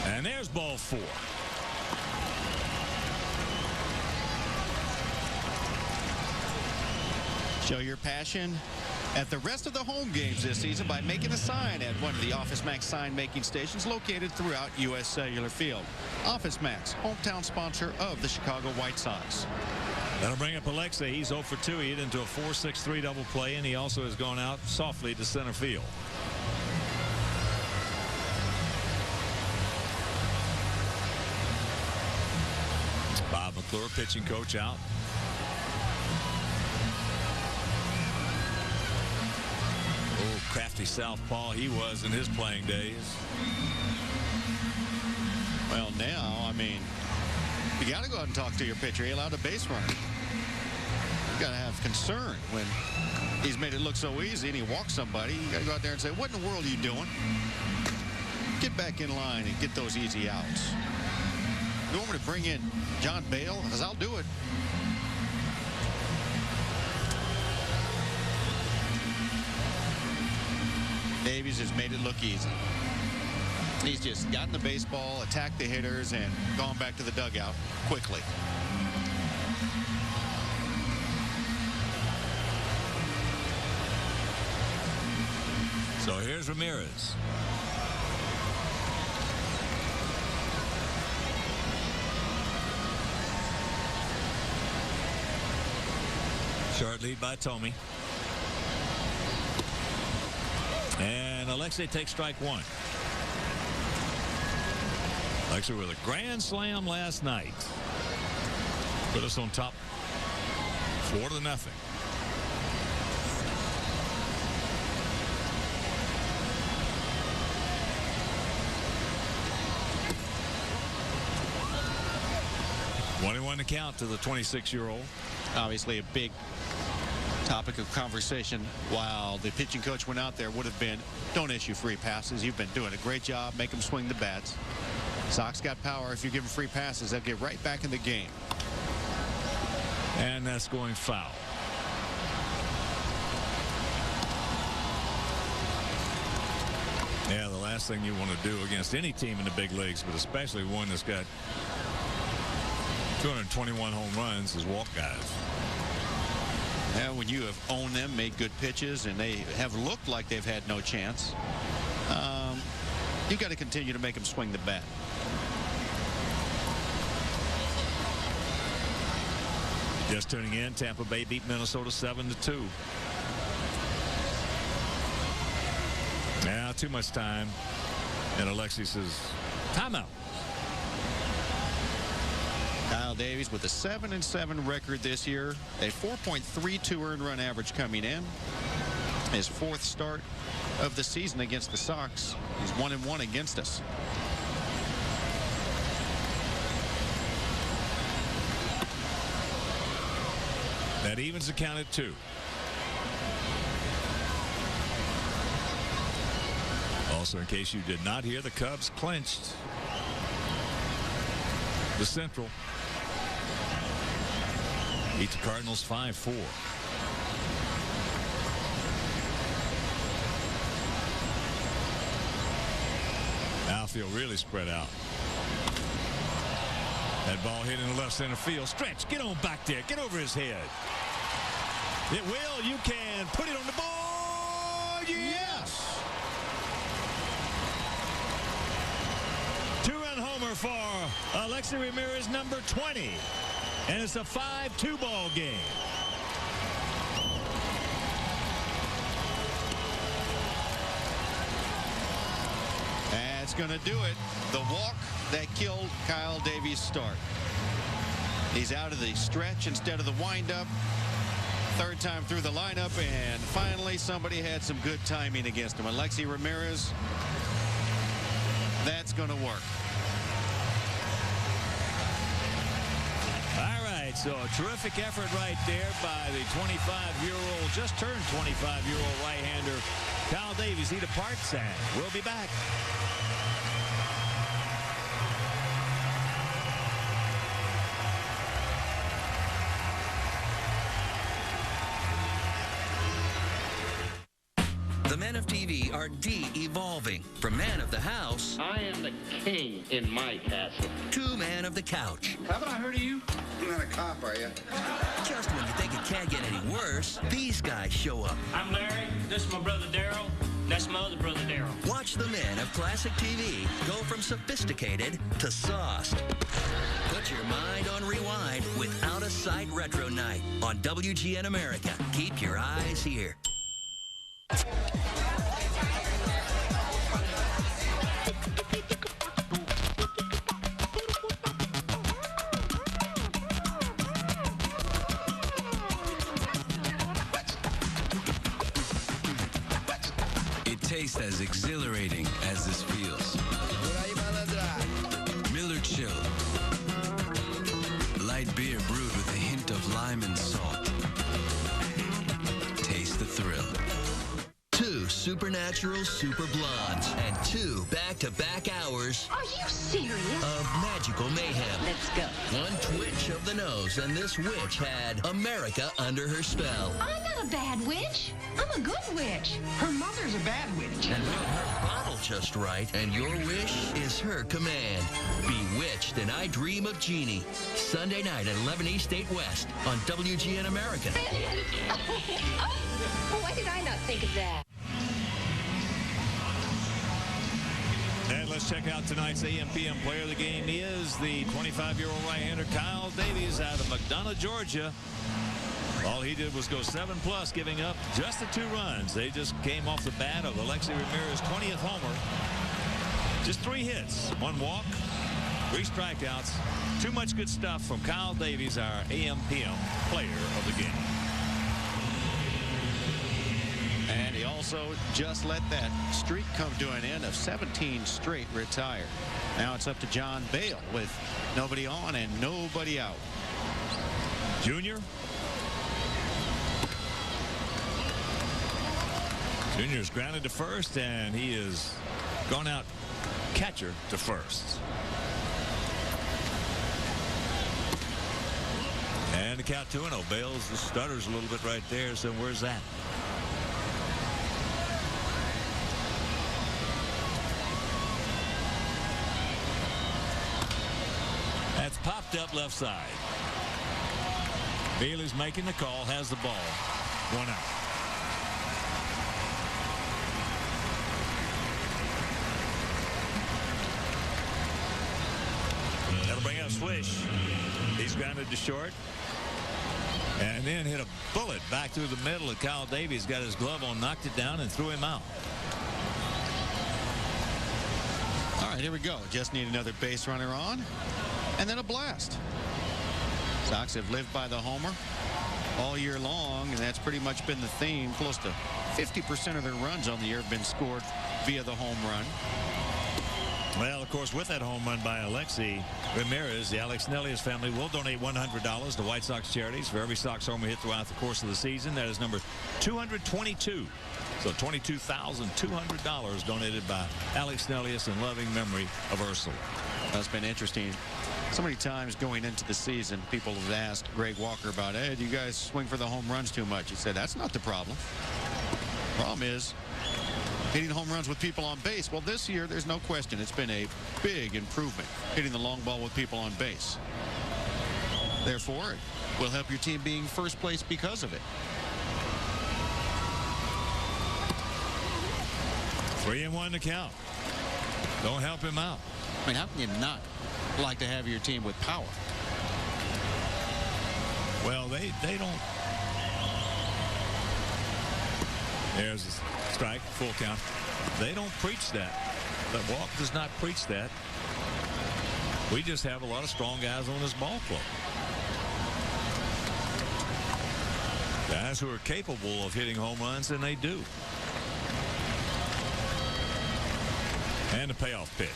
And there's ball 4. Show your passion at the rest of the home games this season by making a sign at one of the Office Max sign-making stations located throughout U.S. Cellular Field. Office Max, hometown sponsor of the Chicago White Sox. That'll bring up Alexei. He's 0 for 2. He hit into a 4-6-3 double play, and he also has gone out softly to center field. Bob McClure, pitching coach, out. Oh, crafty southpaw he was in his playing days. Well, now, I mean, you got to go out and talk to your pitcher. He allowed a base runner. You got to have concern when he's made it look so easy and he walks somebody. You got to go out there and say, what in the world are you doing? Get back in line and get those easy outs. You want me to bring in John Bale? Because I'll do it. Davies has made it look easy. He's just gotten the baseball, attacked the hitters, and gone back to the dugout quickly. So here's Ramirez. Short lead by Tomey. And Alexei takes strike 1. Alexei with a grand slam last night. Put us on top 4-0. One to count to the 26-year-old. Obviously a big topic of conversation while the pitching coach went out there would have been, don't issue free passes. You've been doing a great job. Make them swing the bats. Sox got power. If you give them free passes, they'll get right back in the game. And that's going foul. Yeah, the last thing you want to do against any team in the big leagues, but especially one that's got 221 home runs, is walk guys. Yeah, when you have owned them, made good pitches, and they have looked like they've had no chance, you've got to continue to make them swing the bat. Just tuning in, Tampa Bay beat Minnesota 7-2. Now too much time, and Alexei says timeout. Kyle Davies with a 7-7 record this year, a 4.32 earned run average coming in. His 4th start of the season against the Sox. He's 1-1 against us. That evens the count at 2. Also, in case you did not hear, the Cubs clinched the Central. Beat the Cardinals 5-4. Outfield really spread out. That ball hit in the left center field. Stretch, get on back there. Get over his head. It will. You can put it on the board. Yes. Two-run homer for Alexei Ramirez, number 20. And it's a 5-2 ball game. That's going to do it. The walk that killed Kyle Davies' start. He's out of the stretch instead of the windup. Third time through the lineup, and finally somebody had some good timing against him. Alexei Ramirez, that's going to work. All right, so a terrific effort right there by the 25-year-old, just turned 25-year-old right-hander Kyle Davies. He departs, and we'll be back. The men of TV are de-evolving. From man of the house, I am the king in my castle, to man of the couch. Haven't I heard of you? You're not a cop, are you? Just when you think it can't get any worse, these guys show up. I'm Larry. This is my brother Daryl. That's my other brother Daryl. Watch the men of classic TV go from sophisticated to sauced. Put your mind on rewind with Out of Sight Retro Night on WGN America. Keep your eyes here. It tastes as exhilarating as this feels. Miller Chill. Light beer brewed with a hint of lime and salt. Taste the thrill. 2 supernatural super blondes and 2 back-to-back hours. Are you serious? Of magical mayhem. Let's go. One twitch of the nose, and this witch had America under her spell. I'm not a bad witch. I'm a good witch. Her mother's a bad witch. And put her bottle just right, and your wish is her command. Bewitched and I Dream of Jeannie. Sunday night at 11 East 8 West on WGN America. Why did I not think of that? And let's check out tonight's AM/PM player of the game. He is the 25-year-old right-hander Kyle Davies out of McDonough, Georgia. All he did was go 7+, giving up just the 2 runs. They just came off the bat of Alexei Ramirez's 20th homer. Just 3 hits, 1 walk, 3 strikeouts. Too much good stuff from Kyle Davies, our AM/PM player of the game. And he also just let that streak come to an end of 17 straight retired. Now it's up to John Bale with nobody on and nobody out. Junior. Junior's grounded to first, and he is gone out catcher to first. And the count 2-0. Bale's the stutters a little bit right there, so where's that? That's popped up left side. Bailey's making the call, has the ball. 1 out. That'll bring out Swish. He's grounded to short. And then hit a bullet back through the middle. And Kyle Davies got his glove on, knocked it down, and threw him out. All right, here we go. Just need another base runner on. And then a blast. Sox have lived by the homer all year long, and that's pretty much been the theme. Close to 50% of their runs on the year have been scored via the home run. Well, of course, with that home run by Alexi Ramirez, the Alex Nelius family will donate $100 to White Sox charities for every Sox homer hit throughout the course of the season. That is number 222. So $22,200 donated by Alex Nelius in loving memory of Ursula. That's been interesting. So many times going into the season, people have asked Greg Walker about, hey, do you guys swing for the home runs too much? He said, that's not the problem. Problem is hitting home runs with people on base. Well, this year, there's no question. It's been a big improvement, hitting the long ball with people on base. Therefore, it will help your team being first place because of it. 3-1 to count. Don't help him out. I mean, how can you not like to have your team with power? Well, they don't. There's a strike, full count. They don't preach that. The walk does not preach that. We just have a lot of strong guys on this ball club. Guys who are capable of hitting home runs, and they do. And a payoff pitch.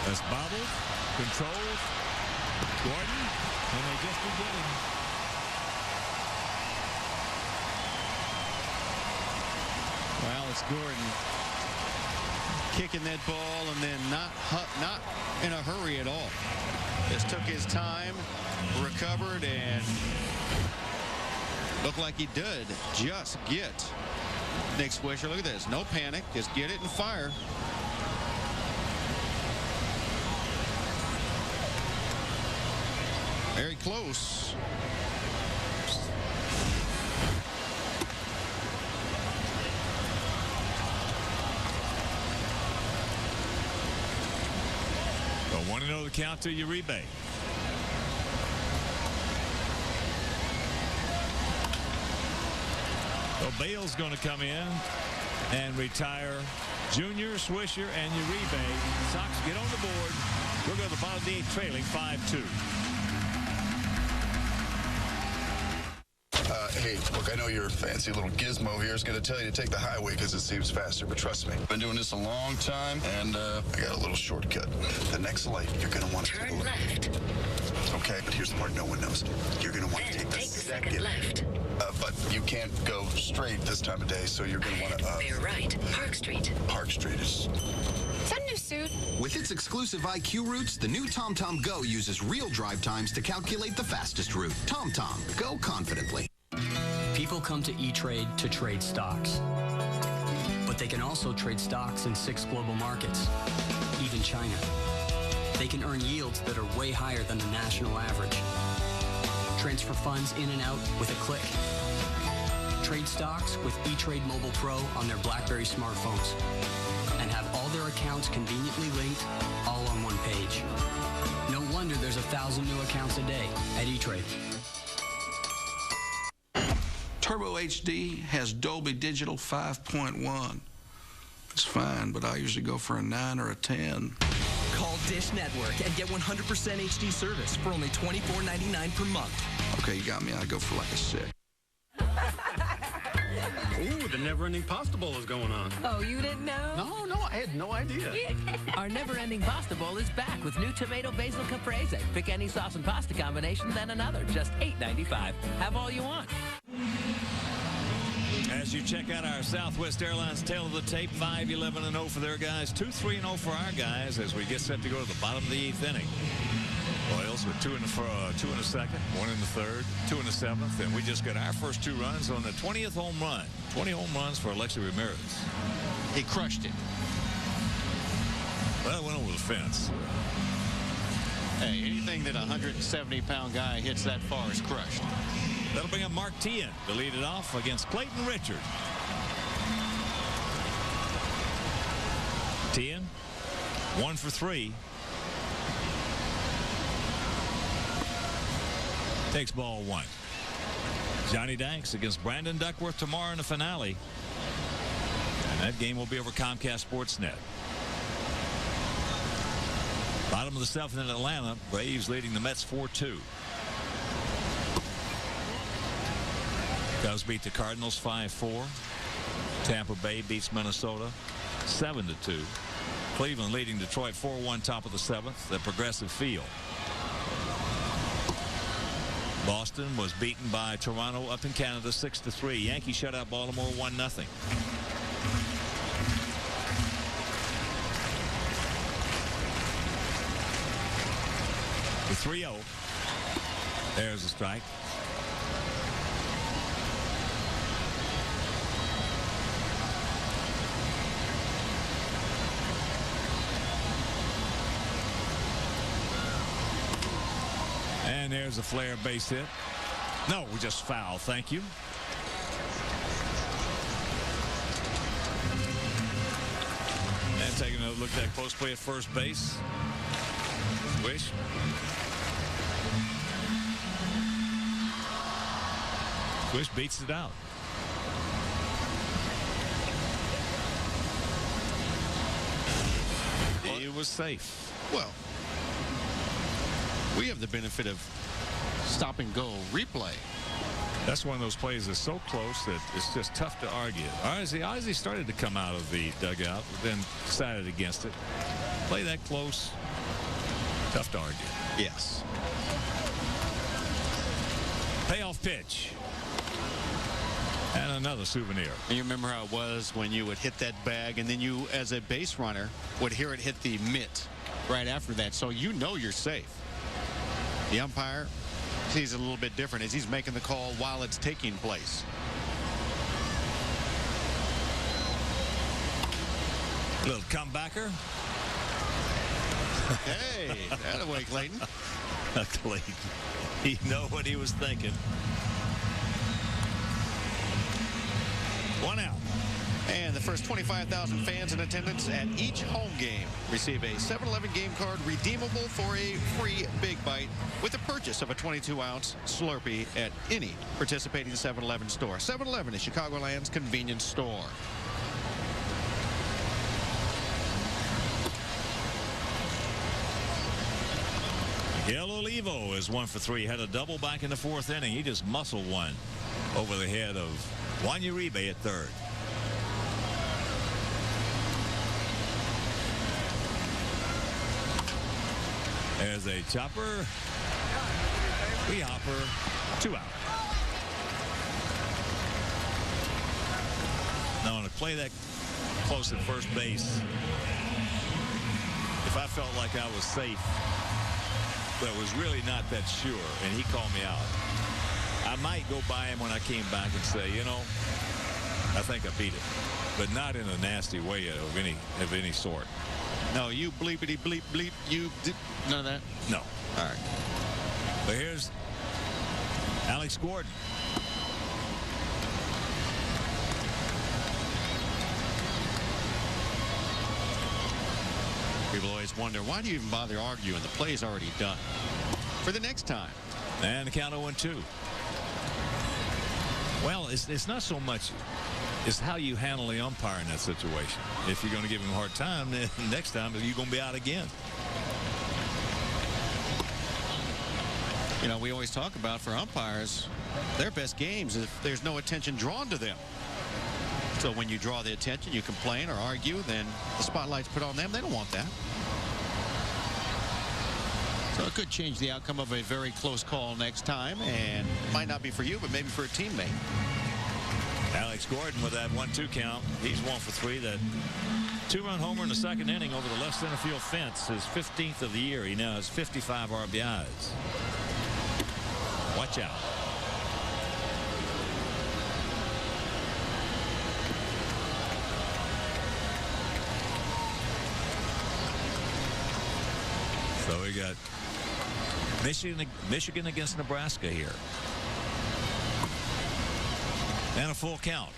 That's bobbled, controlled. Gordon, and they just begin. Well, it's Gordon kicking that ball and then not in a hurry at all. Just took his time, recovered, and looked like he did just get Nick Swisher. Look at this. No panic. Just get it and fire. Very close. Don't want to know the count to Uribe. So Bale's going to come in and retire Junior, Swisher, and Uribe. Sox get on the board. We'll go to the bottom of the eighth, trailing 5-2. Hey, look, I know your fancy little gizmo here is going to tell you to take the highway because it seems faster, but trust me, I've been doing this a long time, and I got a little shortcut. The next light, you're going to want to take a left. Okay, but here's the part no one knows. You're going to want to take the second left. But you can't go straight this time of day, so you're going to want to... They're right. Park Street. Park Street is... Is that a new suit? With its exclusive IQ routes, the new TomTom Go uses real drive times to calculate the fastest route. TomTom, go confidently. People come to E-Trade to trade stocks. But they can also trade stocks in 6 global markets, even China. They can earn yields that are way higher than the national average. Transfer funds in and out with a click. Trade stocks with E-Trade Mobile Pro on their BlackBerry smartphones. And have all their accounts conveniently linked, all on one page. No wonder there's 1,000 new accounts a day at E-Trade. Turbo HD has Dolby Digital 5.1. It's fine, but I usually go for a 9 or a 10. Call Dish Network and get 100% HD service for only $24.99 per month. Okay, you got me. I go for like a 6. Ooh, the never-ending pasta bowl is going on. Oh, you didn't know? No, I had no idea. Our never-ending pasta bowl is back with new tomato basil caprese. Pick any sauce and pasta combination, then another. Just $8.95. Have all you want. As you check out our Southwest Airlines tail of the tape, 5-11-0 for their guys, 2-3-0 for our guys as we get set to go to the bottom of the 8th inning. Royals with 2 in the second, 1 in the third, 2 in the 7th, and we just got our first 2 runs on the 20th home run. 20 home runs for Alexi Ramirez. He crushed it. Well, it went over the fence. Hey, anything that a 170-pound guy hits that far is crushed. That'll bring up Mark Tien to lead it off against Clayton Richard. Tien, 1 for 3. Takes ball 1. Johnny Danks against Brandon Duckworth tomorrow in the finale. And that game will be over Comcast Sportsnet. Bottom of the 7th in Atlanta. Braves leading the Mets 4-2. Cubs beat the Cardinals 5-4. Tampa Bay beats Minnesota 7-2. Cleveland leading Detroit 4-1 top of the 7th at Progressive Field. Boston was beaten by Toronto up in Canada 6-3. Yankees shut out Baltimore 1-0. The 3-0. There's a strike. And there's a flare base hit. No, just foul. Thank you. And taking a look at that close play at first base. Wish. Wish beats it out. He was safe. Well, we have the benefit of stop and go replay. That's one of those plays that's so close that it's just tough to argue. Ozzie started to come out of the dugout, then decided against it. Play that close, tough to argue. Yes. Payoff pitch. And another souvenir. And you remember how it was when you would hit that bag and then you, as a base runner, would hear it hit the mitt right after that. So you know you're safe. The umpire sees it a little bit different as he's making the call while it's taking place. Little comebacker. Hey, that away, Clayton. Clayton. He know what he was thinking. 1 out. And the first 25,000 fans in attendance at each home game receive a 7-Eleven game card redeemable for a free Big Bite with the purchase of a 22-ounce Slurpee at any participating 7-Eleven store. 7-Eleven is Chicagoland's convenience store. Miguel Olivo is 1 for 3. Had a double back in the 4th inning. He just muscled one over the head of Juan Uribe at third. There's a chopper. Hopper. 2 out. Now on a play that close at first base, if I felt like I was safe, but was really not that sure, and he called me out, I might go by him when I came back and say, you know, I think I beat it, but not in a nasty way of any sort. No, you bleepity bleep bleep. You did none of that? No. All right. But here's Alex Gordon. People always wonder, why do you even bother arguing? The play's already done. For the next time. And the count 0-2. Well, it's not so much. It's how you handle the umpire in that situation. If you're going to give him a hard time, then next time you're going to be out again. You know, we always talk about for umpires, their best games if there's no attention drawn to them. So when you draw the attention, you complain or argue, then the spotlight's put on them. They don't want that. So it could change the outcome of a very close call next time, and might not be for you, but maybe for a teammate. Alex Gordon with that 1-2 count. He's 1 for 3. That 2-run homer in the 2nd inning over the left center field fence, his 15th of the year. He now has 55 RBIs. Watch out. So we got Michigan against Nebraska here. And a full count.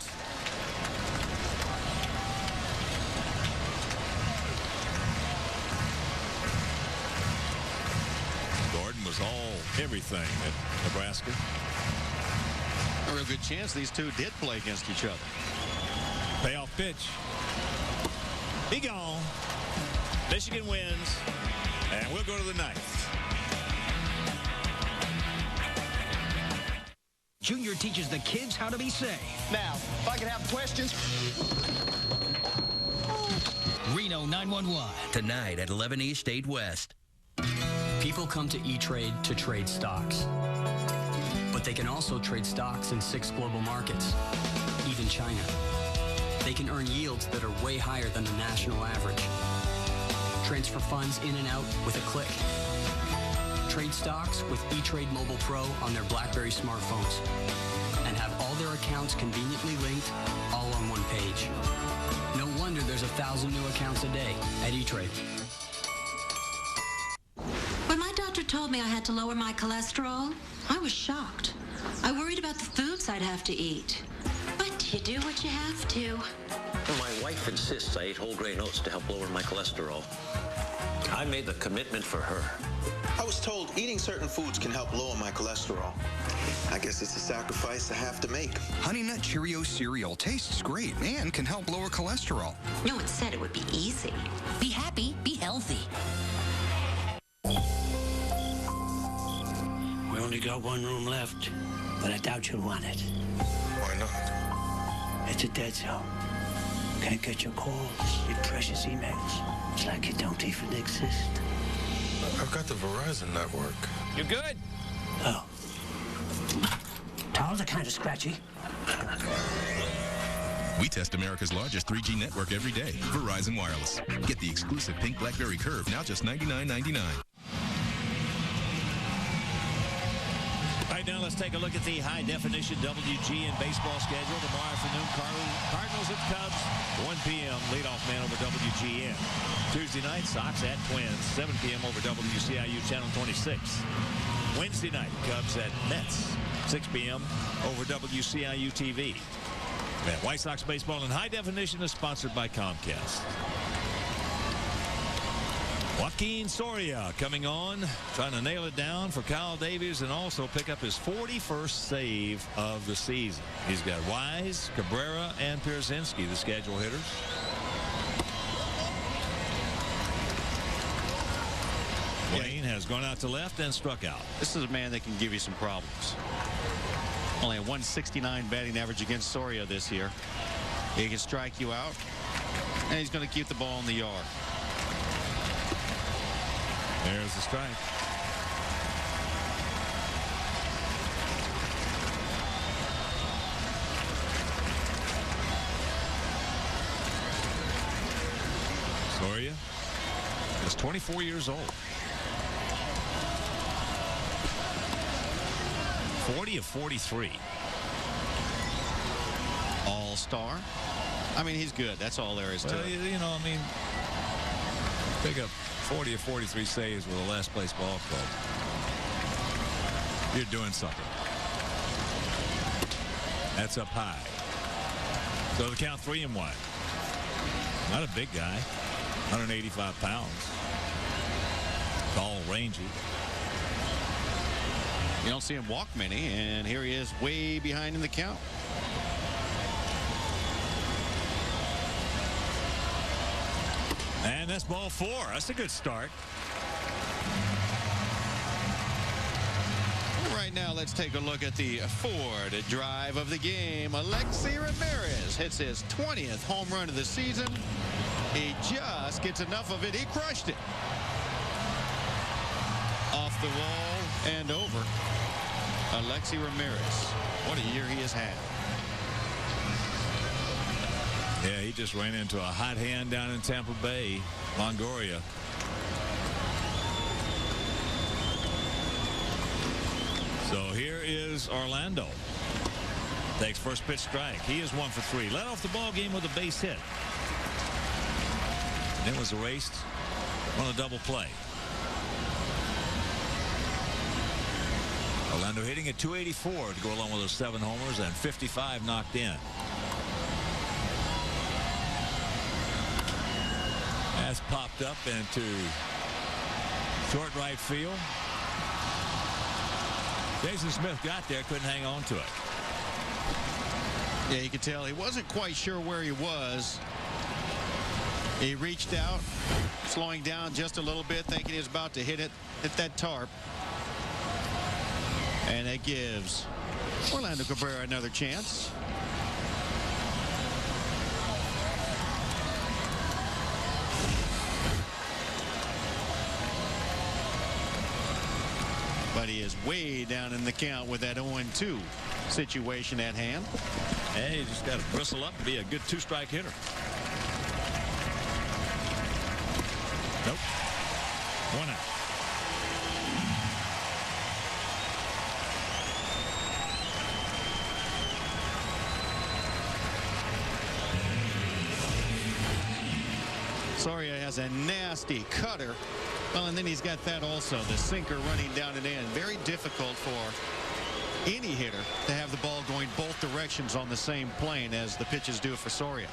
Gordon was everything at Nebraska. A real good chance these two did play against each other. Payoff pitch. He gone. Michigan wins. And we'll go to the 9th. Junior teaches the kids how to be safe. Now, if I could have questions. Reno Reno 911. Tonight at 11 East, 8 West. People come to E-Trade to trade stocks. But they can also trade stocks in 6 global markets, even China. They can earn yields that are way higher than the national average. Transfer funds in and out with a click. Trade stocks with E-Trade Mobile Pro on their BlackBerry smartphones. And have all their accounts conveniently linked, all on one page. No wonder there's 1,000 new accounts a day at E-Trade. When my doctor told me I had to lower my cholesterol, I was shocked. I worried about the foods I'd have to eat. But you do what you have to. Well, my wife insists I eat whole grain oats to help lower my cholesterol. I made the commitment for her. I was told eating certain foods can help lower my cholesterol. I guess it's a sacrifice I have to make. Honey Nut Cheerio cereal tastes great and can help lower cholesterol. No one said it would be easy. Be happy, be healthy. We only got one room left, but I doubt you'll want it. Why not? It's a dead zone. Can't get your calls, your precious emails. It's like you don't even exist. I've got the Verizon network. You good? Oh. Towels are kind of scratchy. We test America's largest 3G network every day. Verizon Wireless. Get the exclusive pink BlackBerry Curve, now just $99.99. Right now, let's take a look at the high-definition WGN baseball schedule. Tomorrow afternoon, Cardinals at Cubs, 1 p.m. leadoff man over WGN. Tuesday night, Sox at Twins, 7 p.m. over WCIU Channel 26. Wednesday night, Cubs at Mets, 6 p.m. over WCIU TV. And White Sox baseball in high definition is sponsored by Comcast. Joaquin Soria coming on, trying to nail it down for Kyle Davies and also pick up his 41st save of the season. He's got Wise, Cabrera, and Pierzynski, the schedule hitters. Wayne has gone out to left and struck out. This is a man that can give you some problems. Only a 169 batting average against Soria this year. He can strike you out, and he's going to keep the ball in the yard. There's the strike. Soria is 24 years old. 40 of 43. All-star. I mean, he's good. That's all there is to it. You know, I mean, pick up 40 or 43 saves with a last place ball club. You're doing something. That's up high. So the count 3-1. Not a big guy. 185 pounds. Tall, rangy. You don't see him walk many, and here he is way behind in the count. And that's ball 4. That's a good start. Right now, let's take a look at the Ford drive of the game. Alexi Ramirez hits his 20th home run of the season. He just gets enough of it. He crushed it. Off the wall and over. Alexi Ramirez. What a year he has had. Yeah, he just ran into a hot hand down in Tampa Bay, Longoria. So here is Orlando. Takes first pitch strike. He is 1 for 3. Led off the ball game with a base hit. Then was erased on a double play. Orlando hitting at 284 to go along with those 7 homers and 55 knocked in. That's popped up into short right field. Jason Smith got there, couldn't hang on to it. Yeah, you could tell he wasn't quite sure where he was. He reached out, slowing down just a little bit, thinking he was about to hit that tarp. And it gives Orlando Cabrera another chance. But he is way down in the count with that 0-2 situation at hand. Hey, you just got to bristle up and be a good two-strike hitter. Nope. 1 out. Soria has a nasty cutter. Well, and then he's got that also, the sinker running down and in. Very difficult for any hitter to have the ball going both directions on the same plane as the pitches do for Soria.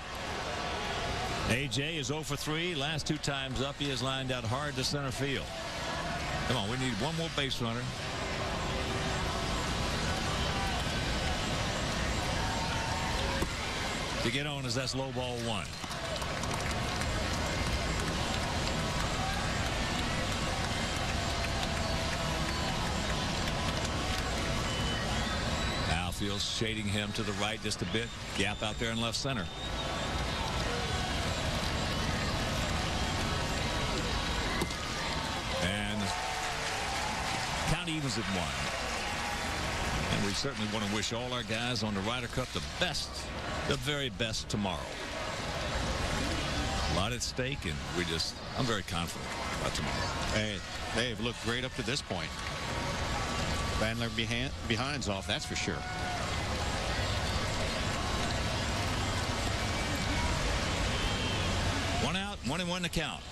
AJ is 0 for 3. Last 2 times up, he has lined out hard to center field. Come on, we need one more base runner. To get on as that's low ball 1. Outfield's shading him to the right just a bit. Gap out there in left center. And count evens at 1. And we certainly want to wish all our guys on the Ryder Cup the best, the very best tomorrow. A lot at stake, and I'm very confident about tomorrow. Hey, they've looked great up to this point. Bandler behind's off, that's for sure. One out, 1-1 to count.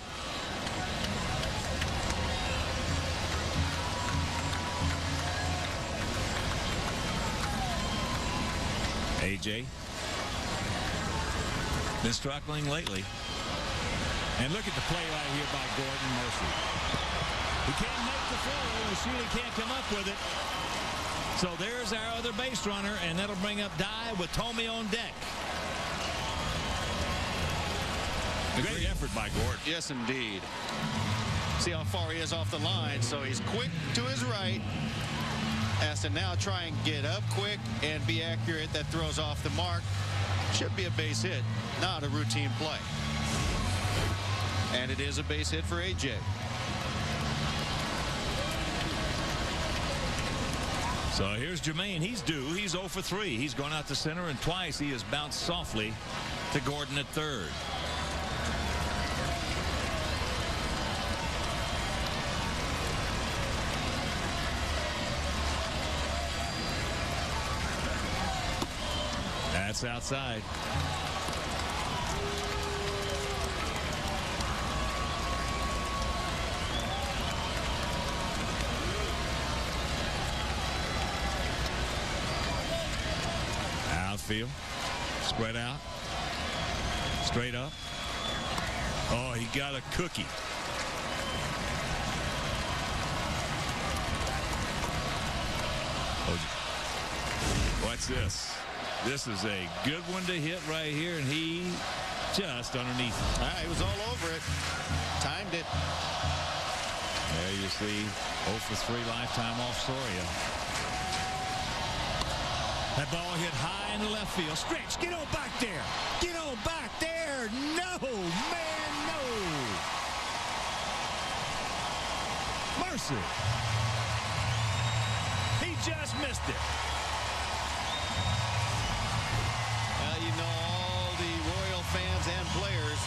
AJ been struggling lately. And look at the play right here by Gordon Mercer. He can't make the throw, and Sheely can't come up with it. So there's our other base runner, and that'll bring up Dye with Tomey on deck. A great effort by Gordon. Yes, indeed. See how far he is off the line, so he's quick to his right. Has to now try and get up quick and be accurate. That throws off the mark. Should be a base hit, not a routine play. And it is a base hit for AJ. So here's Jermaine. He's due. He's 0 for 3. He's gone out to center, and twice he has bounced softly to Gordon at third. That's outside. Outfield. Spread out. Straight up. Oh, he got a cookie. What's this? This is a good one to hit right here, and he just underneath. He was all over it. Timed it. There you see 0 for 3 lifetime off Soria. That ball hit high in the left field. Stretch, get on back there. Get on back there. No, man, no. Mercer. He just missed it. You know, all the Royal fans and players,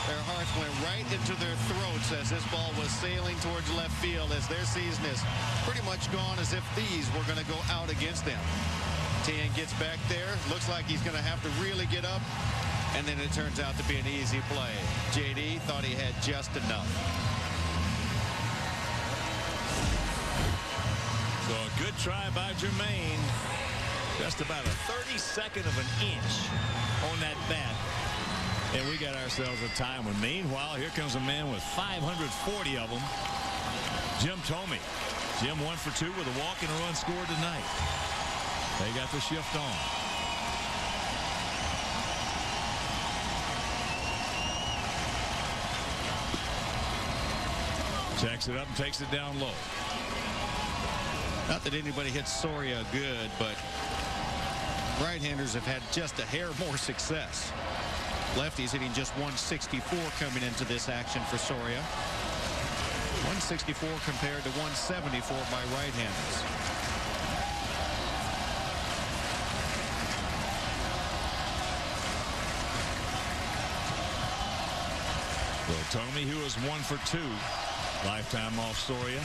their hearts went right into their throats as this ball was sailing towards left field, as their season is pretty much gone, as if these were going to go out against them. Tian gets back there. Looks like he's going to have to really get up, and then it turns out to be an easy play. JD thought he had just enough. So a good try by Jermaine. Just about a 32nd of an inch on that bat. And we got ourselves a tie one. Meanwhile, here comes a man with 540 of them. Jim Tomey. Jim 1 for 2 with a walk and a run scored tonight. They got the shift on. Checks it up and takes it down low. Not that anybody hits Soria good, but right-handers have had just a hair more success. Lefties hitting just 164 coming into this action for Soria. 164 compared to 174 by right-handers. Well, Tomey, who is 1 for 2, lifetime off Soria.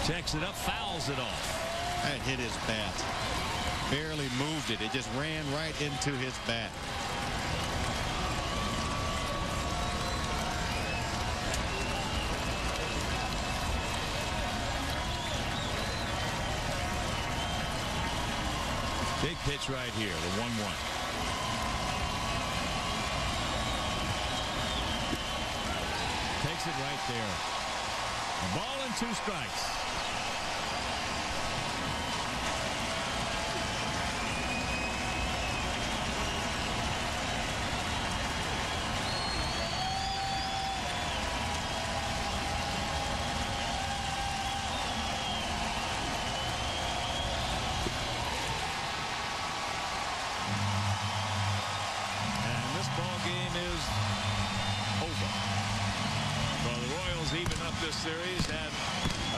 Checks it up, fouls it off. That hit his bat. Barely moved it. It just ran right into his bat. Big pitch right here, the 1-1. Takes it right there. A ball and 2 strikes. Series and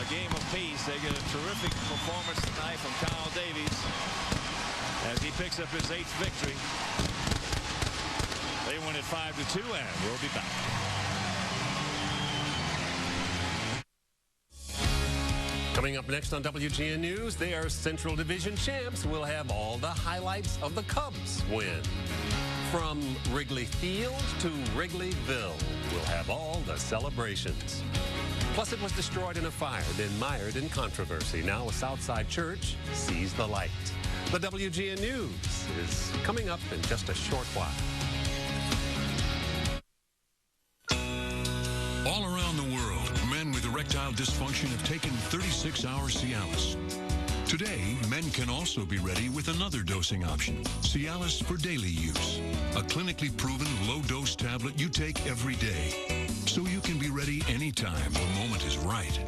a game apiece. They get a terrific performance tonight from Kyle Davies as he picks up his 8th victory. They win it 5-2, and we'll be back. Coming up next on WGN News, they are Central Division champs. We'll have all the highlights of the Cubs win. From Wrigley Field to Wrigleyville, we'll have all the celebrations. Plus, it was destroyed in a fire, then mired in controversy. Now a Southside church sees the light. The WGN News is coming up in just a short while. All around the world, men with erectile dysfunction have taken 36-hour Cialis. Today, men can also be ready with another dosing option, Cialis for daily use, a clinically proven low-dose tablet you take every day, so you can be ready anytime the moment is right.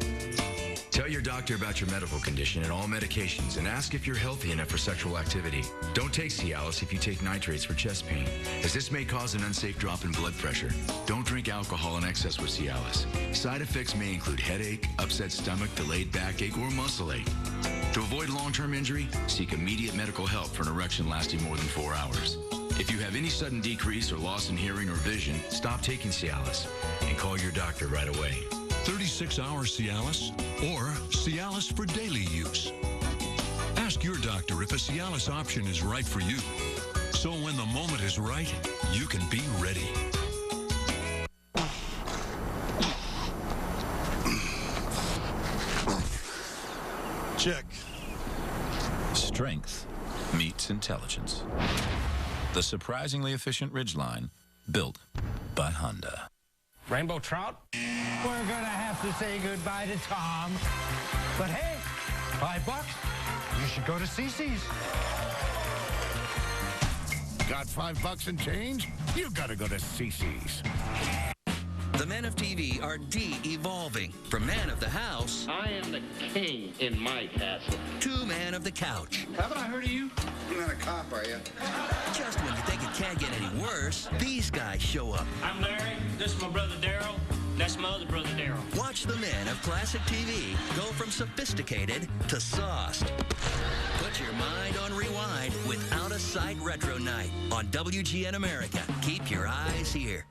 Tell your doctor about your medical condition and all medications, and ask if you're healthy enough for sexual activity. Don't take Cialis if you take nitrates for chest pain, as this may cause an unsafe drop in blood pressure. Don't drink alcohol in excess with Cialis. Side effects may include headache, upset stomach, delayed backache, or muscle ache. To avoid long-term injury, seek immediate medical help for an erection lasting more than 4 hours. If you have any sudden decrease or loss in hearing or vision, stop taking Cialis and call your doctor right away. 36-hour Cialis or Cialis for daily use. Ask your doctor if a Cialis option is right for you. So when the moment is right, you can be ready. Check. Strength meets intelligence. The surprisingly efficient Ridgeline, built by Honda. Rainbow trout? We're gonna have to say goodbye to Tom. But hey, $5. You should go to CC's. Got $5 and change? You gotta go to CC's. The men of TV are de-evolving from man of the house. I am the king in my castle. To man of the couch. Haven't I heard of you? You're not a cop, are you? Just when you think it can't get any worse, these guys show up. I'm Larry. This is my brother Daryl. That's my other brother Daryl. Watch the men of classic TV go from sophisticated to sauced. Put your mind on rewind with Out of Sight Retro Night on WGN America. Keep your eyes here.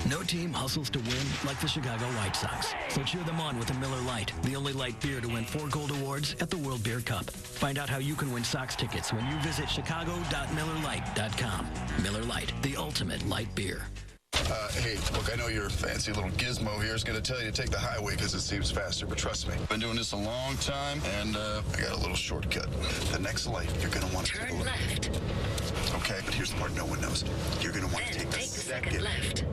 No team hustles to win like the Chicago White Sox. So cheer them on with a Miller Lite, the only light beer to win 4 gold awards at the World Beer Cup. Find out how you can win Sox tickets when you visit chicago.millerlite.com. Miller Lite, the ultimate light beer. Hey, look, I know your fancy little gizmo here is going to tell you to take the highway because it seems faster, but trust me, I've been doing this a long time, and I got a little shortcut. The next light, you're going to want to take a Turn look. left. Okay, but here's the part no one knows. You're going to want to take the second left.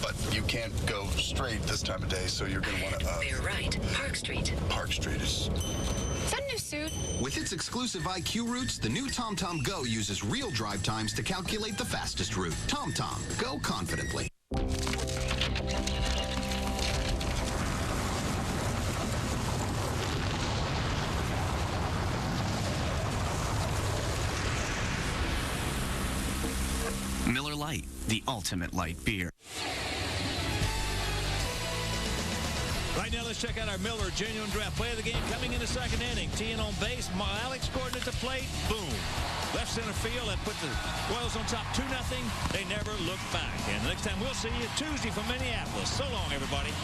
But you can't go straight this time of day, so you're going to want to... Bear right. Park Street. Park Street is... Is that a new suit? With its exclusive IQ routes, the new TomTom Go uses real drive times to calculate the fastest route. TomTom, go confidently. Miller Lite, the ultimate light beer. Right now, let's check out our Miller Genuine Draft play of the game coming in the second inning. Teeing on base, Alex Gordon at the plate. Boom. Left center field and put the Royals on top 2-0. They never look back. And the next time we'll see you Tuesday from Minneapolis. So long, everybody.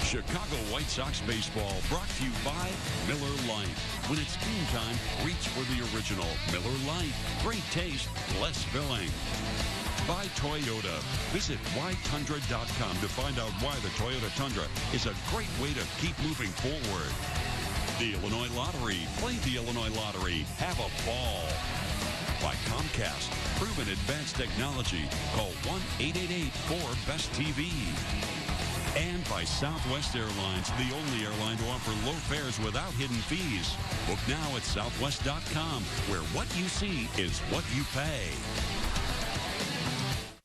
Chicago White Sox baseball brought to you by Miller Lite. When it's game time, reach for the original Miller Lite. Great taste, less filling. By Toyota. Visit ytundra.com to find out why the Toyota Tundra is a great way to keep moving forward. The Illinois Lottery. Play the Illinois Lottery. Have a ball. By Comcast. Proven advanced technology. Call 1-888-4-BEST-TV. And by Southwest Airlines, the only airline to offer low fares without hidden fees. Book now at southwest.com, where what you see is what you pay.